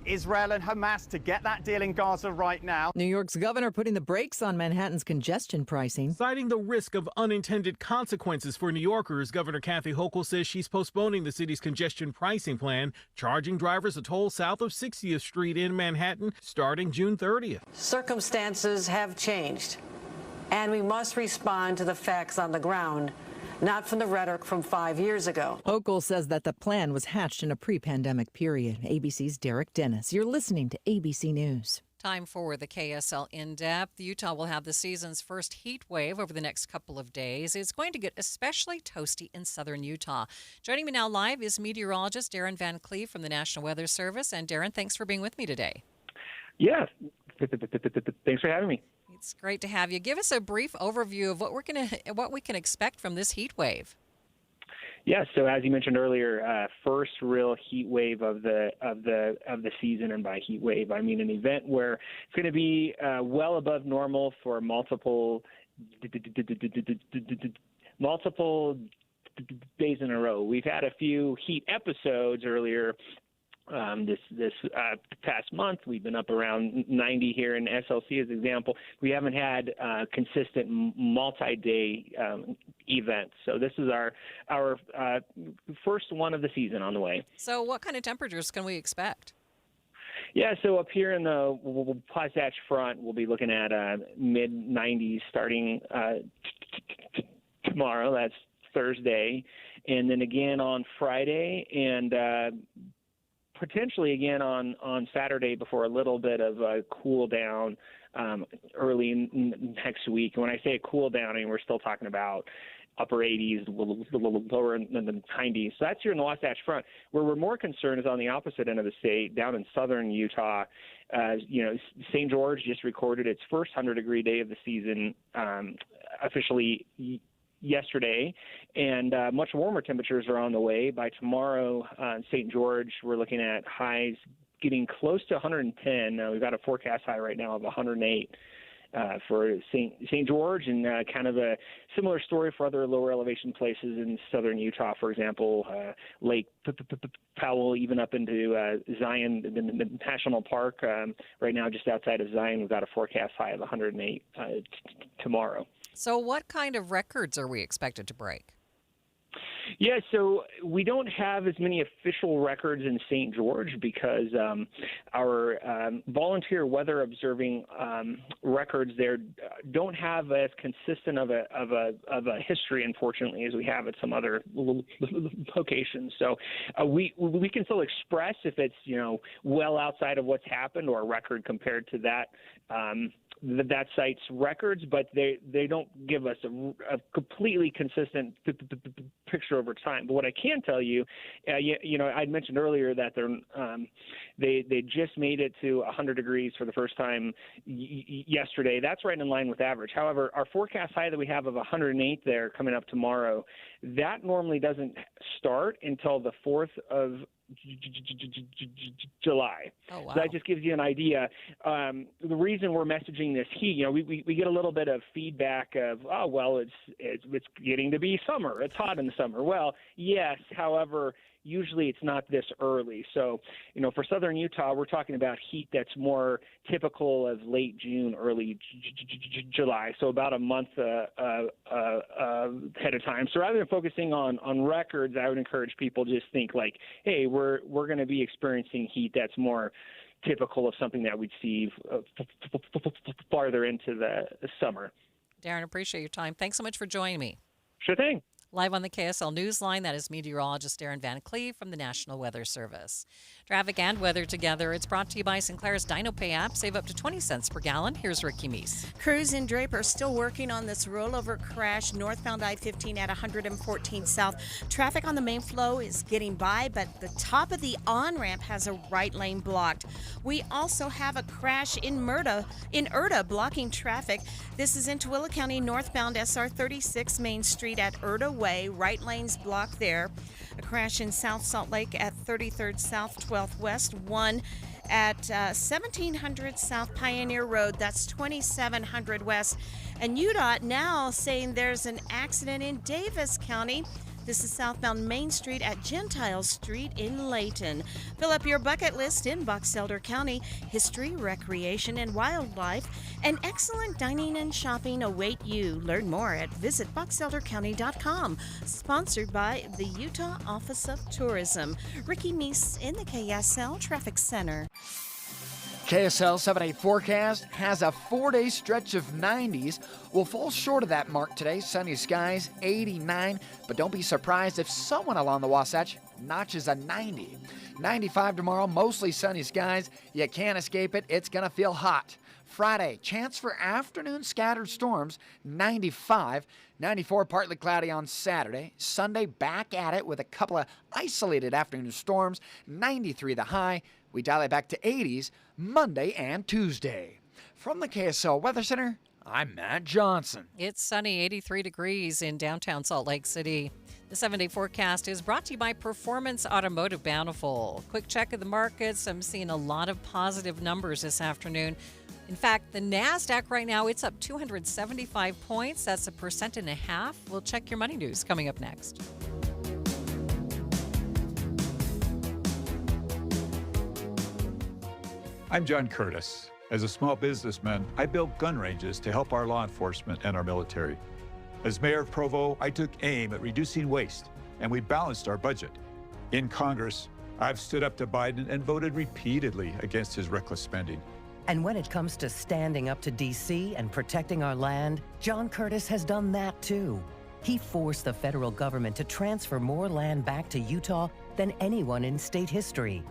Israel and Hamas to get that deal in Gaza right now. New York's governor putting the brakes on Manhattan's congestion pricing. Citing the risk of unintended consequences for New Yorkers, Governor Kathy Hochul says she's postponing the city's congestion pricing plan, charging drivers a toll south of 60th Street in Manhattan starting June 30th. Circumstances have changed, and we must respond to the facts on the ground, not from the rhetoric from 5 years ago. Hochul says that the plan was hatched in a pre-pandemic period. ABC's Derek Dennis. You're listening to ABC News. Time for the KSL In-Depth. Utah will have the season's first heat wave over the next couple of days. It's going to get especially toasty in southern Utah. Joining me now live is meteorologist Darren Van Cleve from the National Weather Service. And Darren, thanks for being with me today. Yes. Thanks for having me. It's great to have you. Give us a brief overview of what we can expect from this heat wave. Yeah, so as you mentioned earlier, first real heat wave of the season, and by heat wave I mean an event where it's going to be well above normal for multiple days in a row. We've had a few heat episodes earlier. This past month, we've been up around 90 here in SLC as an example. We haven't had consistent multi-day events. So this is our first one of the season on the way. So what kind of temperatures can we expect? Yeah, so up here in the Wasatch Front, we'll be looking at mid-90s starting tomorrow. That's Thursday. And then again on Friday and potentially again on Saturday before a little bit of a cool down early next week. And when I say a cool down, I mean, we're still talking about upper 80s, a little lower in the 90s. So that's here in the Wasatch Front. Where we're more concerned is on the opposite end of the state, down in southern Utah. St. George just recorded its first 100-degree day of the season officially yesterday, and much warmer temperatures are on the way. By tomorrow, St. George, we're looking at highs getting close to 110. We've got a forecast high right now of 108 for St. George, and kind of a similar story for other lower elevation places in southern Utah. For example, Lake Powell, even up into Zion, the National Park. Right now, just outside of Zion, we've got a forecast high of 108 tomorrow. So what kind of records are we expected to break? Yeah, so we don't have as many official records in St. George because our volunteer weather observing records there don't have as consistent of a history, unfortunately, as we have at some other locations. So we can still express if it's well outside of what's happened or a record compared to that site's records, but they don't give us a completely consistent picture over time. But what I can tell you, I mentioned earlier that they just made it to 100 degrees for the first time yesterday. That's right in line with average. However, our forecast high that we have of 108 there coming up tomorrow, that normally doesn't start until the 4th of July. Oh, wow. So that just gives you an idea. The reason we're messaging this heat, we get a little bit of feedback of, oh, well, it's getting to be summer. It's hot in the summer. Well, yes. However, usually it's not this early. So, for southern Utah, we're talking about heat that's more typical of late June, early July. So about a month ahead of time. So rather than focusing on records, I would encourage people just think like, hey, we're going to be experiencing heat that's more typical of something that we'd see farther into the summer. Darren, appreciate your time. Thanks so much for joining me. Sure thing. Live on the KSL Newsline, that is meteorologist Darren Van Cleve from the National Weather Service. Traffic and weather together. It's brought to you by Sinclair's DinoPay app. Save up to 20 cents per gallon. Here's Ricky Meese. Crews in Draper still working on this rollover crash northbound I-15 at 114 South. Traffic on the main flow is getting by, but the top of the on-ramp has a right lane blocked. We also have a crash in Erta blocking traffic. This is in Tooele County northbound SR 36 Main Street at Erta Way. Right lanes blocked there. A crash in South Salt Lake at 33rd South 12th West. One at 1700 South Pioneer Road. That's 2700 West. And UDOT now saying there's an accident in Davis County. This is southbound Main Street at Gentile Street in Layton. Fill up your bucket list in Box Elder County. History, recreation, and wildlife. And excellent dining and shopping await you. Learn more at visitboxeldercounty.com. Sponsored by the Utah Office of Tourism. Ricky Meese in the KSL Traffic Center. KSL 7-8 forecast has a 4-day stretch of 90s. We'll fall short of that mark today. Sunny skies, 89. But don't be surprised if someone along the Wasatch notches a 90. 95 tomorrow, mostly sunny skies. You can't escape it. It's going to feel hot. Friday, chance for afternoon scattered storms, 95. 94, partly cloudy on Saturday. Sunday, back at it with a couple of isolated afternoon storms, 93 the high. We dial it back to 80s Monday and Tuesday. From the KSL Weather Center, I'm Matt Johnson. It's sunny, 83 degrees in downtown Salt Lake City. The 7-day forecast is brought to you by Performance Automotive Bountiful. Quick check of the markets. I'm seeing a lot of positive numbers this afternoon. In fact, the NASDAQ right now, it's up 275 points. That's 1.5%. We'll check your money news coming up next. I'm John Curtis. As a small businessman, I built gun ranges to help our law enforcement and our military. As mayor of Provo, I took aim at reducing waste, and we balanced our budget. In Congress, I've stood up to Biden and voted repeatedly against his reckless spending. And when it comes to standing up to D.C. and protecting our land, John Curtis has done that too. He forced the federal government to transfer more land back to Utah than anyone in state history.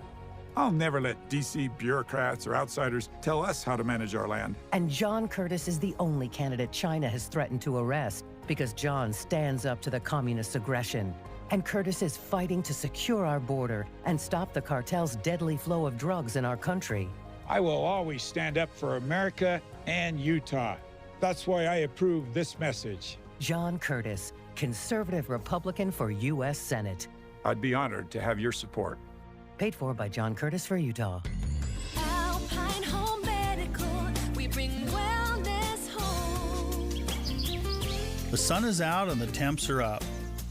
I'll never let D.C. bureaucrats or outsiders tell us how to manage our land. And John Curtis is the only candidate China has threatened to arrest because John stands up to the communist aggression. And Curtis is fighting to secure our border and stop the cartel's deadly flow of drugs in our country. I will always stand up for America and Utah. That's why I approve this message. John Curtis, conservative Republican for U.S. Senate. I'd be honored to have your support. Paid for by John Curtis for Utah. Alpine Home Medical, we bring wellness home. The sun is out and the temps are up.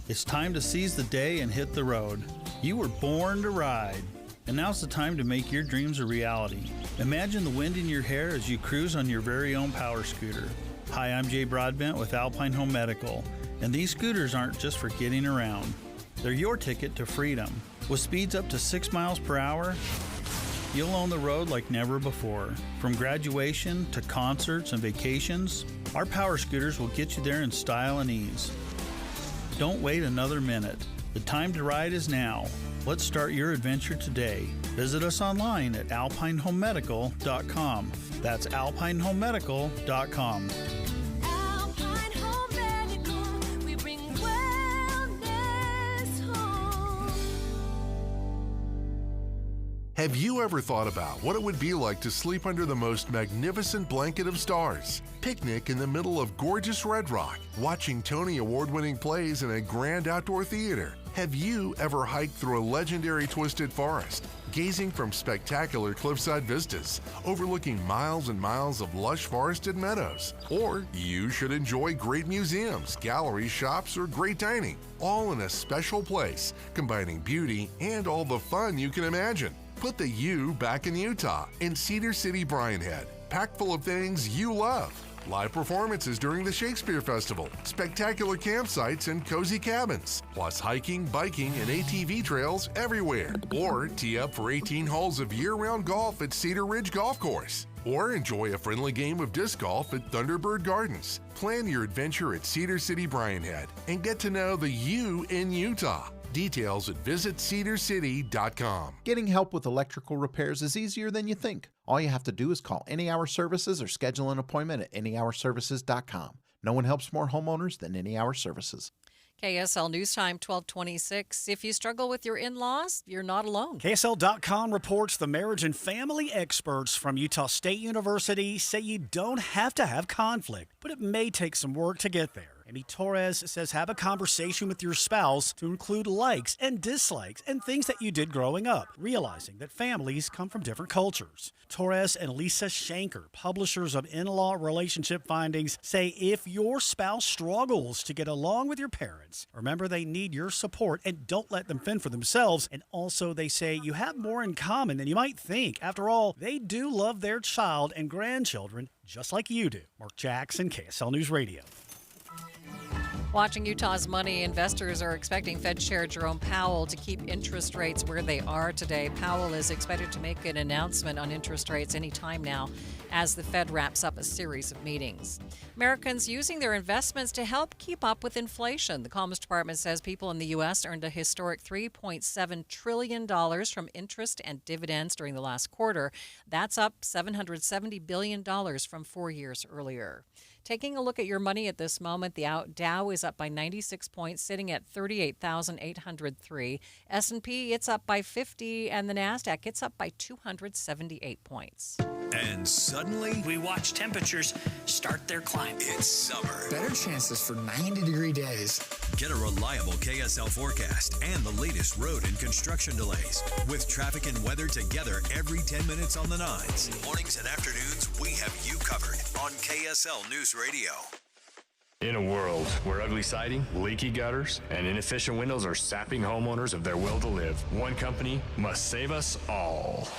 It's time to seize the day and hit the road. You were born to ride, and now's the time to make your dreams a reality. Imagine the wind in your hair as you cruise on your very own power scooter. Hi, I'm Jay Broadbent with Alpine Home Medical, and these scooters aren't just for getting around. They're your ticket to freedom. With speeds up to 6 miles per hour, you'll own the road like never before. From graduation to concerts and vacations, our power scooters will get you there in style and ease. Don't wait another minute. The time to ride is now. Let's start your adventure today. Visit us online at alpinehomemedical.com. That's alpinehomemedical.com. Have you ever thought about what it would be like to sleep under the most magnificent blanket of stars? Picnic in the middle of gorgeous Red Rock, watching Tony Award-winning plays in a grand outdoor theater. Have you ever hiked through a legendary twisted forest, gazing from spectacular cliffside vistas, overlooking miles and miles of lush forested meadows? Or you should enjoy great museums, galleries, shops, or great dining, all in a special place, combining beauty and all the fun you can imagine. Put the you back in Utah, in Cedar City, Bryan Head, packed full of things you love. Live performances during the Shakespeare Festival, spectacular campsites and cozy cabins, plus hiking, biking, and ATV trails everywhere. Or tee up for 18 holes of year-round golf at Cedar Ridge Golf Course. Or enjoy a friendly game of disc golf at Thunderbird Gardens. Plan your adventure at Cedar City Bryan Head and get to know the you in Utah. Details at visitcedarcity.com. Getting help with electrical repairs is easier than you think. All you have to do is call Any Hour Services or schedule an appointment at anyhourservices.com. No one helps more homeowners than Any Hour Services. KSL News Time 1226. If you struggle with your in-laws, you're not alone. KSL.com reports the marriage and family experts from Utah State University say you don't have to have conflict, but it may take some work to get there. Amy Torres says have a conversation with your spouse to include likes and dislikes and things that you did growing up, realizing that families come from different cultures. Torres and Lisa Shanker, publishers of In-Law Relationship Findings, say if your spouse struggles to get along with your parents, remember they need your support and don't let them fend for themselves. And also they say you have more in common than you might think. After all, they do love their child and grandchildren just like you do. Mark Jackson, KSL News Radio. Watching Utah's money, investors are expecting Fed Chair Jerome Powell to keep interest rates where they are today. Powell is expected to make an announcement on interest rates any time now as the Fed wraps up a series of meetings. Americans using their investments to help keep up with inflation. The Commerce Department says people in the U.S. earned a historic $3.7 trillion from interest and dividends during the last quarter. That's up $770 billion from 4 years earlier. Taking a look at your money at this moment, the Dow is up by 96 points, sitting at 38,803. S&P, it's up by 50, and the NASDAQ, it's up by 278 points. And suddenly, we watch temperatures start their climb. It's summer. Better chances for 90-degree days. Get a reliable KSL forecast and the latest road and construction delays. With traffic and weather together every 10 minutes on the 9s. Mornings and afternoons, we have you covered on KSL News Radio. In a world where ugly siding, leaky gutters, and inefficient windows are sapping homeowners of their will to live, one company must save us all.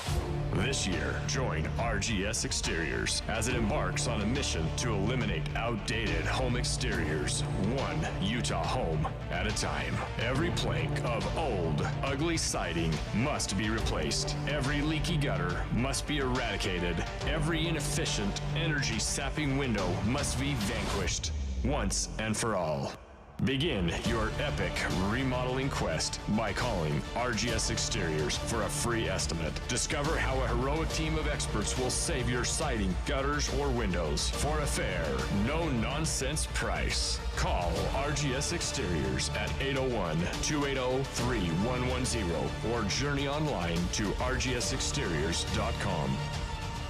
This year, join RGS Exteriors as it embarks on a mission to eliminate outdated home exteriors, one Utah home at a time. Every plank of old, ugly siding must be replaced. Every leaky gutter must be eradicated. Every inefficient, energy-sapping window must be vanquished. Once and for all. Begin your epic remodeling quest by calling RGS Exteriors for a free estimate. Discover how a heroic team of experts will save your siding, gutters, or windows for a fair, no-nonsense price. Call RGS Exteriors at 801-280-3110 or journey online to rgsexteriors.com.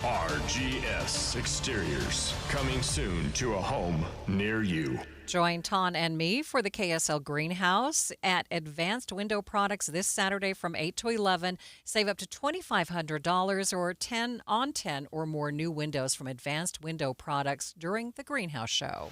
RGS Exteriors, coming soon to a home near you. Join Ton and me for the KSL Greenhouse at Advanced Window Products this Saturday from 8 to 11. Save up to $2,500 or 10 on 10 or more new windows from Advanced Window Products during the Greenhouse Show.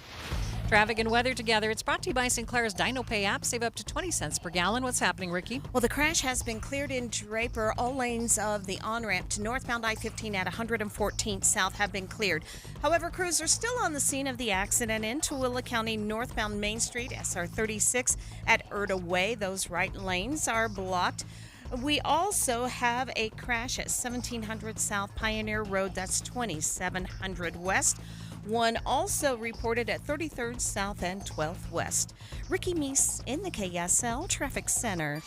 Traffic and weather together. It's brought to you by Sinclair's DinoPay app. Save up to 20 cents per gallon. What's happening, Ricky? Well, the crash has been cleared in Draper. All lanes of the on-ramp to northbound I-15 at 114th South have been cleared. However, crews are still on the scene of the accident in Tooele County, northbound Main Street, SR 36 at Erda Way. Those right lanes are blocked. We also have a crash at 1700 South Pioneer Road. That's 2700 West. One also reported at 33rd South and 12th West. Ricky Meese in the KSL Traffic Center.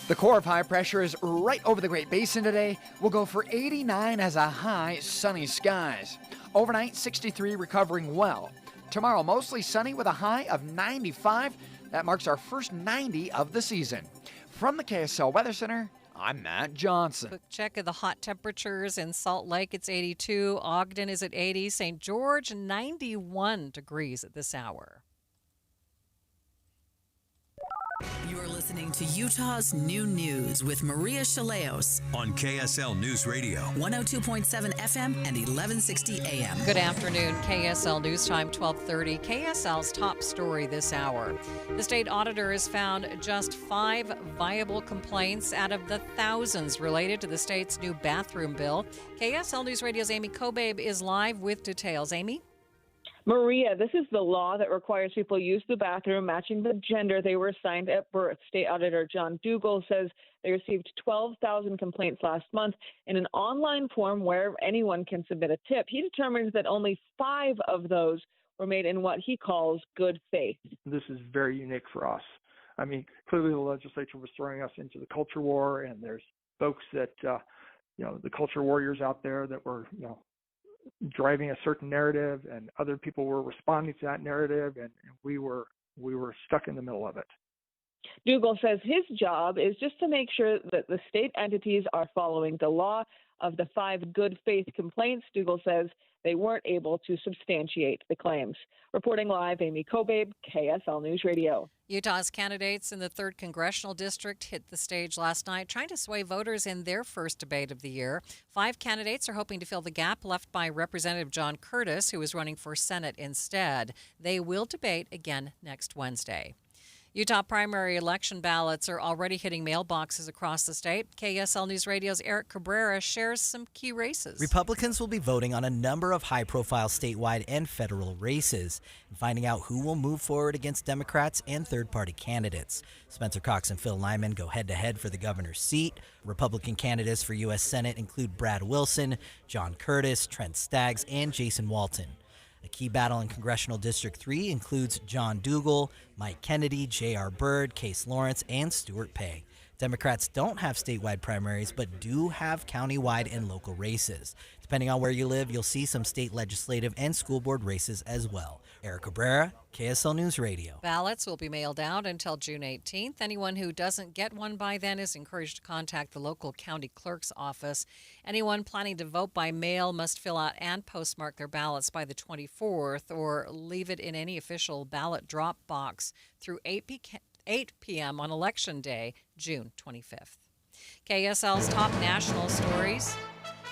The core of high pressure is right over the Great Basin today. We'll go for 89 as a high, sunny skies. Overnight, 63, recovering well. Tomorrow, mostly sunny with a high of 95. That marks our first 90 of the season. From the KSL Weather Center, I'm Matt Johnson. Quick check of the hot temperatures in Salt Lake. It's 82. Ogden is at 80. St. George, 91 degrees at this hour. You're listening to Utah's New News with Maria Chaleos on KSL News Radio, 102.7 FM and 1160 AM. Good afternoon. KSL News Time 1230. KSL's top story this hour. The state auditor has found just 5 viable complaints out of the thousands related to the state's new bathroom bill. KSL News Radio's Amy Kobabe is live with details. Amy? Maria, this is the law that requires people use the bathroom matching the gender they were assigned at birth. State Auditor John Dougal says they received 12,000 complaints last month in an online form where anyone can submit a tip. He determines that only 5 of those were made in what he calls good faith. This is very unique for us. I mean, clearly the legislature was throwing us into the culture war, and there's folks that, the culture warriors out there that were, driving a certain narrative, and other people were responding to that narrative, and we were stuck in the middle of it. Dougal says his job is just to make sure that the state entities are following the law. Of the 5 good faith complaints, Dougal says they weren't able to substantiate the claims. Reporting live, Amy Kobabe, KSL News Radio. Utah's candidates in the 3rd Congressional District hit the stage last night, trying to sway voters in their first debate of the year. 5 candidates are hoping to fill the gap left by Representative John Curtis, who is running for Senate instead. They will debate again next Wednesday. Utah primary election ballots are already hitting mailboxes across the state. KSL News Radio's Eric Cabrera shares some key races. Republicans will be voting on a number of high-profile statewide and federal races and finding out who will move forward against Democrats and third-party candidates. Spencer Cox and Phil Lyman go head-to-head for the governor's seat. Republican candidates for U.S. Senate include Brad Wilson, John Curtis, Trent Staggs, and Jason Walton. A key battle in Congressional District 3 includes John Dougal, Mike Kennedy, J.R. Byrd, Case Lawrence, and Stuart Pay. Democrats don't have statewide primaries, but do have countywide and local races. Depending on where you live, you'll see some state legislative and school board races as well. Eric Cabrera, KSL News Radio. Ballots will be mailed out until June 18th. Anyone who doesn't get one by then is encouraged to contact the local county clerk's office. Anyone planning to vote by mail must fill out and postmark their ballots by the 24th or leave it in any official ballot drop box through 8 p.m. on Election Day, June 25th. KSL's top national stories.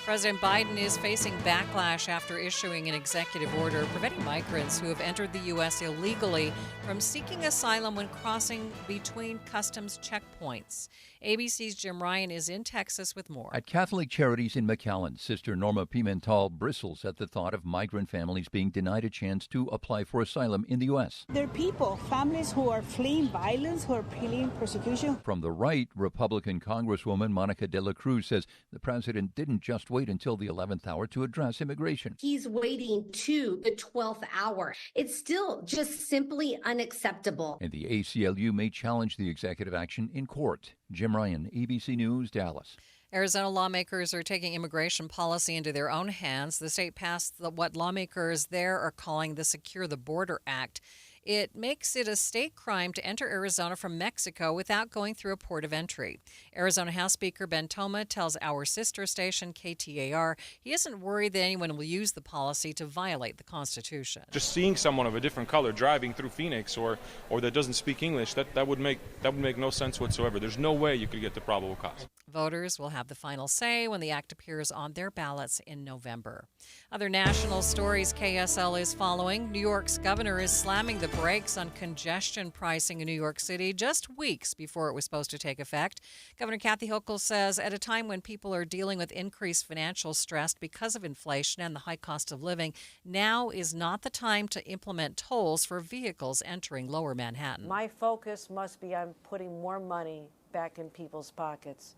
President Biden is facing backlash after issuing an executive order preventing migrants who have entered the U.S. illegally from seeking asylum when crossing between customs checkpoints. ABC's Jim Ryan is in Texas with more. At Catholic Charities in McAllen, Sister Norma Pimental bristles at the thought of migrant families being denied a chance to apply for asylum in the U.S. They're people, families who are fleeing violence, who are fleeing persecution. From the right, Republican Congresswoman Monica De La Cruz says the president didn't just wait until the 11th hour to address immigration. He's waiting to the 12th hour. It's still just simply unacceptable. And the ACLU may challenge the executive action in court. Jim Ryan, ABC News, Dallas. Arizona lawmakers are taking immigration policy into their own hands. The state passed what lawmakers there are calling the Secure the Border Act. It makes it a state crime to enter Arizona from Mexico without going through a port of entry. Arizona House Speaker Ben Toma tells our sister station KTAR he isn't worried that anyone will use the policy to violate the Constitution. Just seeing someone of a different color driving through Phoenix or that doesn't speak English, that would make no sense whatsoever. There's no way you could get the probable cause. Voters will have the final say when the act appears on their ballots in November. Other national stories KSL is following. New York's governor is slamming the brakes on congestion pricing in New York City just weeks before it was supposed to take effect. Governor Kathy Hochul says at a time when people are dealing with increased financial stress because of inflation and the high cost of living, now is not the time to implement tolls for vehicles entering Lower Manhattan. My focus must be on putting more money back in people's pockets.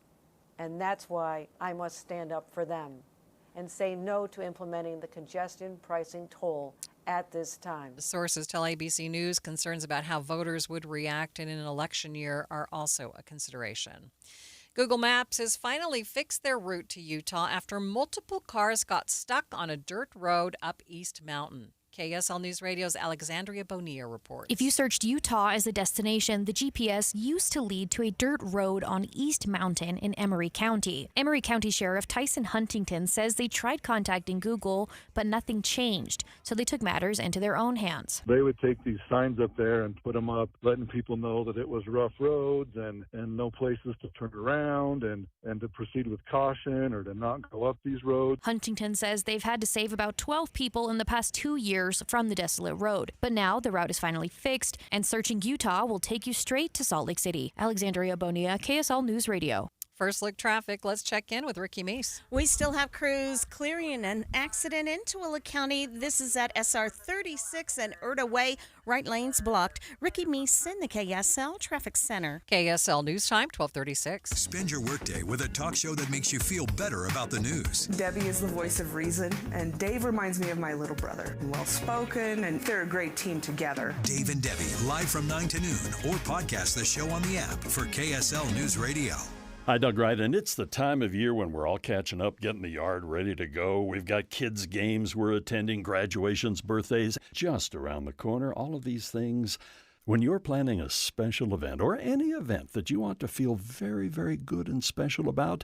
And that's why I must stand up for them and say no to implementing the congestion pricing toll at this time. Sources tell ABC News concerns about how voters would react in an election year are also a consideration. Google Maps has finally fixed their route to Utah after multiple cars got stuck on a dirt road up East Mountain. KSL News Radio's Alexandria Bonilla reports. If you searched Utah as a destination, the GPS used to lead to a dirt road on East Mountain in Emery County. Emery County Sheriff Tyson Huntington says they tried contacting Google, but nothing changed, so they took matters into their own hands. They would take these signs up there and put them up, letting people know that it was rough roads and no places to turn around and to proceed with caution or to not go up these roads. Huntington says they've had to save about 12 people in the past 2 years from the desolate road. But now the route is finally fixed, and searching Utah will take you straight to Salt Lake City. Alexandria Bonilla, KSL News Radio. First look traffic. Let's check in with Ricky Meese. We still have crews clearing an accident in Tooele County. This is at SR 36 and Erda Way. Right lanes blocked. Ricky Meese in the KSL Traffic Center. KSL News Time, 12:36. Spend your workday with a talk show that makes you feel better about the news. Debbie is the voice of reason, and Dave reminds me of my little brother. Well-spoken, and they're a great team together. Dave and Debbie, live from 9 to noon, or podcast the show on the app for KSL News Radio. Hi, Doug Wright, and it's the time of year when we're all catching up, getting the yard ready to go. We've got kids' games we're attending, graduations, birthdays, just around the corner, all of these things. When you're planning a special event or any event that you want to feel very, very good and special about,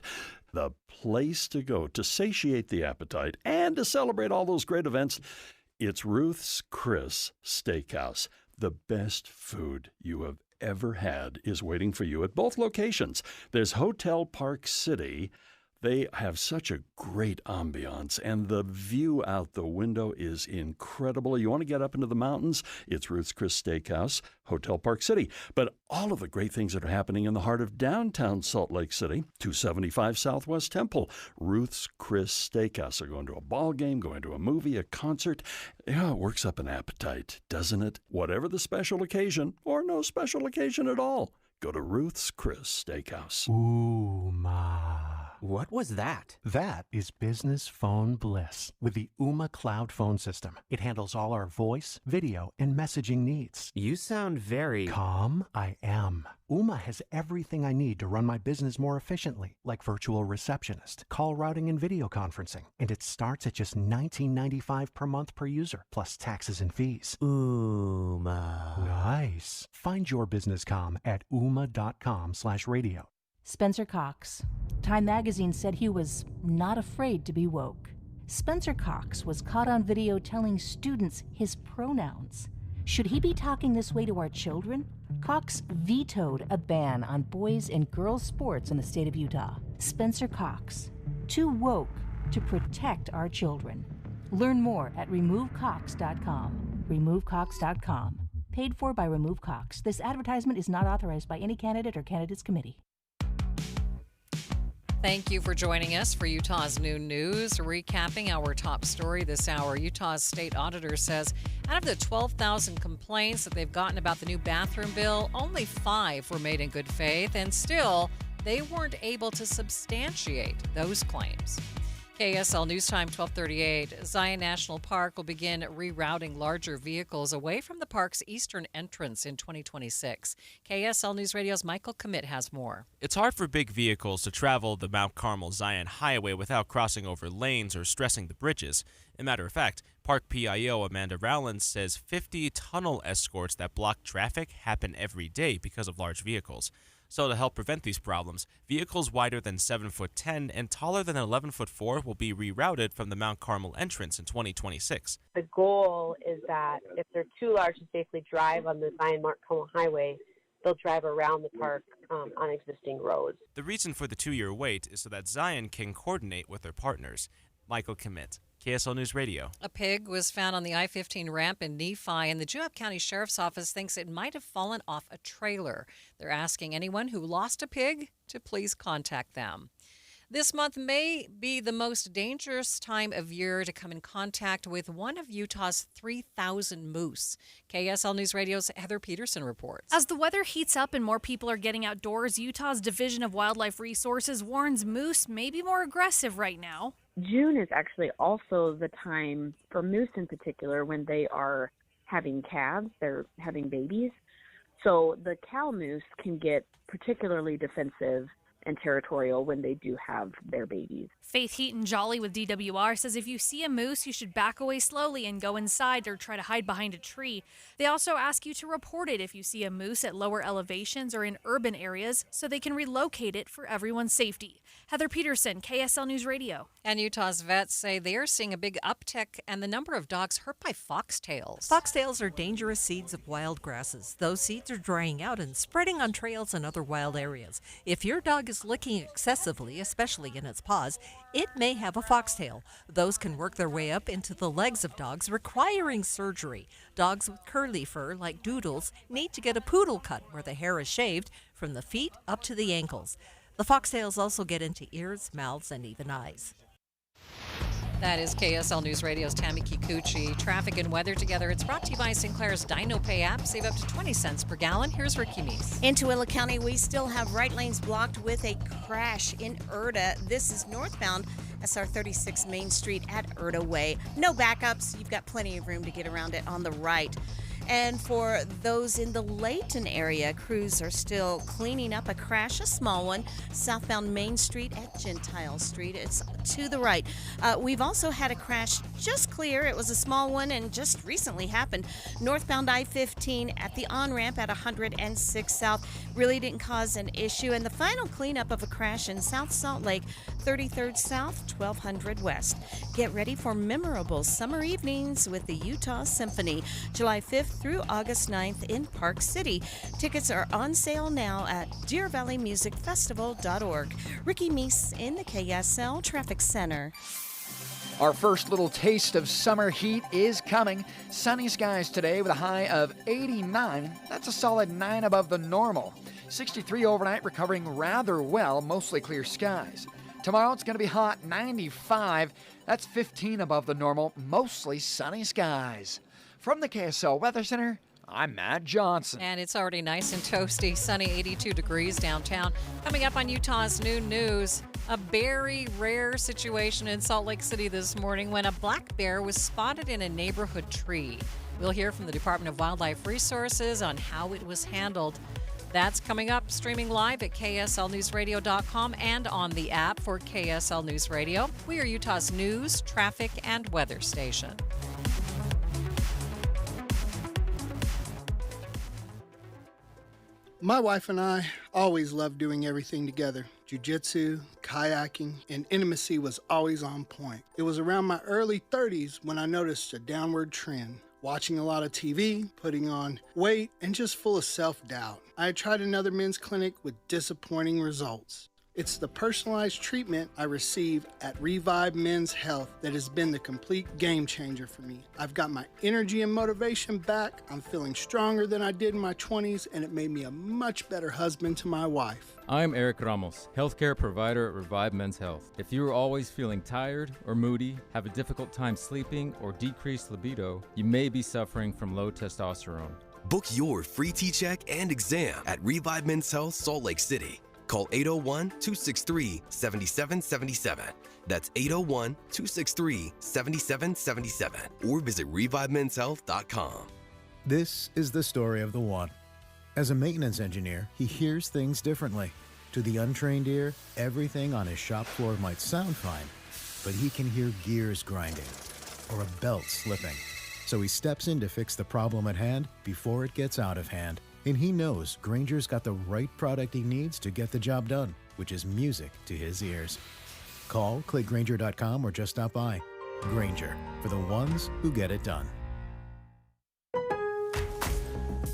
the place to go to satiate the appetite and to celebrate all those great events, it's Ruth's Chris Steakhouse. The best food you have ever had is waiting for you at both locations. There's Hotel Park City. They have such a great ambiance, and the view out the window is incredible. You want to get up into the mountains? It's Ruth's Chris Steakhouse, Hotel Park City. But all of the great things that are happening in the heart of downtown Salt Lake City, 275 Southwest Temple, Ruth's Chris Steakhouse. They're going to a ball game, going to a movie, a concert. Yeah, it works up an appetite, doesn't it? Whatever the special occasion, or no special occasion at all, go to Ruth's Chris Steakhouse. Ooh, ma. What was that? That is business phone bliss with the Ooma Cloud Phone System. It handles all our voice, video, and messaging needs. You sound very... Calm? I am. Ooma has everything I need to run my business more efficiently, like virtual receptionist, call routing, and video conferencing. And it starts at just $19.95 per month per user, plus taxes and fees. Ooma. Nice. Find your business calm at ooma.com/radio. Spencer Cox. Time magazine said he was not afraid to be woke. Spencer Cox was caught on video telling students his pronouns. Should he be talking this way to our children? Cox vetoed a ban on boys and girls sports in the state of Utah. Spencer Cox. Too woke to protect our children. Learn more at removecox.com. Removecox.com. Paid for by Remove Cox. This advertisement is not authorized by any candidate or candidates committee. Thank you for joining us for Utah's Noon News. Recapping our top story this hour, Utah's state auditor says out of the 12,000 complaints that they've gotten about the new bathroom bill, only 5 were made in good faith, and still they weren't able to substantiate those claims. KSL News Time, 12:38. Zion National Park will begin rerouting larger vehicles away from the park's eastern entrance in 2026. KSL News Radio's Michael Commit has more. It's hard for big vehicles to travel the Mount Carmel Zion Highway without crossing over lanes or stressing the bridges. As a matter of fact, Park PIO Amanda Rowlands says 50 tunnel escorts that block traffic happen every day because of large vehicles. So to help prevent these problems, vehicles wider than 7'10" and taller than 11'4" will be rerouted from the Mount Carmel entrance in 2026. The goal is that if they're too large to safely drive on the Zion Mount Carmel Highway, they'll drive around the park on existing roads. The reason for the 2-year wait is so that Zion can coordinate with their partners. Michael Commit, KSL News Radio. A pig was found on the I-15 ramp in Nephi, and the Juab County Sheriff's Office thinks it might have fallen off a trailer. They're asking anyone who lost a pig to please contact them. This month may be the most dangerous time of year to come in contact with one of Utah's 3,000 moose. KSL News Radio's Heather Peterson reports. As the weather heats up and more people are getting outdoors, Utah's Division of Wildlife Resources warns moose may be more aggressive right now. June is actually also the time for moose in particular when they are having calves, they're having babies. So the cow moose can get particularly defensive and territorial when they do have their babies. Faith Heaton Jolly with DWR says if you see a moose, you should back away slowly and go inside or try to hide behind a tree. They also ask you to report it if you see a moose at lower elevations or in urban areas so they can relocate it for everyone's safety. Heather Peterson, KSL News Radio. And Utah's vets say they are seeing a big uptick in the number of dogs hurt by foxtails. Foxtails are dangerous seeds of wild grasses. Those seeds are drying out and spreading on trails and other wild areas. If your dog is licking excessively, especially in its paws, it may have a foxtail. Those can work their way up into the legs of dogs, requiring surgery. Dogs with curly fur, like doodles, need to get a poodle cut where the hair is shaved from the feet up to the ankles. The foxtails also get into ears, mouths, and even eyes. That is KSL News Radio's Tammy Kikuchi. Traffic and weather together. It's brought to you by Sinclair's Dino Pay app. Save up to 20 cents per gallon. Here's Ricky Meese. In Tooele County, we still have right lanes blocked with a crash in Erda. This is northbound SR 36 Main Street at Erda Way. No backups. You've got plenty of room to get around it on the right. And for those in the Layton area, crews are still cleaning up a crash, a small one, southbound Main Street at Gentile Street. It's to the right. We've also had a crash just clear. It was a small one and just recently happened. Northbound I-15 at the on-ramp at 106 South. Really didn't cause an issue. And the final cleanup of a crash in South Salt Lake, 33rd South, 1200 West. Get ready for memorable summer evenings with the Utah Symphony, July 5th through August 9th in Park City. Tickets are on sale now at DeerValleyMusicFestival.org. Ricky Meese in the KSL Traffic Center. Our first little taste of summer heat is coming. Sunny skies today with a high of 89. That's a solid 9 above the normal. 63 overnight, recovering rather well, mostly clear skies. Tomorrow it's going to be hot, 95. That's 15 above the normal, mostly sunny skies. From the KSL Weather Center, I'm Matt Johnson. And it's already nice and toasty, sunny, 82 degrees downtown. Coming up on Utah's Noon News, a very rare situation in Salt Lake City this morning when a black bear was spotted in a neighborhood tree. We'll hear from the Department of Wildlife Resources on how it was handled. That's coming up, streaming live at KSLNewsRadio.com and on the app for KSL News Radio. We are Utah's news, traffic, and weather station. My wife and I always loved doing everything together. Jiu-jitsu, kayaking, and intimacy was always on point. It was around my early 30s when I noticed a downward trend. Watching a lot of TV, putting on weight, and just full of self-doubt. I had tried another men's clinic with disappointing results. It's the personalized treatment I receive at Revive Men's Health that has been the complete game changer for me. I've got my energy and motivation back, I'm feeling stronger than I did in my 20s, and it made me a much better husband to my wife. I'm Eric Ramos, healthcare provider at Revive Men's Health. If you are always feeling tired or moody, have a difficult time sleeping, or decreased libido, you may be suffering from low testosterone. Book your free T-check and exam at Revive Men's Health, Salt Lake City. Call 801-263-7777. That's 801-263-7777. Or visit ReviveMen'sHealth.com. This is the story of the one. As a maintenance engineer, he hears things differently. To the untrained ear, everything on his shop floor might sound fine, but he can hear gears grinding or a belt slipping. So he steps in to fix the problem at hand before it gets out of hand. And he knows Grainger's got the right product he needs to get the job done, which is music to his ears. Call, click Grainger.com, or just stop by. Grainger, for the ones who get it done.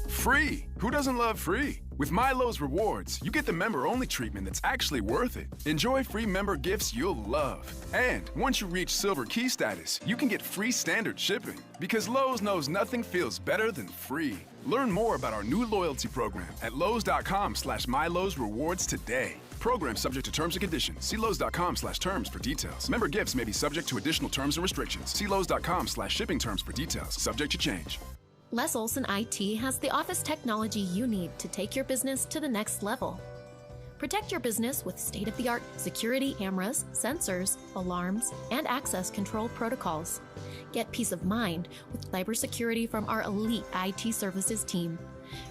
Free! Who doesn't love free? With MyLowe's Rewards, you get the member-only treatment that's actually worth it. Enjoy free member gifts you'll love. And once you reach Silver Key status, you can get free standard shipping. Because Lowe's knows nothing feels better than free. Learn more about our new loyalty program at Lowe's.com/MyLowe's Rewards today. Program subject to terms and conditions. See Lowe's.com/terms for details. Member gifts may be subject to additional terms and restrictions. See Lowe's.com/shipping terms for details. Subject to change. Les Olson IT has the office technology you need to take your business to the next level. Protect your business with state-of-the-art security cameras, sensors, alarms, and access control protocols. Get peace of mind with cybersecurity from our elite IT services team.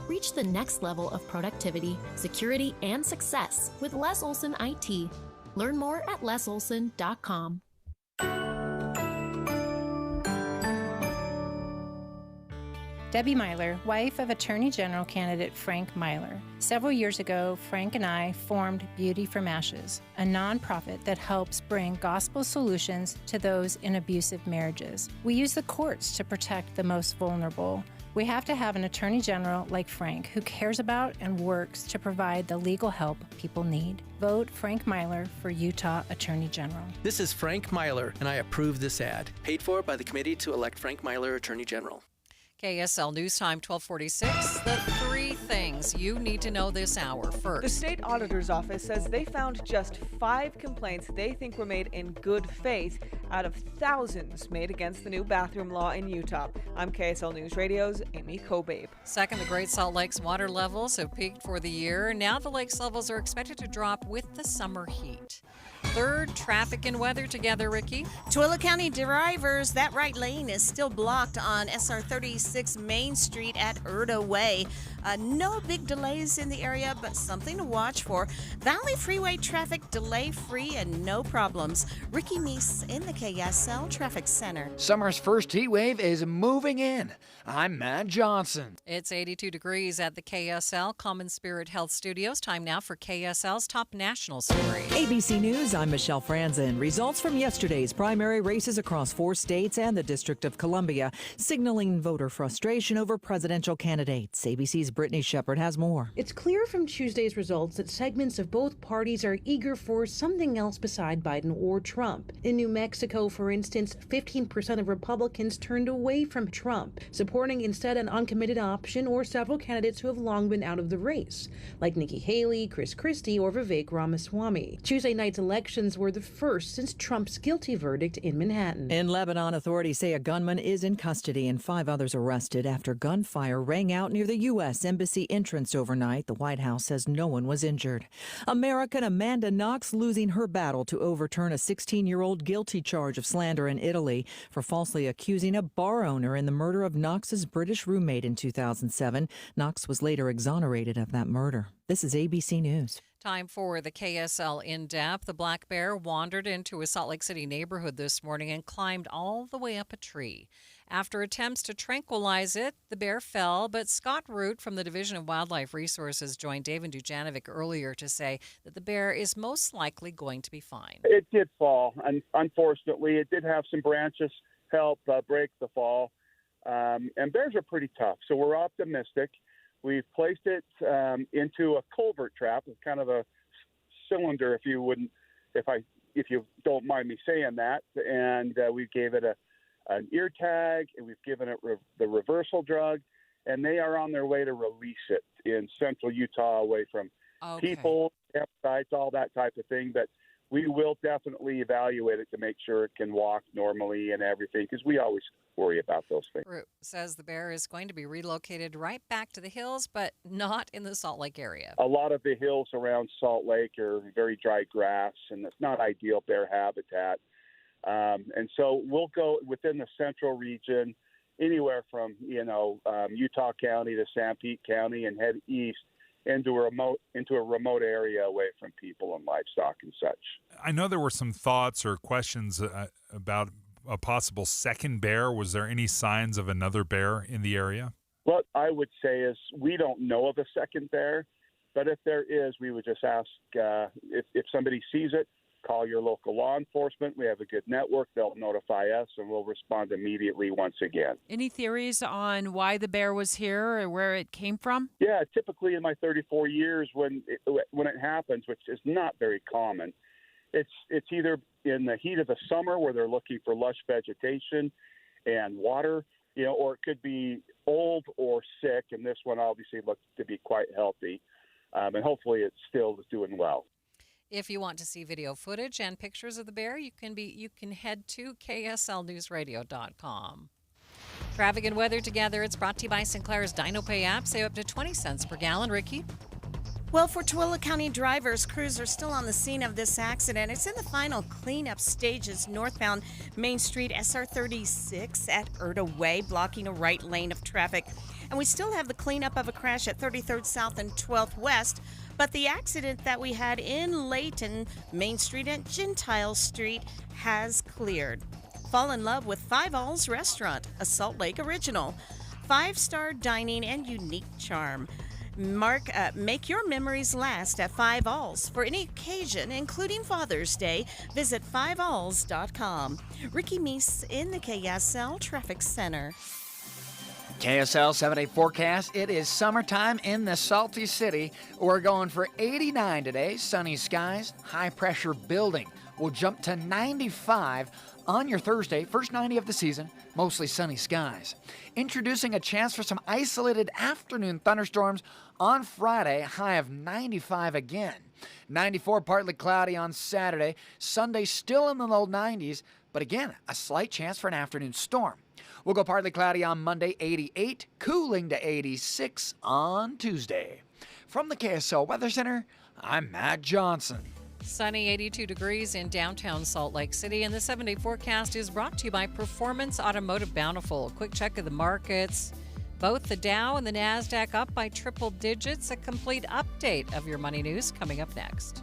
Reach the next level of productivity, security, and success with Les Olson IT. Learn more at lesolson.com. Debbie Myler, wife of Attorney General candidate Frank Myler. Several years ago, Frank and I formed Beauty from Ashes, a nonprofit that helps bring gospel solutions to those in abusive marriages. We use the courts to protect the most vulnerable. We have to have an Attorney General like Frank who cares about and works to provide the legal help people need. Vote Frank Myler for Utah Attorney General. This is Frank Myler, and I approve this ad. Paid for by the Committee to Elect Frank Myler Attorney General. KSL News Time 1246. The three things you need to know this hour. First, the state auditor's office says they found just 5 complaints they think were made in good faith out of thousands made against the new bathroom law in Utah. I'm KSL News Radio's Amy Kobabe. Second, the Great Salt Lake's water levels have peaked for the year. Now the lake's levels are expected to drop with the summer heat. Third, traffic and weather together, Ricky. Tooele County drivers, that right lane is still blocked on SR 36 Main Street at Erda Way. No big delays in the area, but something to watch for. Valley Freeway traffic delay-free and no problems. Ricky Meese in the KSL Traffic Center. Summer's first heat wave is moving in. I'm Matt Johnson. It's 82 degrees at the KSL Common Spirit Health Studios. Time now for KSL's top national story. ABC News, I'm Michelle Franzen. Results from yesterday's primary races across 4 states and the District of Columbia, signaling voter frustration over presidential candidates. ABC's Brittany Shepard has more. It's clear from Tuesday's results that segments of both parties are eager for something else beside Biden or Trump. In New Mexico, for instance, 15% of Republicans turned away from Trump, supporting instead an uncommitted option or several candidates who have long been out of the race, like Nikki Haley, Chris Christie, or Vivek Ramaswamy. Tuesday night's elections were the first since Trump's guilty verdict in Manhattan. In Lebanon, authorities say a gunman is in custody and 5 others arrested after gunfire rang out near the U.S. Embassy entrance overnight. The White House says no one was injured. American Amanda Knox losing her battle to overturn a 16-year-old guilty charge of slander in Italy for falsely accusing a bar owner in the murder of Knox's British roommate in 2007. Knox was later exonerated of that murder. This is ABC News. Time for the KSL In-Depth. The black bear wandered into a Salt Lake City neighborhood this morning and climbed all the way up a tree. After attempts to tranquilize it, the bear fell, but Scott Root from the Division of Wildlife Resources joined Dave and Dujanovic earlier to say that the bear is most likely going to be fine. It did fall, and unfortunately, it did have some branches help break the fall. And bears are pretty tough, so we're optimistic. We've placed it into a culvert trap, kind of a cylinder, if you don't mind me saying that. And we gave it an ear tag, and we've given it the reversal drug, and they are on their way to release it in central Utah, away from people, campsites, all that type of thing. But we will definitely evaluate it to make sure it can walk normally and everything, because we always worry about those things. Root says the bear is going to be relocated right back to the hills, but not in the Salt Lake area. A lot of the hills around Salt Lake are very dry grass, and it's not ideal bear habitat. And so we'll go within the central region, anywhere from Utah County to Sanpete County, and head east into a remote area away from people and livestock and such. I know there were some thoughts or questions about a possible second bear. Was there any signs of another bear in the area? What I would say is we don't know of a second bear, but if there is, we would just ask if somebody sees it, call your local law enforcement. We have a good network. They'll notify us, and we'll respond immediately once again. Any theories on why the bear was here or where it came from? Yeah, typically in my 34 years when it happens, which is not very common, it's either in the heat of the summer where they're looking for lush vegetation and water, or it could be old or sick, and this one obviously looked to be quite healthy, and hopefully it still is doing well. If you want to see video footage and pictures of the bear, you can head to kslnewsradio.com. Traffic and weather together. It's brought to you by Sinclair's DinoPay app. Save up to 20 cents per gallon. Ricky? Well, for Tooele County drivers, crews are still on the scene of this accident. It's in the final cleanup stages northbound Main Street SR 36 at Erda Way, blocking a right lane of traffic. And we still have the cleanup of a crash at 33rd South and 12th West. But the accident that we had in Layton, Main Street and Gentile Street, has cleared. Fall in love with Five All's Restaurant, a Salt Lake original. 5-star dining and unique charm. Make your memories last at Five All's. For any occasion, including Father's Day, visit fivealls.com. Ricky Meese in the KSL Traffic Center. KSL 7-day forecast. It is summertime in the Salty City. We're going for 89 today. Sunny skies, high pressure building. We'll jump to 95 On your Thursday, first 90 of the season, mostly sunny skies. Introducing a chance for some isolated afternoon thunderstorms on Friday, high of 95 again. 94 partly cloudy on Saturday. Sunday still in the low 90s, but again, a slight chance for an afternoon storm. We'll go partly cloudy on Monday, 88, cooling to 86 on Tuesday. From the KSL Weather Center, I'm Matt Johnson. Sunny, 82 degrees in downtown Salt Lake City, and the 7-day forecast is brought to you by Performance Automotive Bountiful. Quick check of the markets. Both the Dow and the NASDAQ up by triple digits. A complete update of your money news coming up next.